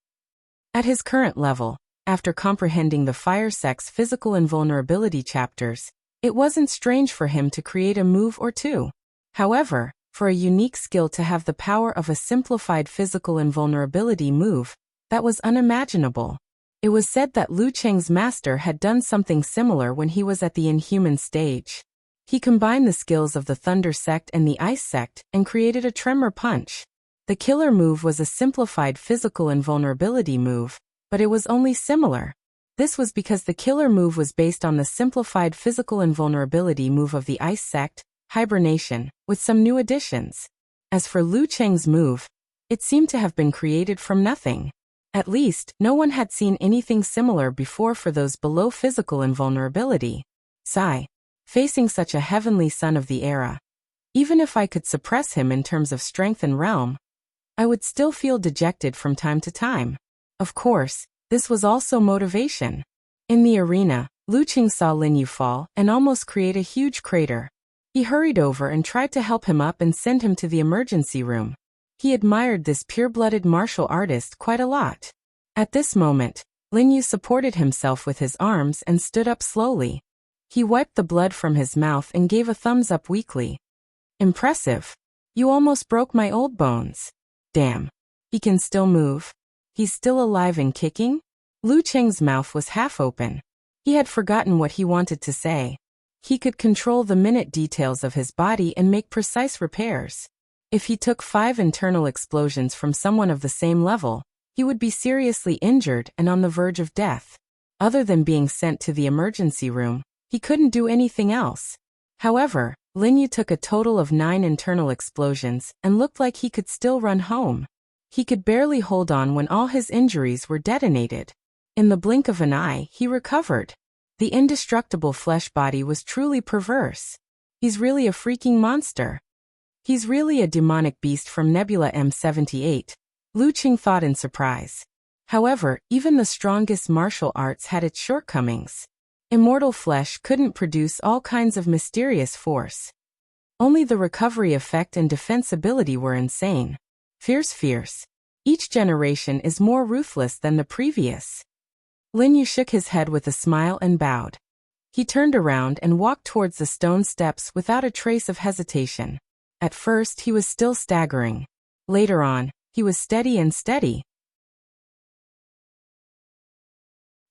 At his current level, after comprehending the Fire Sect's physical invulnerability chapters, it wasn't strange for him to create a move or two. However, for a unique skill to have the power of a simplified physical invulnerability move, that was unimaginable. It was said that Lu Cheng's master had done something similar when he was at the inhuman stage. He combined the skills of the Thunder Sect and the Ice Sect and created a tremor punch. The killer move was a simplified physical invulnerability move, but it was only similar. This was because the killer move was based on the simplified physical invulnerability move of the Ice Sect, Hibernation, with some new additions. As for Lu Cheng's move, it seemed to have been created from nothing. At least, no one had seen anything similar before for those below physical invulnerability. Sigh. Facing such a heavenly son of the era. Even if I could suppress him in terms of strength and realm, I would still feel dejected from time to time. Of course, this was also motivation. In the arena, Lu Qing saw Lin Yu fall and almost create a huge crater. He hurried over and tried to help him up and send him to the emergency room. He admired this pure-blooded martial artist quite a lot. At this moment, Lin Yu supported himself with his arms and stood up slowly. He wiped the blood from his mouth and gave a thumbs up weakly. Impressive. You almost broke my old bones. Damn. He can still move. He's still alive and kicking? Lu Cheng's mouth was half open. He had forgotten what he wanted to say. He could control the minute details of his body and make precise repairs. If he took 5 internal explosions from someone of the same level, he would be seriously injured and on the verge of death. Other than being sent to the emergency room, he couldn't do anything else. However, Lin Yu took a total of 9 internal explosions and looked like he could still run home. He could barely hold on when all his injuries were detonated. In the blink of an eye, he recovered. The indestructible flesh body was truly perverse. He's really a freaking monster. He's really a demonic beast from Nebula M78, Lu Qing thought in surprise. However, even the strongest martial arts had its shortcomings. Immortal flesh couldn't produce all kinds of mysterious force. Only the recovery effect and defensibility were insane. Fierce. Each generation is more ruthless than the previous. Lin Yu shook his head with a smile and bowed. He turned around and walked towards the stone steps without a trace of hesitation. At first he was still staggering. Later on, he was steady.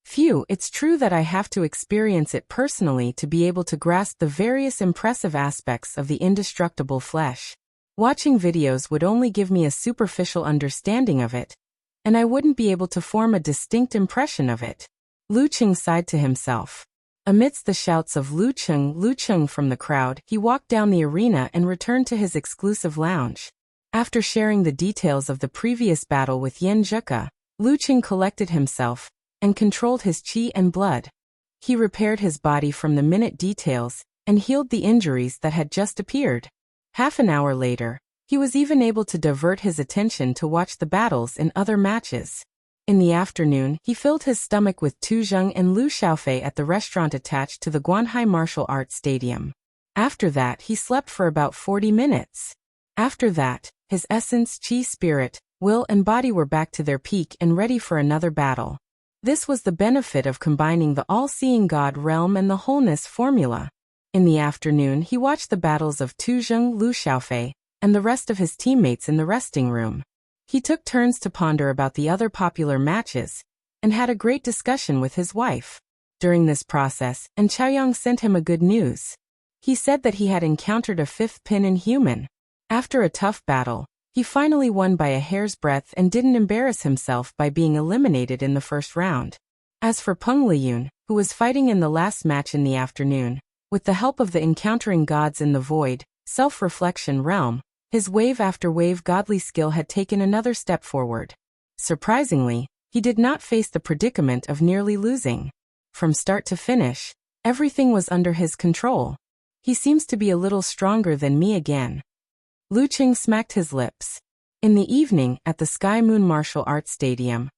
Phew, it's true that I have to experience it personally to be able to grasp the various impressive aspects of the indestructible flesh. Watching videos would only give me a superficial understanding of it, and I wouldn't be able to form a distinct impression of it. Lu Qing sighed to himself. Amidst the shouts of Lu Qing from the crowd, he walked down the arena and returned to his exclusive lounge. After sharing the details of the previous battle with Yen Zheka, Lu Qing collected himself and controlled his qi and blood. He repaired his body from the minute details and healed the injuries that had just appeared. Half an hour later, He was even able to divert his attention to watch the battles in other matches. In the afternoon, he filled his stomach with Tu Zheng and Lu Xiaofei at the restaurant attached to the Guanhai Martial Arts Stadium. After that, he slept for about 40 minutes. After that, his essence, chi, spirit, will, and body were back to their peak and ready for another battle. This was the benefit of combining the all-seeing God realm and the wholeness formula. In the afternoon, he watched the battles of Tu Zheng, Lu Xiaofei, and the rest of his teammates in the resting room. He took turns to ponder about the other popular matches, and had a great discussion with his wife. During this process, and Chaoyang sent him a good news. He said that he had encountered a fifth pinyin human. After a tough battle, he finally won by a hair's breadth and didn't embarrass himself by being eliminated in the first round. As for Peng Liyun, who was fighting in the last match in the afternoon, with the help of the encountering gods in the void, self-reflection realm, his wave-after-wave godly skill had taken another step forward. Surprisingly, he did not face the predicament of nearly losing. From start to finish, everything was under his control. He seems to be a little stronger than me again. Lu Qing smacked his lips. In the evening, at the Sky Moon Martial Arts Stadium,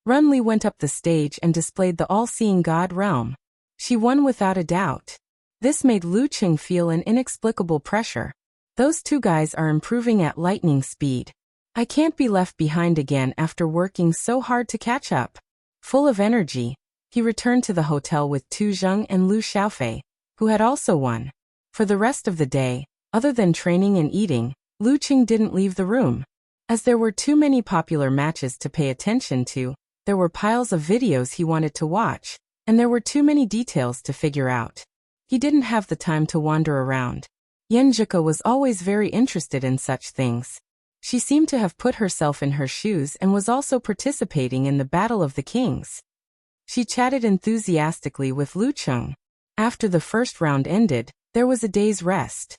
Run Li went up the stage and displayed the all-seeing God realm. She won without a doubt. This made Lu Qing feel an inexplicable pressure. Those two guys are improving at lightning speed. I can't be left behind again after working so hard to catch up. Full of energy, he returned to the hotel with Tu Zheng and Lu Xiaofei, who had also won. For the rest of the day, other than training and eating, Lu Qing didn't leave the room. As there were too many popular matches to pay attention to, there were piles of videos he wanted to watch, and there were too many details to figure out. He didn't have the time to wander around. Yenjika was always very interested in such things. She seemed to have put herself in her shoes and was also participating in the Battle of the Kings. She chatted enthusiastically with Lu Qing. After the first round ended, there was a day's rest.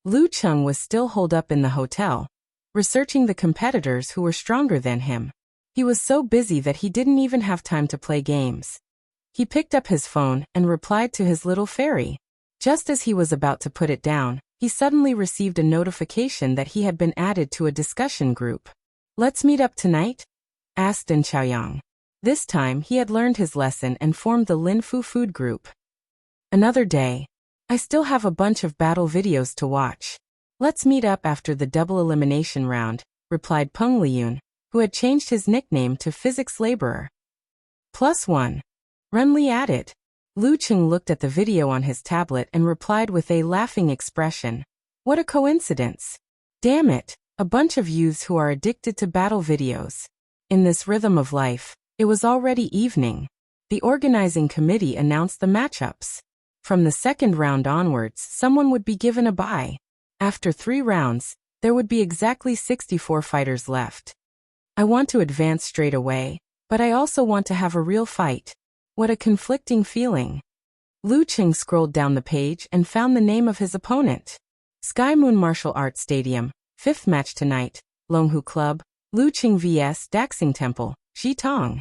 Lu Qing was still holed up in the hotel, researching the competitors who were stronger than him. He was so busy that he didn't even have time to play games. He picked up his phone and replied to his little fairy. Just as he was about to put it down, he suddenly received a notification that he had been added to a discussion group. "Let's meet up tonight?" asked Deng Chaoyang. This time he had learned his lesson and formed the Linfu food group. Another day. I still have a bunch of battle videos to watch. Let's meet up after the double elimination round, replied Peng Liyun, who had changed his nickname to Physics Laborer. +1. Run Li added. Lu Qing looked at the video on his tablet and replied with a laughing expression. What a coincidence. Damn it, a bunch of youths who are addicted to battle videos. In this rhythm of life, it was already evening. The organizing committee announced the matchups. From the second round onwards, someone would be given a bye. After 3 rounds, there would be exactly 64 fighters left. I want to advance straight away, but I also want to have a real fight. What a conflicting feeling. Lu Qing scrolled down the page and found the name of his opponent. Sky Moon Martial Arts Stadium, 5th match tonight, Longhu Club, Lu Qing vs Daxing Temple, Jitong.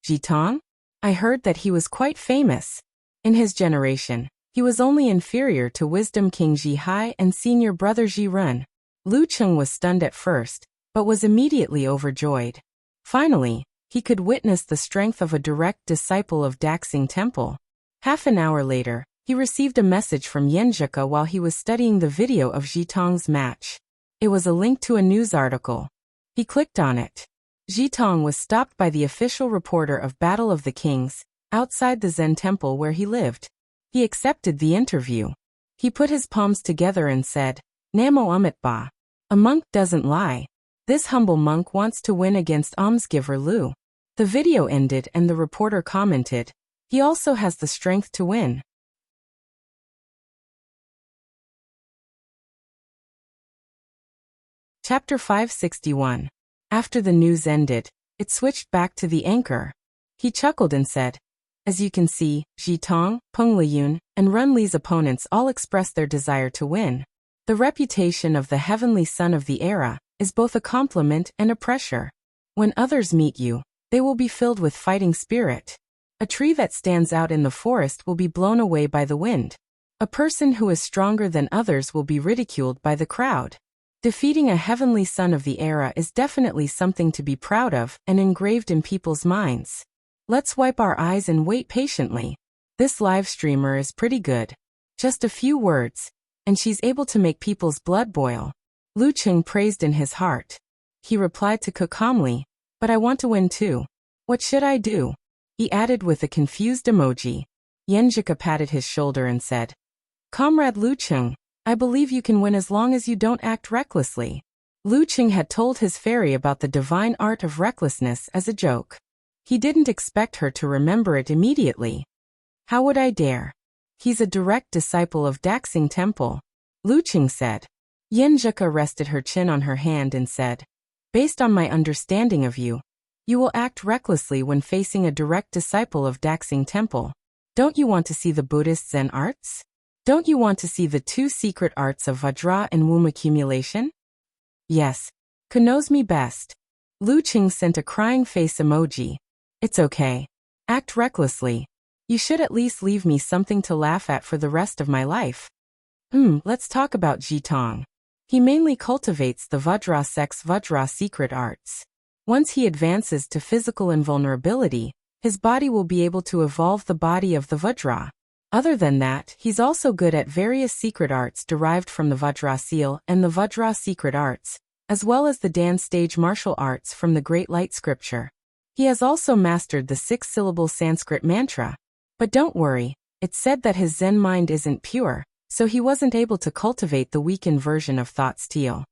Jitong? I heard that he was quite famous. In his generation, he was only inferior to Wisdom King Ji Hai and senior brother Ji Run. Lu Qing was stunned at first, but was immediately overjoyed. Finally, he could witness the strength of a direct disciple of Daxing Temple. Half an hour later, he received a message from Yenjika while he was studying the video of Jitong's match. It was a link to a news article. He clicked on it. Jitong was stopped by the official reporter of Battle of the Kings, outside the Zen temple where he lived. He accepted the interview. He put his palms together and said, Namo Amitba. A monk doesn't lie. This humble monk wants to win against almsgiver Lu. The video ended and the reporter commented, he also has the strength to win. Chapter 561. After the news ended, it switched back to the anchor. He chuckled and said, as you can see, Jitong, Peng Liyun, and Run Li's opponents all expressed their desire to win. The reputation of the heavenly son of the era is both a compliment and a pressure. When others meet you, they will be filled with fighting spirit. A tree that stands out in the forest will be blown away by the wind. A person who is stronger than others will be ridiculed by the crowd. Defeating a heavenly son of the era is definitely something to be proud of and engraved in people's minds. Let's wipe our eyes and wait patiently. This live streamer is pretty good. Just a few words, and she's able to make people's blood boil. Lu Cheng praised in his heart. He replied to Ke calmly, but I want to win too. What should I do? He added with a confused emoji. Yenjika patted his shoulder and said, Comrade Lu Cheng, I believe you can win as long as you don't act recklessly. Lu Cheng had told his fairy about the divine art of recklessness as a joke. He didn't expect her to remember it immediately. How would I dare? He's a direct disciple of Daxing Temple, Lu Cheng said. Yenjika rested her chin on her hand and said, Based on my understanding of you, you will act recklessly when facing a direct disciple of Daxing Temple. Don't you want to see the Buddhist Zen arts? Don't you want to see the two secret arts of Vajra and womb accumulation? Yes. Ke knows me best. Lu Cheng sent a crying face emoji. It's okay. Act recklessly. You should at least leave me something to laugh at for the rest of my life. Let's talk about Jitong. He mainly cultivates the Vajra sex Vajra secret arts. Once he advances to physical invulnerability, his body will be able to evolve the body of the Vajra. Other than that, he's also good at various secret arts derived from the Vajra seal and the Vajra secret arts, as well as the Dan stage martial arts from the Great Light Scripture. He has also mastered the 6-syllable Sanskrit mantra. But don't worry, it's said that his Zen mind isn't pure, so he wasn't able to cultivate the weakened version of thought steel.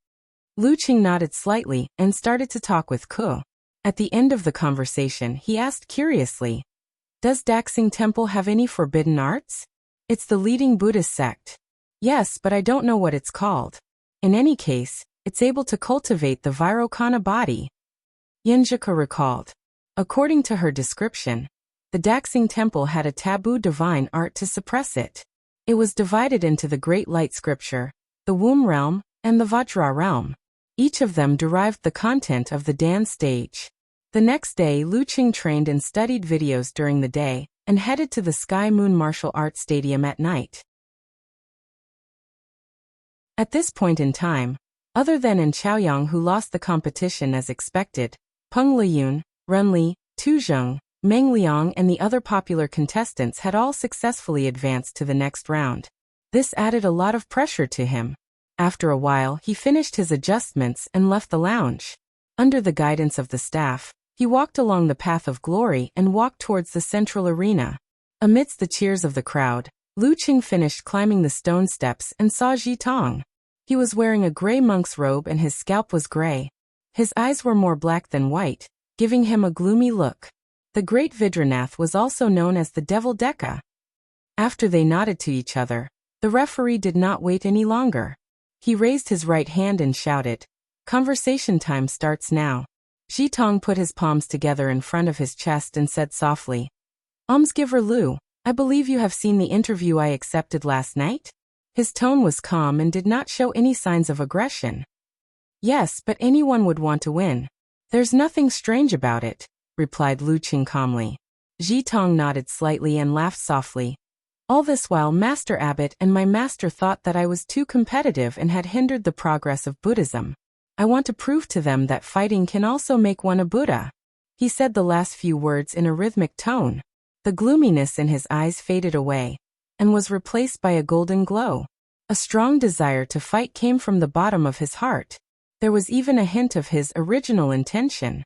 Lu Cheng nodded slightly and started to talk with Ke. At the end of the conversation, he asked curiously, Does Daxing Temple have any forbidden arts? It's the leading Buddhist sect. Yes, but I don't know what it's called. In any case, it's able to cultivate the Vairocana body. Yenjika recalled. According to her description, the Daxing Temple had a taboo divine art to suppress it. It was divided into the Great Light Scripture, the Womb Realm, and the Vajra Realm. Each of them derived the content of the Dan stage. The next day, Lu Cheng trained and studied videos during the day, and headed to the Sky Moon Martial Arts Stadium at night. At this point in time, other than in Chaoyang who lost the competition as expected, Peng Liyun, Ren Li, Tu Zheng, Meng Liang and the other popular contestants had all successfully advanced to the next round. This added a lot of pressure to him. After a while, he finished his adjustments and left the lounge. Under the guidance of the staff, he walked along the path of glory and walked towards the central arena. Amidst the cheers of the crowd, Lu Cheng finished climbing the stone steps and saw Jitong. He was wearing a gray monk's robe and his scalp was gray. His eyes were more black than white, giving him a gloomy look. The great Vidranath was also known as the Devil Deka. After they nodded to each other, the referee did not wait any longer. He raised his right hand and shouted, Conversation time starts now. Jitong put his palms together in front of his chest and said softly, Almsgiver Lu, I believe you have seen the interview I accepted last night? His tone was calm and did not show any signs of aggression. Yes, but anyone would want to win. There's nothing strange about it, replied Lu Cheng calmly. Jitong nodded slightly and laughed softly. All this while Master Abbot and my master thought that I was too competitive and had hindered the progress of Buddhism. I want to prove to them that fighting can also make one a Buddha. He said the last few words in a rhythmic tone. The gloominess in his eyes faded away, and was replaced by a golden glow. A strong desire to fight came from the bottom of his heart. There was even a hint of his original intention.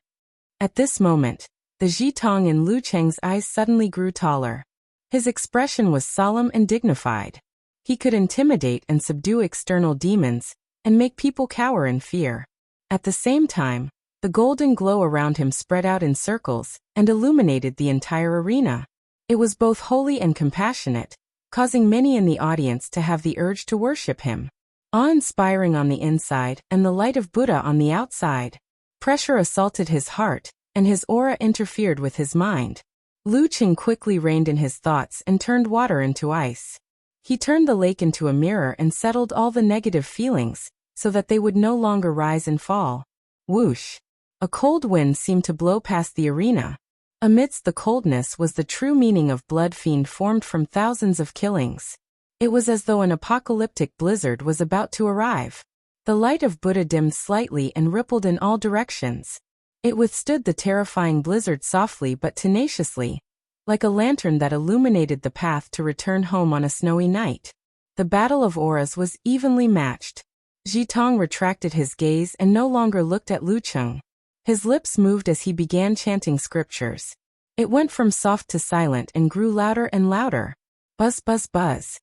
At this moment, the Jitong in Lu Cheng's eyes suddenly grew taller. His expression was solemn and dignified. He could intimidate and subdue external demons, and make people cower in fear. At the same time, the golden glow around him spread out in circles and illuminated the entire arena. It was both holy and compassionate, causing many in the audience to have the urge to worship him. Awe-inspiring on the inside and the light of Buddha on the outside. Pressure assaulted his heart, and his aura interfered with his mind. Lu Cheng quickly reined in his thoughts and turned water into ice. He turned the lake into a mirror and settled all the negative feelings, so that they would no longer rise and fall. Whoosh! A cold wind seemed to blow past the arena. Amidst the coldness was the true meaning of blood fiend formed from thousands of killings. It was as though an apocalyptic blizzard was about to arrive. The light of Buddha dimmed slightly and rippled in all directions. It withstood the terrifying blizzard softly but tenaciously, like a lantern that illuminated the path to return home on a snowy night. The battle of auras was evenly matched. Jitong retracted his gaze and no longer looked at Lu Cheng. His lips moved as he began chanting scriptures. It went from soft to silent and grew louder and louder. Buzz, buzz, buzz.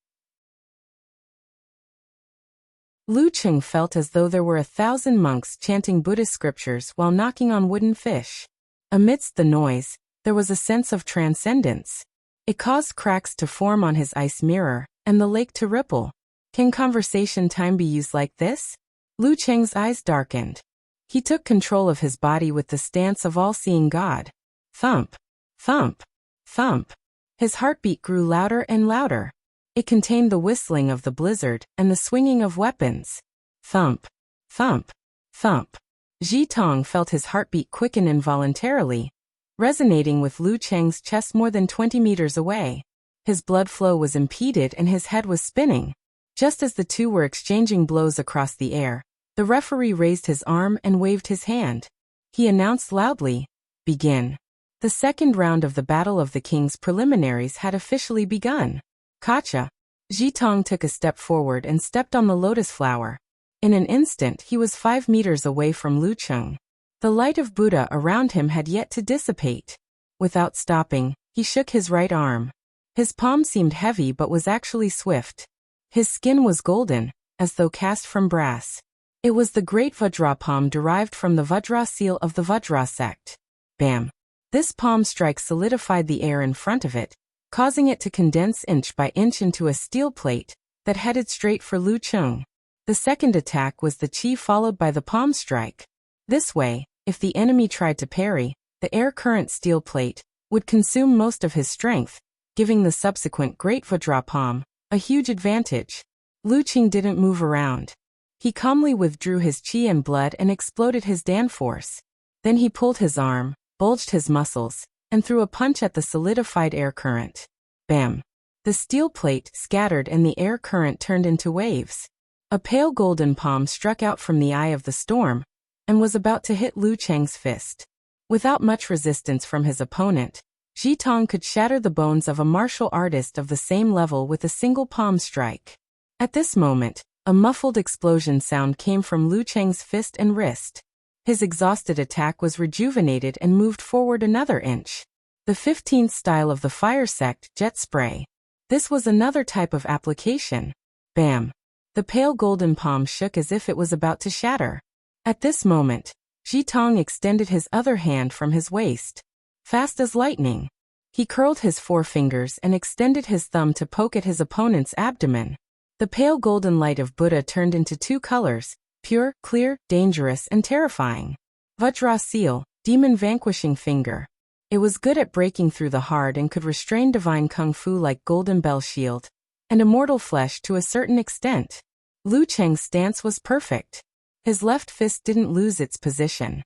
Lu Cheng felt as though there were 1,000 monks chanting Buddhist scriptures while knocking on wooden fish. Amidst the noise, there was a sense of transcendence. It caused cracks to form on his ice mirror, and the lake to ripple. Can conversation time be used like this? Lu Cheng's eyes darkened. He took control of his body with the stance of all-seeing God. Thump, thump, thump. His heartbeat grew louder and louder. It contained the whistling of the blizzard and the swinging of weapons. Thump, thump, thump. Jitong felt his heartbeat quicken involuntarily, resonating with Lu Cheng's chest more than 20 meters away. His blood flow was impeded and his head was spinning. Just as the two were exchanging blows across the air, the referee raised his arm and waved his hand. He announced loudly, "Begin." The second round of the Battle of the Kings preliminaries had officially begun. Kacha. Jitong took a step forward and stepped on the lotus flower. In an instant he was 5 meters away from Lu Cheng. The light of Buddha around him had yet to dissipate. Without stopping, he shook his right arm. His palm seemed heavy but was actually swift. His skin was golden, as though cast from brass. It was the great Vajra palm derived from the Vajra seal of the Vajra sect. Bam! This palm strike solidified the air in front of it, causing it to condense inch by inch into a steel plate that headed straight for Lu Cheng. The second attack was the chi followed by the palm strike. This way, if the enemy tried to parry, the air current steel plate would consume most of his strength, giving the subsequent great Vajra palm a huge advantage. Lu Cheng didn't move around. He calmly withdrew his chi and blood and exploded his danforce. Then he pulled his arm, bulged his muscles, and threw a punch at the solidified air current. Bam! The steel plate scattered and the air current turned into waves. A pale golden palm struck out from the eye of the storm and was about to hit Lu Cheng's fist. Without much resistance from his opponent, Jitong could shatter the bones of a martial artist of the same level with a single palm strike. At this moment, a muffled explosion sound came from Lu Cheng's fist and wrist. His exhausted attack was rejuvenated and moved forward another inch. The 15th style of the fire sect, jet spray. This was another type of application. Bam! The pale golden palm shook as if it was about to shatter. At this moment, Jitong extended his other hand from his waist. Fast as lightning. He curled his forefingers and extended his thumb to poke at his opponent's abdomen. The pale golden light of Buddha turned into two colors: pure, clear, dangerous, and terrifying. Vajra seal, demon vanquishing finger. It was good at breaking through the hard and could restrain divine kung fu like golden bell shield, and immortal flesh to a certain extent. Lu Cheng's stance was perfect. His left fist didn't lose its position.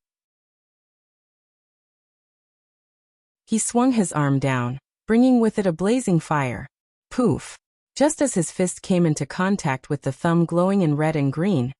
He swung his arm down, bringing with it a blazing fire. Poof! Just as his fist came into contact with the thumb glowing in red and green,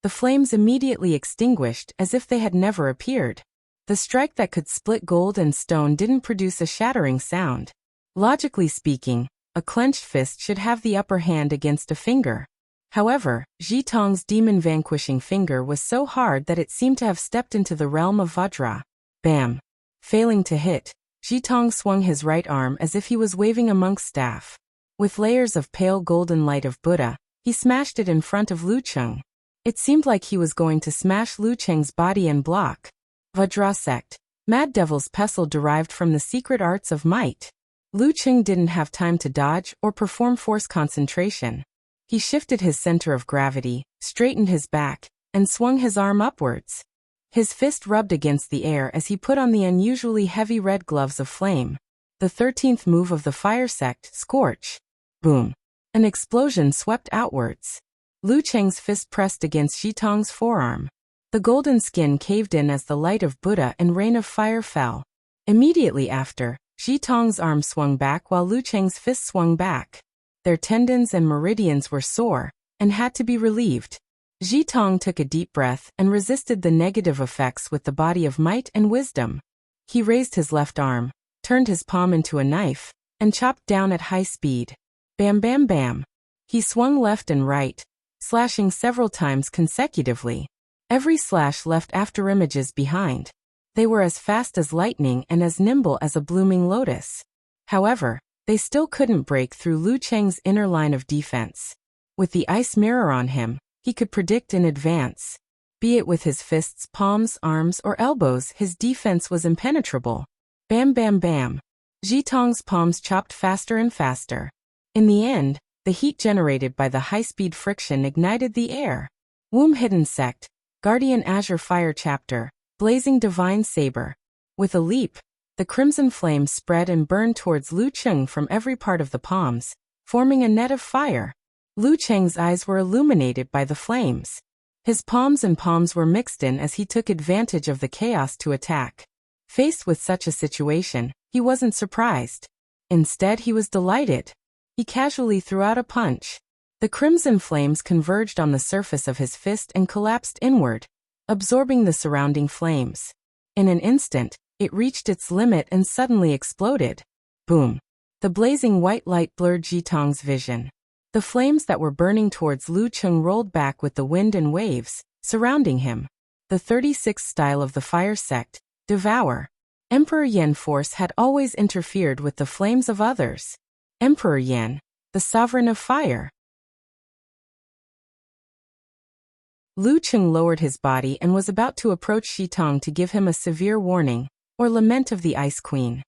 the flames immediately extinguished as if they had never appeared. The strike that could split gold and stone didn't produce a shattering sound. Logically speaking, a clenched fist should have the upper hand against a finger. However, Jitong's demon vanquishing finger was so hard that it seemed to have stepped into the realm of Vajra. Bam! Failing to hit, Jitong swung his right arm as if he was waving a monk's staff. With layers of pale golden light of Buddha, he smashed it in front of Lu Cheng. It seemed like he was going to smash Lu Cheng's body and block. Vajra sect, Mad Devil's pestle derived from the secret arts of might. Lu Cheng didn't have time to dodge or perform force concentration. He shifted his center of gravity, straightened his back, and swung his arm upwards. His fist rubbed against the air as he put on the unusually heavy red gloves of flame. The 13th move of the fire sect, Scorch. Boom! An explosion swept outwards. Lu Cheng's fist pressed against Jitong's forearm. The golden skin caved in as the light of Buddha and rain of fire fell. Immediately after, Jitong's arm swung back while Lu Cheng's fist swung back. Their tendons and meridians were sore and had to be relieved. Jitong took a deep breath and resisted the negative effects with the body of might and wisdom. He raised his left arm, turned his palm into a knife, and chopped down at high speed. Bam bam bam. He swung left and right, slashing several times consecutively. Every slash left afterimages behind. They were as fast as lightning and as nimble as a blooming lotus. However, they still couldn't break through Lu Cheng's inner line of defense. With the ice mirror on him, he could predict in advance. Be it with his fists, palms, arms, or elbows, his defense was impenetrable. Bam bam bam. Jitong's palms chopped faster and faster. In the end, the heat generated by the high-speed friction ignited the air. Womb Hidden Sect, Guardian Azure Fire Chapter, Blazing Divine Saber. With a leap, the crimson flame spread and burned towards Lu Cheng from every part of the palms, forming a net of fire. Lu Cheng's eyes were illuminated by the flames. His palms were mixed in as he took advantage of the chaos to attack. Faced with such a situation, he wasn't surprised. Instead, he was delighted. He casually threw out a punch. The crimson flames converged on the surface of his fist and collapsed inward, absorbing the surrounding flames. In an instant, it reached its limit and suddenly exploded. Boom! The blazing white light blurred Jitong's vision. The flames that were burning towards Lu Cheng rolled back with the wind and waves, surrounding him. The 36th style of the fire sect, Devour. Emperor Yan force had always interfered with the flames of others. Emperor Yan, the sovereign of fire. Lu Cheng lowered his body and was about to approach Jitong to give him a severe warning, or lament of the Ice Queen.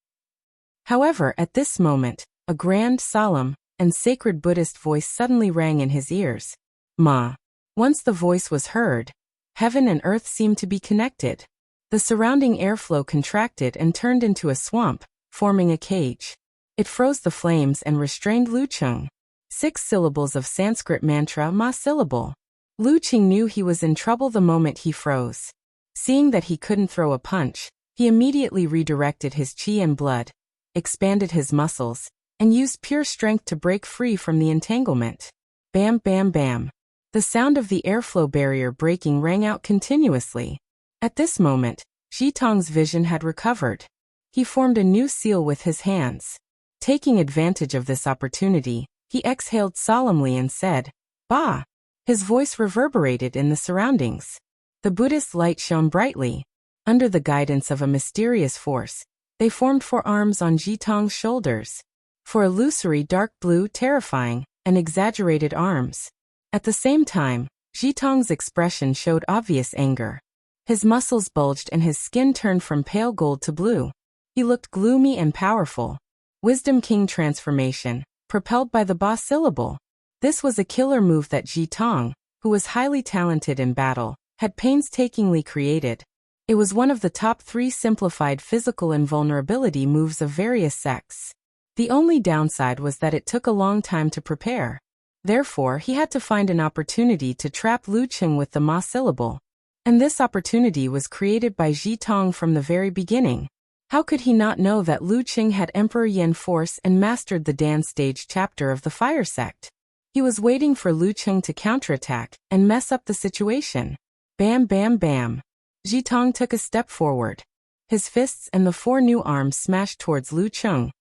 However, at this moment, a grand, solemn, and sacred Buddhist voice suddenly rang in his ears. Ma. Once the voice was heard, heaven and earth seemed to be connected. The surrounding airflow contracted and turned into a swamp, forming a cage. It froze the flames and restrained Lu Cheng. 6 syllables of Sanskrit mantra Ma syllable. Lu Cheng knew he was in trouble the moment he froze. Seeing that he couldn't throw a punch, he immediately redirected his chi and blood, expanded his muscles, and used pure strength to break free from the entanglement. Bam bam bam. The sound of the airflow barrier breaking rang out continuously. At this moment, Jitong's vision had recovered. He formed a new seal with his hands. Taking advantage of this opportunity, he exhaled solemnly and said, Ba! His voice reverberated in the surroundings. The Buddhist light shone brightly. Under the guidance of a mysterious force, they formed 4 arms on Jitong's shoulders. 4 illusory dark blue, terrifying, and exaggerated arms. At the same time, Jitong's expression showed obvious anger. His muscles bulged and his skin turned from pale gold to blue. He looked gloomy and powerful. Wisdom King transformation, propelled by the Ba syllable. This was a killer move that Jitong, who was highly talented in battle, had painstakingly created. It was one of the top 3 simplified physical invulnerability moves of various sects. The only downside was that it took a long time to prepare. Therefore, he had to find an opportunity to trap Lu Cheng with the Ma syllable. And this opportunity was created by Jitong from the very beginning. How could he not know that Lu Cheng had Emperor Yan force and mastered the Dan stage chapter of the fire sect? He was waiting for Lu Cheng to counterattack and mess up the situation. Bam bam bam. Jitong took a step forward. His fists and the 4 new arms smashed towards Lu Cheng,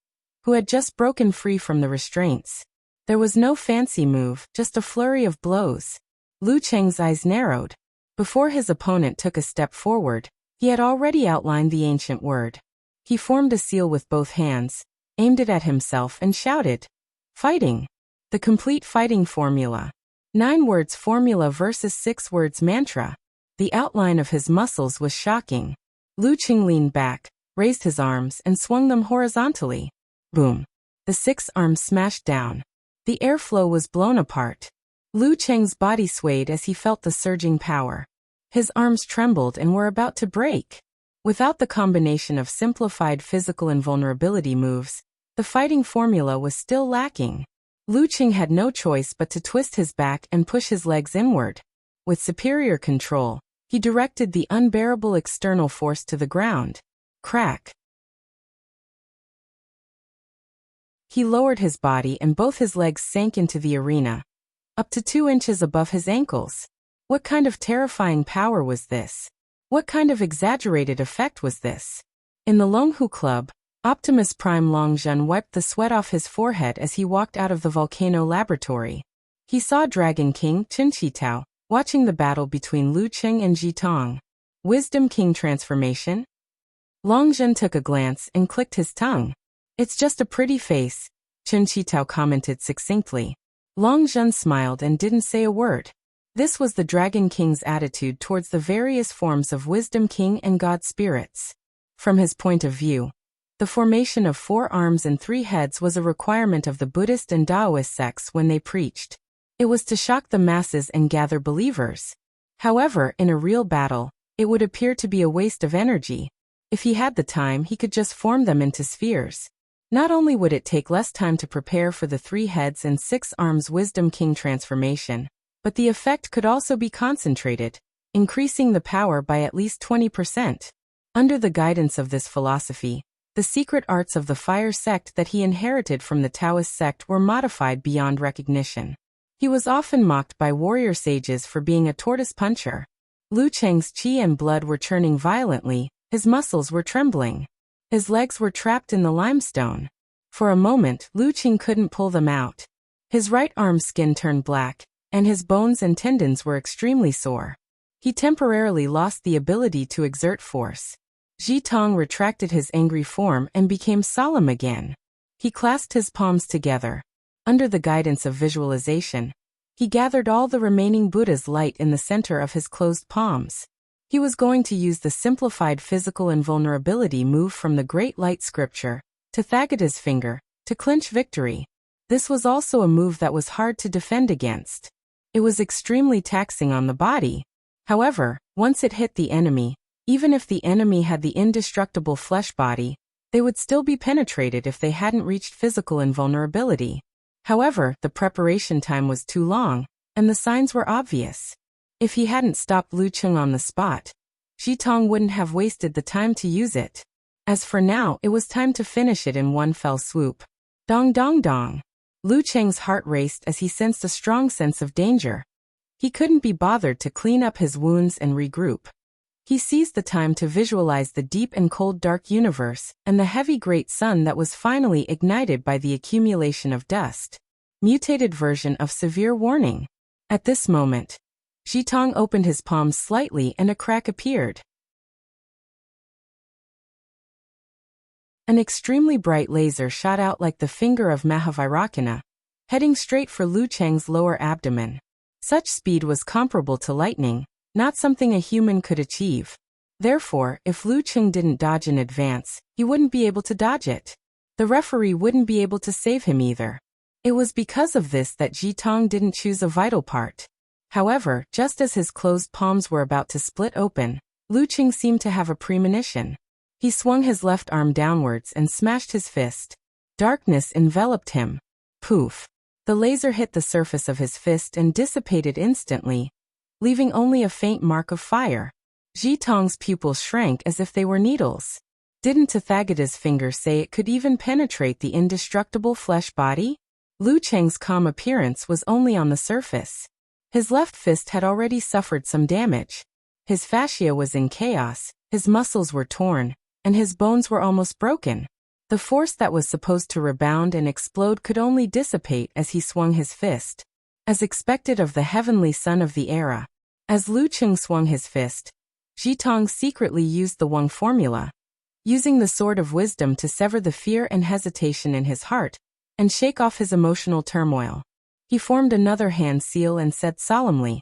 who had just broken free from the restraints. There was no fancy move, just a flurry of blows. Lu Cheng's eyes narrowed. Before his opponent took a step forward, he had already outlined the ancient word. He formed a seal with both hands, aimed it at himself and shouted, Fighting! The complete fighting formula. 9 words formula versus 6 words mantra. The outline of his muscles was shocking. Lu Cheng leaned back, raised his arms and swung them horizontally. Boom. The 6 arms smashed down. The airflow was blown apart. Lu Cheng's body swayed as he felt the surging power. His arms trembled and were about to break. Without the combination of simplified physical invulnerability moves, the fighting formula was still lacking. Lu Cheng had no choice but to twist his back and push his legs inward. With superior control, he directed the unbearable external force to the ground. Crack. He lowered his body and both his legs sank into the arena, up to 2 inches above his ankles. What kind of terrifying power was this? What kind of exaggerated effect was this? In the Longhu Club, Optimus Prime Longjun wiped the sweat off his forehead as he walked out of the volcano laboratory. He saw Dragon King Chen Qitao watching the battle between Lu Qing and Ji Tong. Wisdom King transformation? Longjun took a glance and clicked his tongue. It's just a pretty face, Chen Qitao commented succinctly. Longjun smiled and didn't say a word. This was the Dragon King's attitude towards the various forms of Wisdom King and God spirits. From his point of view, the formation of 4 arms and 3 heads was a requirement of the Buddhist and Taoist sects when they preached. It was to shock the masses and gather believers. However, in a real battle, it would appear to be a waste of energy. If he had the time, he could just form them into spheres. Not only would it take less time to prepare for the 3 heads and 6 arms Wisdom King transformation, but the effect could also be concentrated, increasing the power by at least 20%. Under the guidance of this philosophy, the secret arts of the fire sect that he inherited from the Taoist sect were modified beyond recognition. He was often mocked by warrior sages for being a tortoise puncher. Lu Cheng's qi and blood were churning violently, his muscles were trembling. His legs were trapped in the limestone. For a moment, Lu Cheng couldn't pull them out. His right arm's skin turned black, and his bones and tendons were extremely sore. He temporarily lost the ability to exert force. Ji Tong retracted his angry form and became solemn again. He clasped his palms together. Under the guidance of visualization, he gathered all the remaining Buddha's light in the center of his closed palms. He was going to use the simplified physical invulnerability move from the Great Light Scripture, Tathagata's finger, to clinch victory. This was also a move that was hard to defend against. It was extremely taxing on the body. However, once it hit the enemy, even if the enemy had the indestructible flesh body, they would still be penetrated if they hadn't reached physical invulnerability. However, the preparation time was too long, and the signs were obvious. If he hadn't stopped Lu Cheng on the spot, Ji Tong wouldn't have wasted the time to use it. As for now, it was time to finish it in one fell swoop. Dong dong dong. Lu Cheng's heart raced as he sensed a strong sense of danger. He couldn't be bothered to clean up his wounds and regroup. He seized the time to visualize the deep and cold dark universe and the heavy great sun that was finally ignited by the accumulation of dust. Mutated version of severe warning. At this moment, Ji Tong opened his palms slightly and a crack appeared. An extremely bright laser shot out like the finger of Mahavairakana, heading straight for Lu Cheng's lower abdomen. Such speed was comparable to lightning, not something a human could achieve. Therefore, if Lu Cheng didn't dodge in advance, he wouldn't be able to dodge it. The referee wouldn't be able to save him either. It was because of this that Ji Tong didn't choose a vital part. However, just as his closed palms were about to split open, Lu Cheng seemed to have a premonition. He swung his left arm downwards and smashed his fist. Darkness enveloped him. Poof! The laser hit the surface of his fist and dissipated instantly, leaving only a faint mark of fire. Ji Tong's pupils shrank as if they were needles. Didn't Tathagata's finger say it could even penetrate the indestructible flesh body? Lu Cheng's calm appearance was only on the surface. His left fist had already suffered some damage. His fascia was in chaos, his muscles were torn, and his bones were almost broken. The force that was supposed to rebound and explode could only dissipate as he swung his fist. As expected of the heavenly son of the era. As Lu Cheng swung his fist, Ji Tong secretly used the Weng formula, using the sword of wisdom to sever the fear and hesitation in his heart, and shake off his emotional turmoil. He formed another hand seal and said solemnly,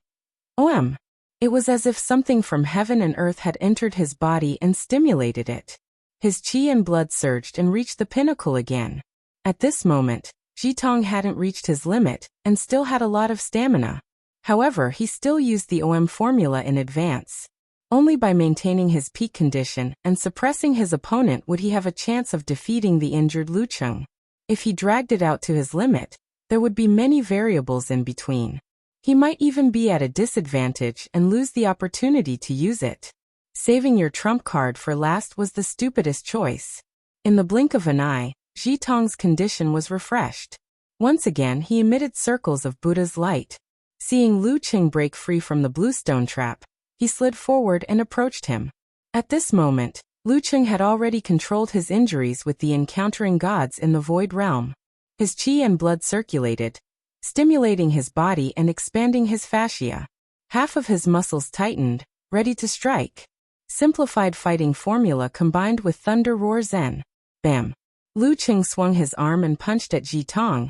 "Om." It was as if something from heaven and earth had entered his body and stimulated it. His qi and blood surged and reached the pinnacle again. At this moment, Ji Tong hadn't reached his limit and still had a lot of stamina. However, he still used the OM formula in advance. Only by maintaining his peak condition and suppressing his opponent would he have a chance of defeating the injured Lu Cheng. If he dragged it out to his limit, there would be many variables in between. He might even be at a disadvantage and lose the opportunity to use it. Saving your trump card for last was the stupidest choice. In the blink of an eye, Jitong's condition was refreshed. Once again he emitted circles of Buddha's light. Seeing Lu Qing break free from the bluestone trap, he slid forward and approached him. At this moment, Lu Qing had already controlled his injuries with the encountering gods in the void realm. His qi and blood circulated, stimulating his body and expanding his fascia. Half of his muscles tightened, ready to strike. Simplified fighting formula combined with thunder roar zen. Bam! Lu Qing swung his arm and punched at Jitong,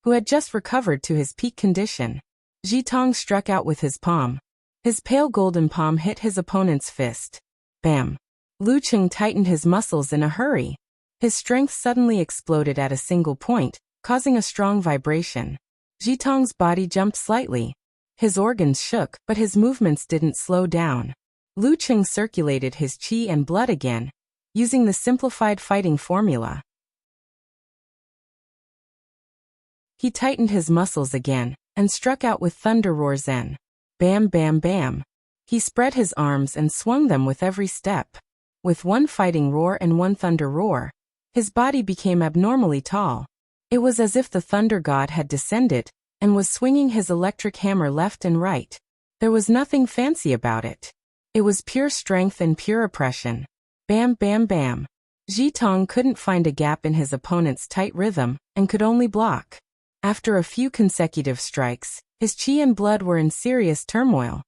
who had just recovered to his peak condition. Jitong struck out with his palm. His pale golden palm hit his opponent's fist. Bam! Lu Qing tightened his muscles in a hurry. His strength suddenly exploded at a single point, causing a strong vibration. Jitong's body jumped slightly. His organs shook, but his movements didn't slow down. Lu Qing circulated his qi and blood again, using the simplified fighting formula. He tightened his muscles again, and struck out with thunder roar zen. Bam bam bam. He spread his arms and swung them with every step. With one fighting roar and one thunder roar, his body became abnormally tall. It was as if the thunder god had descended, and was swinging his electric hammer left and right. There was nothing fancy about it. It was pure strength and pure oppression. Bam bam bam. Jitong couldn't find a gap in his opponent's tight rhythm, and could only block. After a few consecutive strikes, his qi and blood were in serious turmoil.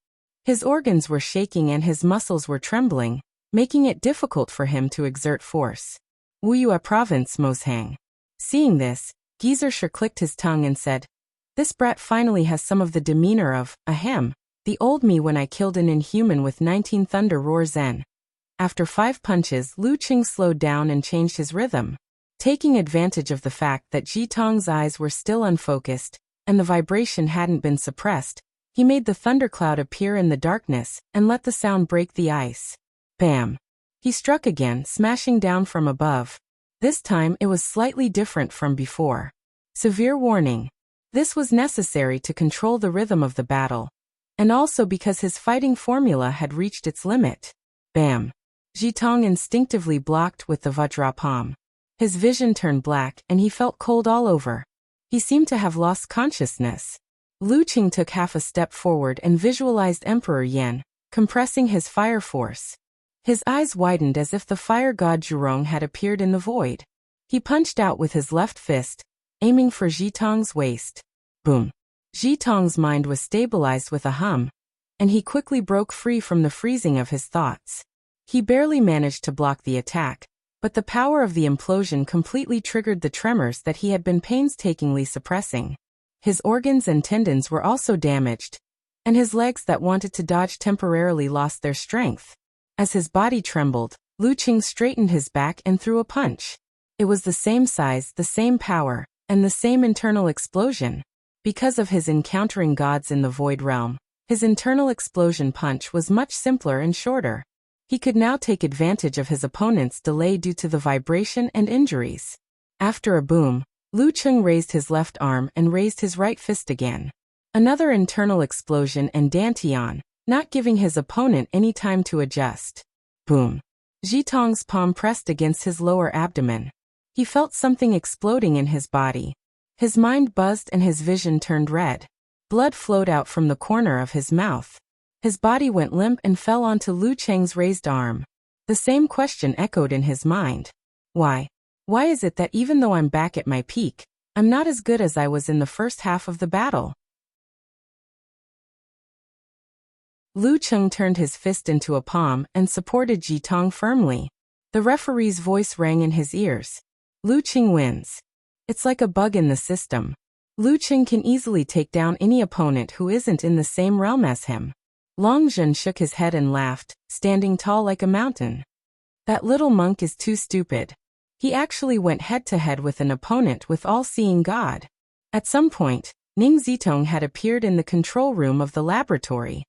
His organs were shaking and his muscles were trembling, making it difficult for him to exert force. Wuyue province Moshang. Seeing this, Geyser clicked his tongue and said, "This brat finally has some of the demeanor of, ahem, the old me when I killed an inhuman with 19 thunder roar zen." After 5 punches, Lu Qing slowed down and changed his rhythm. Taking advantage of the fact that Jitong's eyes were still unfocused, and the vibration hadn't been suppressed, he made the thundercloud appear in the darkness, and let the sound break the ice. Bam! He struck again, smashing down from above. This time it was slightly different from before. Severe warning. This was necessary to control the rhythm of the battle, and also because his fighting formula had reached its limit. Bam! Jitong instinctively blocked with the Vajra palm. His vision turned black and he felt cold all over. He seemed to have lost consciousness. Lu Qing took half a step forward and visualized Emperor Yan, compressing his fire force. His eyes widened as if the fire god Zhurong had appeared in the void. He punched out with his left fist, aiming for Jitong's waist. Boom! Jitong's mind was stabilized with a hum, and he quickly broke free from the freezing of his thoughts. He barely managed to block the attack, but the power of the implosion completely triggered the tremors that he had been painstakingly suppressing. His organs and tendons were also damaged, and his legs that wanted to dodge temporarily lost their strength. As his body trembled, Lu Qing straightened his back and threw a punch. It was the same size, the same power, and the same internal explosion. Because of his encountering gods in the void realm, his internal explosion punch was much simpler and shorter. He could now take advantage of his opponent's delay due to the vibration and injuries. After a boom, Lu Qing raised his left arm and raised his right fist again. Another internal explosion and dantian, not giving his opponent any time to adjust. Boom! Jitong's palm pressed against his lower abdomen. He felt something exploding in his body. His mind buzzed and his vision turned red. Blood flowed out from the corner of his mouth. His body went limp and fell onto Lu Qing's raised arm. The same question echoed in his mind. Why? Why is it that even though I'm back at my peak, I'm not as good as I was in the first half of the battle? Lu Qing turned his fist into a palm and supported Jitong firmly. The referee's voice rang in his ears. Lu Qing wins. It's like a bug in the system. Lu Qing can easily take down any opponent who isn't in the same realm as him. Long Zhen shook his head and laughed, standing tall like a mountain. That little monk is too stupid. He actually went head-to-head with an opponent with all-seeing God. At some point, Ning Zitong had appeared in the control room of the laboratory.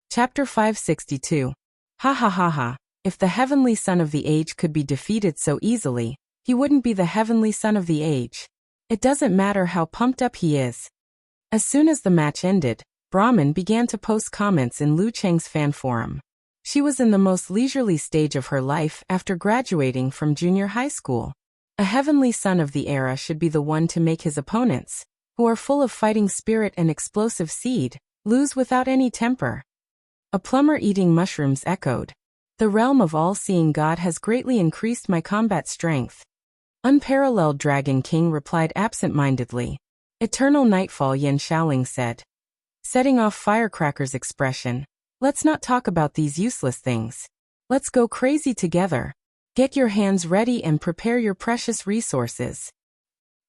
Chapter 562. Ha ha ha ha. If the heavenly son of the age could be defeated so easily, he wouldn't be the heavenly son of the age. It doesn't matter how pumped up he is. As soon as the match ended, Brahman began to post comments in Lu Cheng's fan forum. She was in the most leisurely stage of her life after graduating from junior high school. A heavenly son of the era should be the one to make his opponents, who are full of fighting spirit and explosive seed, lose without any temper. A plumber eating mushrooms echoed. The realm of all-seeing God has greatly increased my combat strength. Unparalleled Dragon King replied absent-mindedly. Eternal Nightfall, Yan Shaoling said. Setting off Firecracker's expression. Let's not talk about these useless things. Let's go crazy together. Get your hands ready and prepare your precious resources.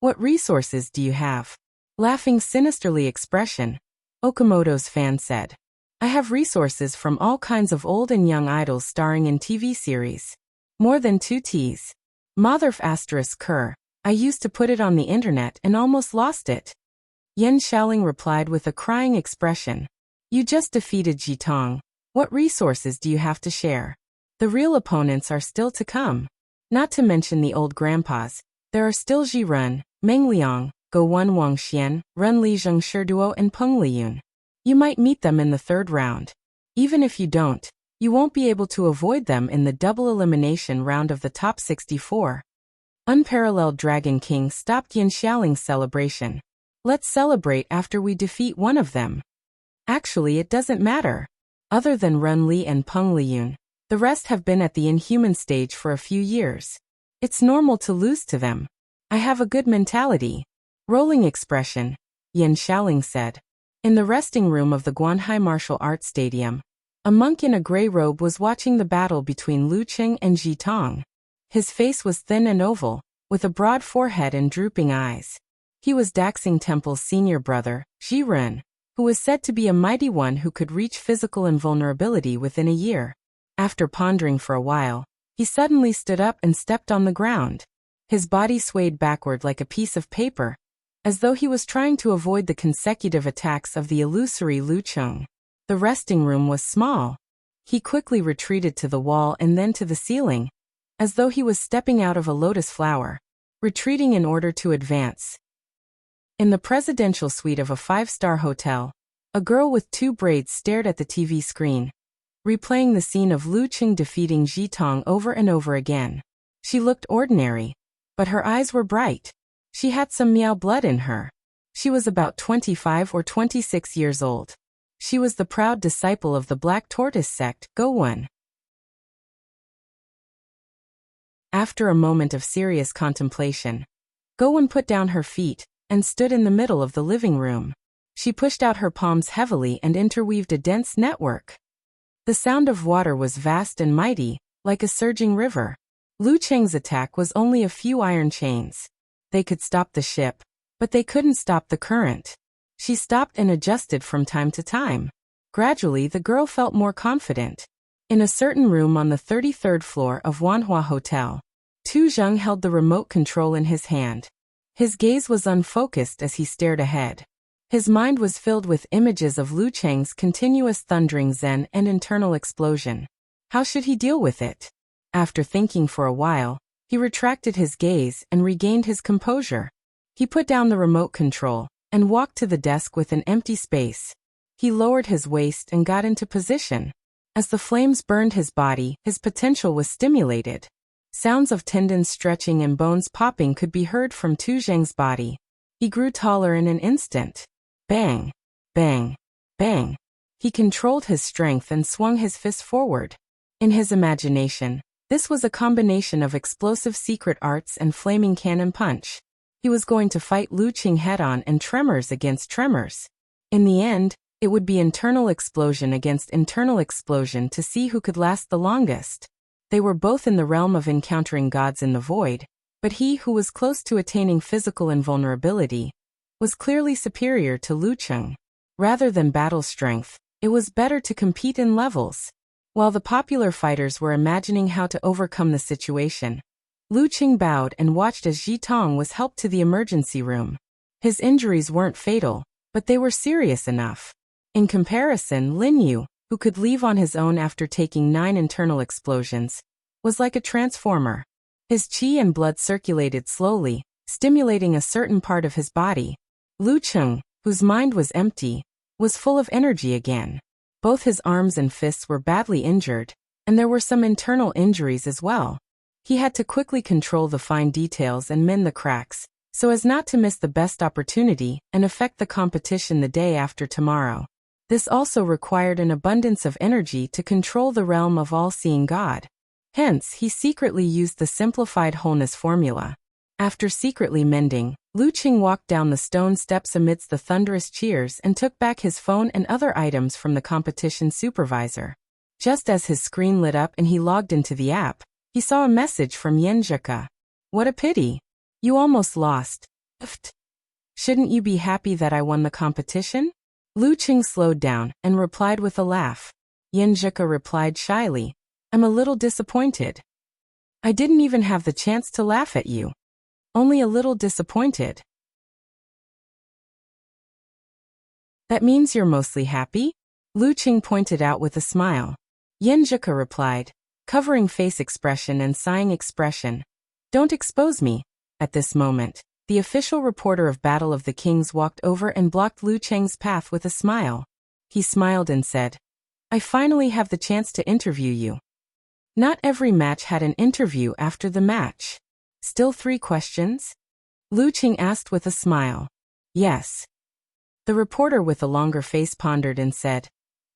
What resources do you have? Laughing sinisterly expression. Okamoto's fan said. I have resources from all kinds of old and young idols starring in TV series. More than 2 Ts. Motherf asterisk cur. I used to put it on the internet and almost lost it. Yan Shaoling replied with a crying expression. You just defeated Jitong. What resources do you have to share? The real opponents are still to come. Not to mention the old grandpas. There are still Ji Run, Meng Liang, Go Wen Wang Xian, Ren Li Zheng Shiduo and Peng Liyun. You might meet them in the 3rd round. Even if you don't, you won't be able to avoid them in the double elimination round of the top 64. Unparalleled Dragon King stopped Yan Xiaoling's celebration. Let's celebrate after we defeat one of them. Actually, it doesn't matter. Other than Ren Li and Peng Liyun, the rest have been at the inhuman stage for a few years. It's normal to lose to them. I have a good mentality. Rolling expression, Yan Shaoling said. In the resting room of the Guanhai Martial Arts Stadium, a monk in a gray robe was watching the battle between Lu Qing and Ji Tong. His face was thin and oval, with a broad forehead and drooping eyes. He was Daxing Temple's senior brother, Ji Ren, who was said to be a mighty one who could reach physical invulnerability within a year. After pondering for a while, he suddenly stood up and stepped on the ground. His body swayed backward like a piece of paper, as though he was trying to avoid the consecutive attacks of the illusory Lu Qing. The resting room was small. He quickly retreated to the wall and then to the ceiling, as though he was stepping out of a lotus flower, retreating in order to advance. In the presidential suite of a 5-star hotel, a girl with 2 braids stared at the TV screen, replaying the scene of Lu Qing defeating Ji Tong over and over again. She looked ordinary, but her eyes were bright. She had some Miao blood in her. She was about 25 or 26 years old. She was the proud disciple of the Black Tortoise sect, Gowen. After a moment of serious contemplation, Gowen put down her feet and stood in the middle of the living room. She pushed out her palms heavily and interweaved a dense network. The sound of water was vast and mighty, like a surging river. Lu Qing's attack was only a few iron chains. They could stop the ship, but they couldn't stop the current. She stopped and adjusted from time to time. Gradually, the girl felt more confident. In a certain room on the 33rd floor of Wanhua Hotel, Tu Zheng held the remote control in his hand. His gaze was unfocused as he stared ahead. His mind was filled with images of Lu Cheng's continuous thundering zen and internal explosion. How should he deal with it? After thinking for a while, he retracted his gaze and regained his composure. He put down the remote control and walked to the desk with an empty space. He lowered his waist and got into position. As the flames burned his body, his potential was stimulated. Sounds of tendons stretching and bones popping could be heard from Tu Zheng's body. He grew taller in an instant. Bang! Bang! Bang! He controlled his strength and swung his fist forward. In his imagination, this was a combination of explosive secret arts and flaming cannon punch. He was going to fight Lu Qing head-on and tremors against tremors. In the end, it would be internal explosion against internal explosion to see who could last the longest. They were both in the realm of encountering gods in the void, but he who was close to attaining physical invulnerability was clearly superior to Lu Qing. Rather than battle strength, it was better to compete in levels. While the popular fighters were imagining how to overcome the situation, Lu Qing bowed and watched as Ji Tong was helped to the emergency room. His injuries weren't fatal, but they were serious enough. In comparison, Lin Yu, who could leave on his own after taking 9 internal explosions, was like a transformer. His qi and blood circulated slowly, stimulating a certain part of his body. Lu Qing, whose mind was empty, was full of energy again. Both his arms and fists were badly injured, and there were some internal injuries as well. He had to quickly control the fine details and mend the cracks, so as not to miss the best opportunity and affect the competition the day after tomorrow. This also required an abundance of energy to control the realm of all-seeing God. Hence, he secretly used the simplified wholeness formula. After secretly mending, Lu Qing walked down the stone steps amidst the thunderous cheers and took back his phone and other items from the competition supervisor. Just as his screen lit up and he logged into the app, he saw a message from Yenjika. "What a pity. You almost lost. Shouldn't you be happy that I won the competition?" Lu Qing slowed down and replied with a laugh. Yenjika replied shyly, "I'm a little disappointed. I didn't even have the chance to laugh at you. Only a little disappointed." "That means you're mostly happy?" Lu Qing pointed out with a smile. Yenjika replied, covering face expression and sighing expression, "Don't expose me." At this moment, the official reporter of Battle of the Kings walked over and blocked Lu Qing's path with a smile. He smiled and said, "I finally have the chance to interview you." Not every match had an interview after the match. "Still 3 questions?" Lu Qing asked with a smile. "Yes." The reporter with a longer face pondered and said,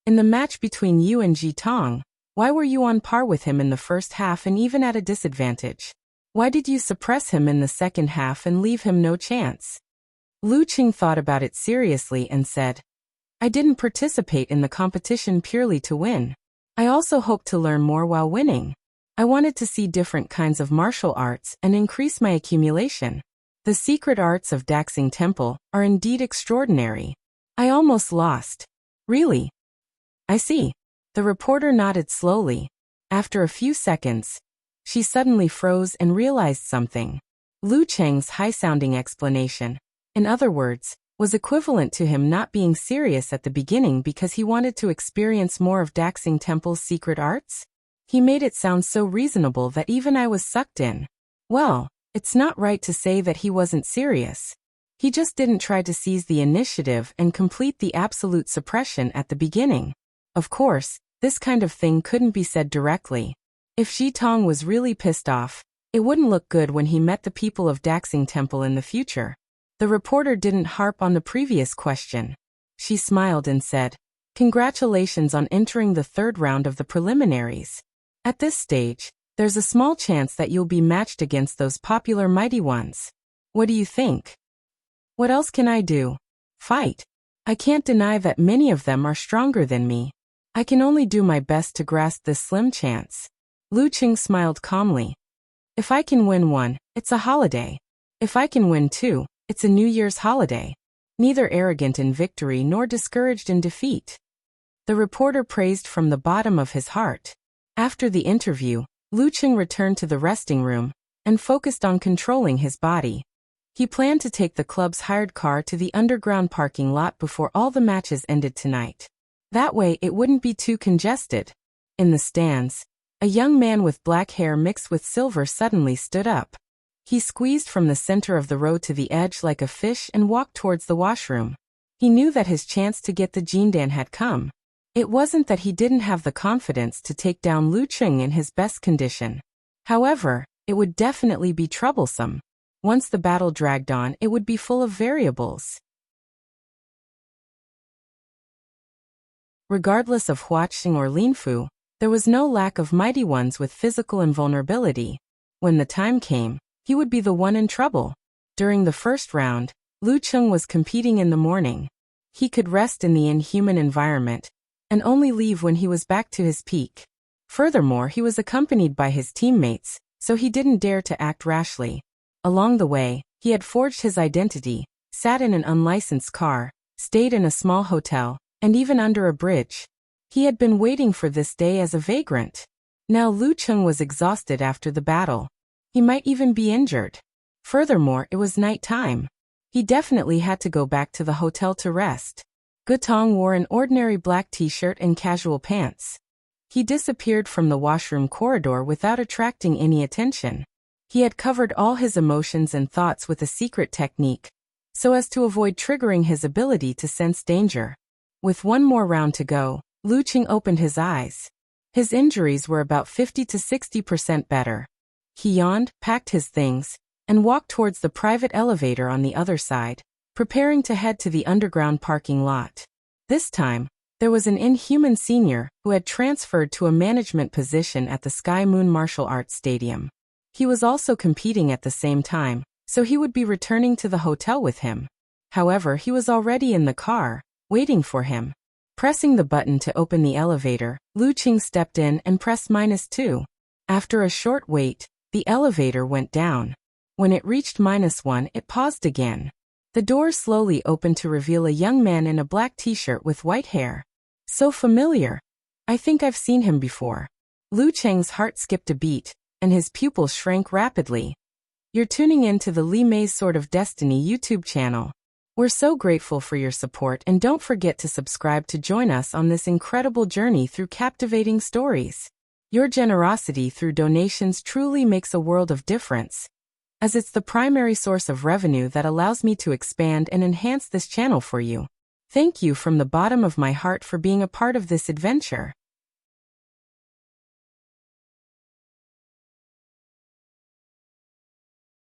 "In the match between you and Ji Tong, why were you on par with him in the first half and even at a disadvantage? Why did you suppress him in the second half and leave him no chance?" Lu Qing thought about it seriously and said, "I didn't participate in the competition purely to win. I also hoped to learn more while winning. I wanted to see different kinds of martial arts and increase my accumulation. The secret arts of Daxing Temple are indeed extraordinary. I almost lost." "Really? I see." The reporter nodded slowly. After a few seconds, she suddenly froze and realized something. Lu Qing's high-sounding explanation, in other words, was equivalent to him not being serious at the beginning because he wanted to experience more of Daxing Temple's secret arts? He made it sound so reasonable that even I was sucked in. Well, it's not right to say that he wasn't serious. He just didn't try to seize the initiative and complete the absolute suppression at the beginning. Of course, this kind of thing couldn't be said directly. If Ji Tong was really pissed off, it wouldn't look good when he met the people of Daxing Temple in the future. The reporter didn't harp on the previous question. She smiled and said, "Congratulations on entering the 3rd round of the preliminaries. At this stage, there's a small chance that you'll be matched against those popular mighty ones. What do you think?" "What else can I do? Fight. I can't deny that many of them are stronger than me. I can only do my best to grasp this slim chance." Lu Qing smiled calmly. "If I can win 1, it's a holiday. If I can win 2, it's a New Year's holiday. Neither arrogant in victory nor discouraged in defeat." The reporter praised from the bottom of his heart. After the interview, Lu Qing returned to the resting room and focused on controlling his body. He planned to take the club's hired car to the underground parking lot before all the matches ended tonight. That way it wouldn't be too congested. In the stands, a young man with black hair mixed with silver suddenly stood up. He squeezed from the center of the row to the edge like a fish and walked towards the washroom. He knew that his chance to get the Jindan had come. It wasn't that he didn't have the confidence to take down Lu Qing in his best condition. However, it would definitely be troublesome. Once the battle dragged on, it would be full of variables. Regardless of Huaqing or Linfu, there was no lack of mighty ones with physical invulnerability. When the time came, he would be the one in trouble. During the first round, Lu Qing was competing in the morning. He could rest in the inhuman environment and only leave when he was back to his peak. Furthermore, he was accompanied by his teammates, so he didn't dare to act rashly. Along the way, he had forged his identity, sat in an unlicensed car, stayed in a small hotel, and even under a bridge. He had been waiting for this day as a vagrant. Now Lu Qing was exhausted after the battle. He might even be injured. Furthermore, it was night time. He definitely had to go back to the hotel to rest. Gutong wore an ordinary black t-shirt and casual pants. He disappeared from the washroom corridor without attracting any attention. He had covered all his emotions and thoughts with a secret technique, so as to avoid triggering his ability to sense danger. With one more round to go, Lu Qing opened his eyes. His injuries were about 50 to 60% better. He yawned, packed his things, and walked towards the private elevator on the other side, preparing to head to the underground parking lot. This time, there was an inhuman senior who had transferred to a management position at the Sky Moon Martial Arts Stadium. He was also competing at the same time, so he would be returning to the hotel with him. However, he was already in the car, waiting for him. Pressing the button to open the elevator, Lu Qing stepped in and pressed -2. After a short wait, the elevator went down. When it reached -1, it paused again. The door slowly opened to reveal a young man in a black t-shirt with white hair. So familiar. I think I've seen him before. Lu Cheng's heart skipped a beat, and his pupils shrank rapidly. You're tuning in to the Li Mei's Sword of Destiny YouTube channel. We're so grateful for your support, and don't forget to subscribe to join us on this incredible journey through captivating stories. Your generosity through donations truly makes a world of difference, as it's the primary source of revenue that allows me to expand and enhance this channel for you. Thank you from the bottom of my heart for being a part of this adventure.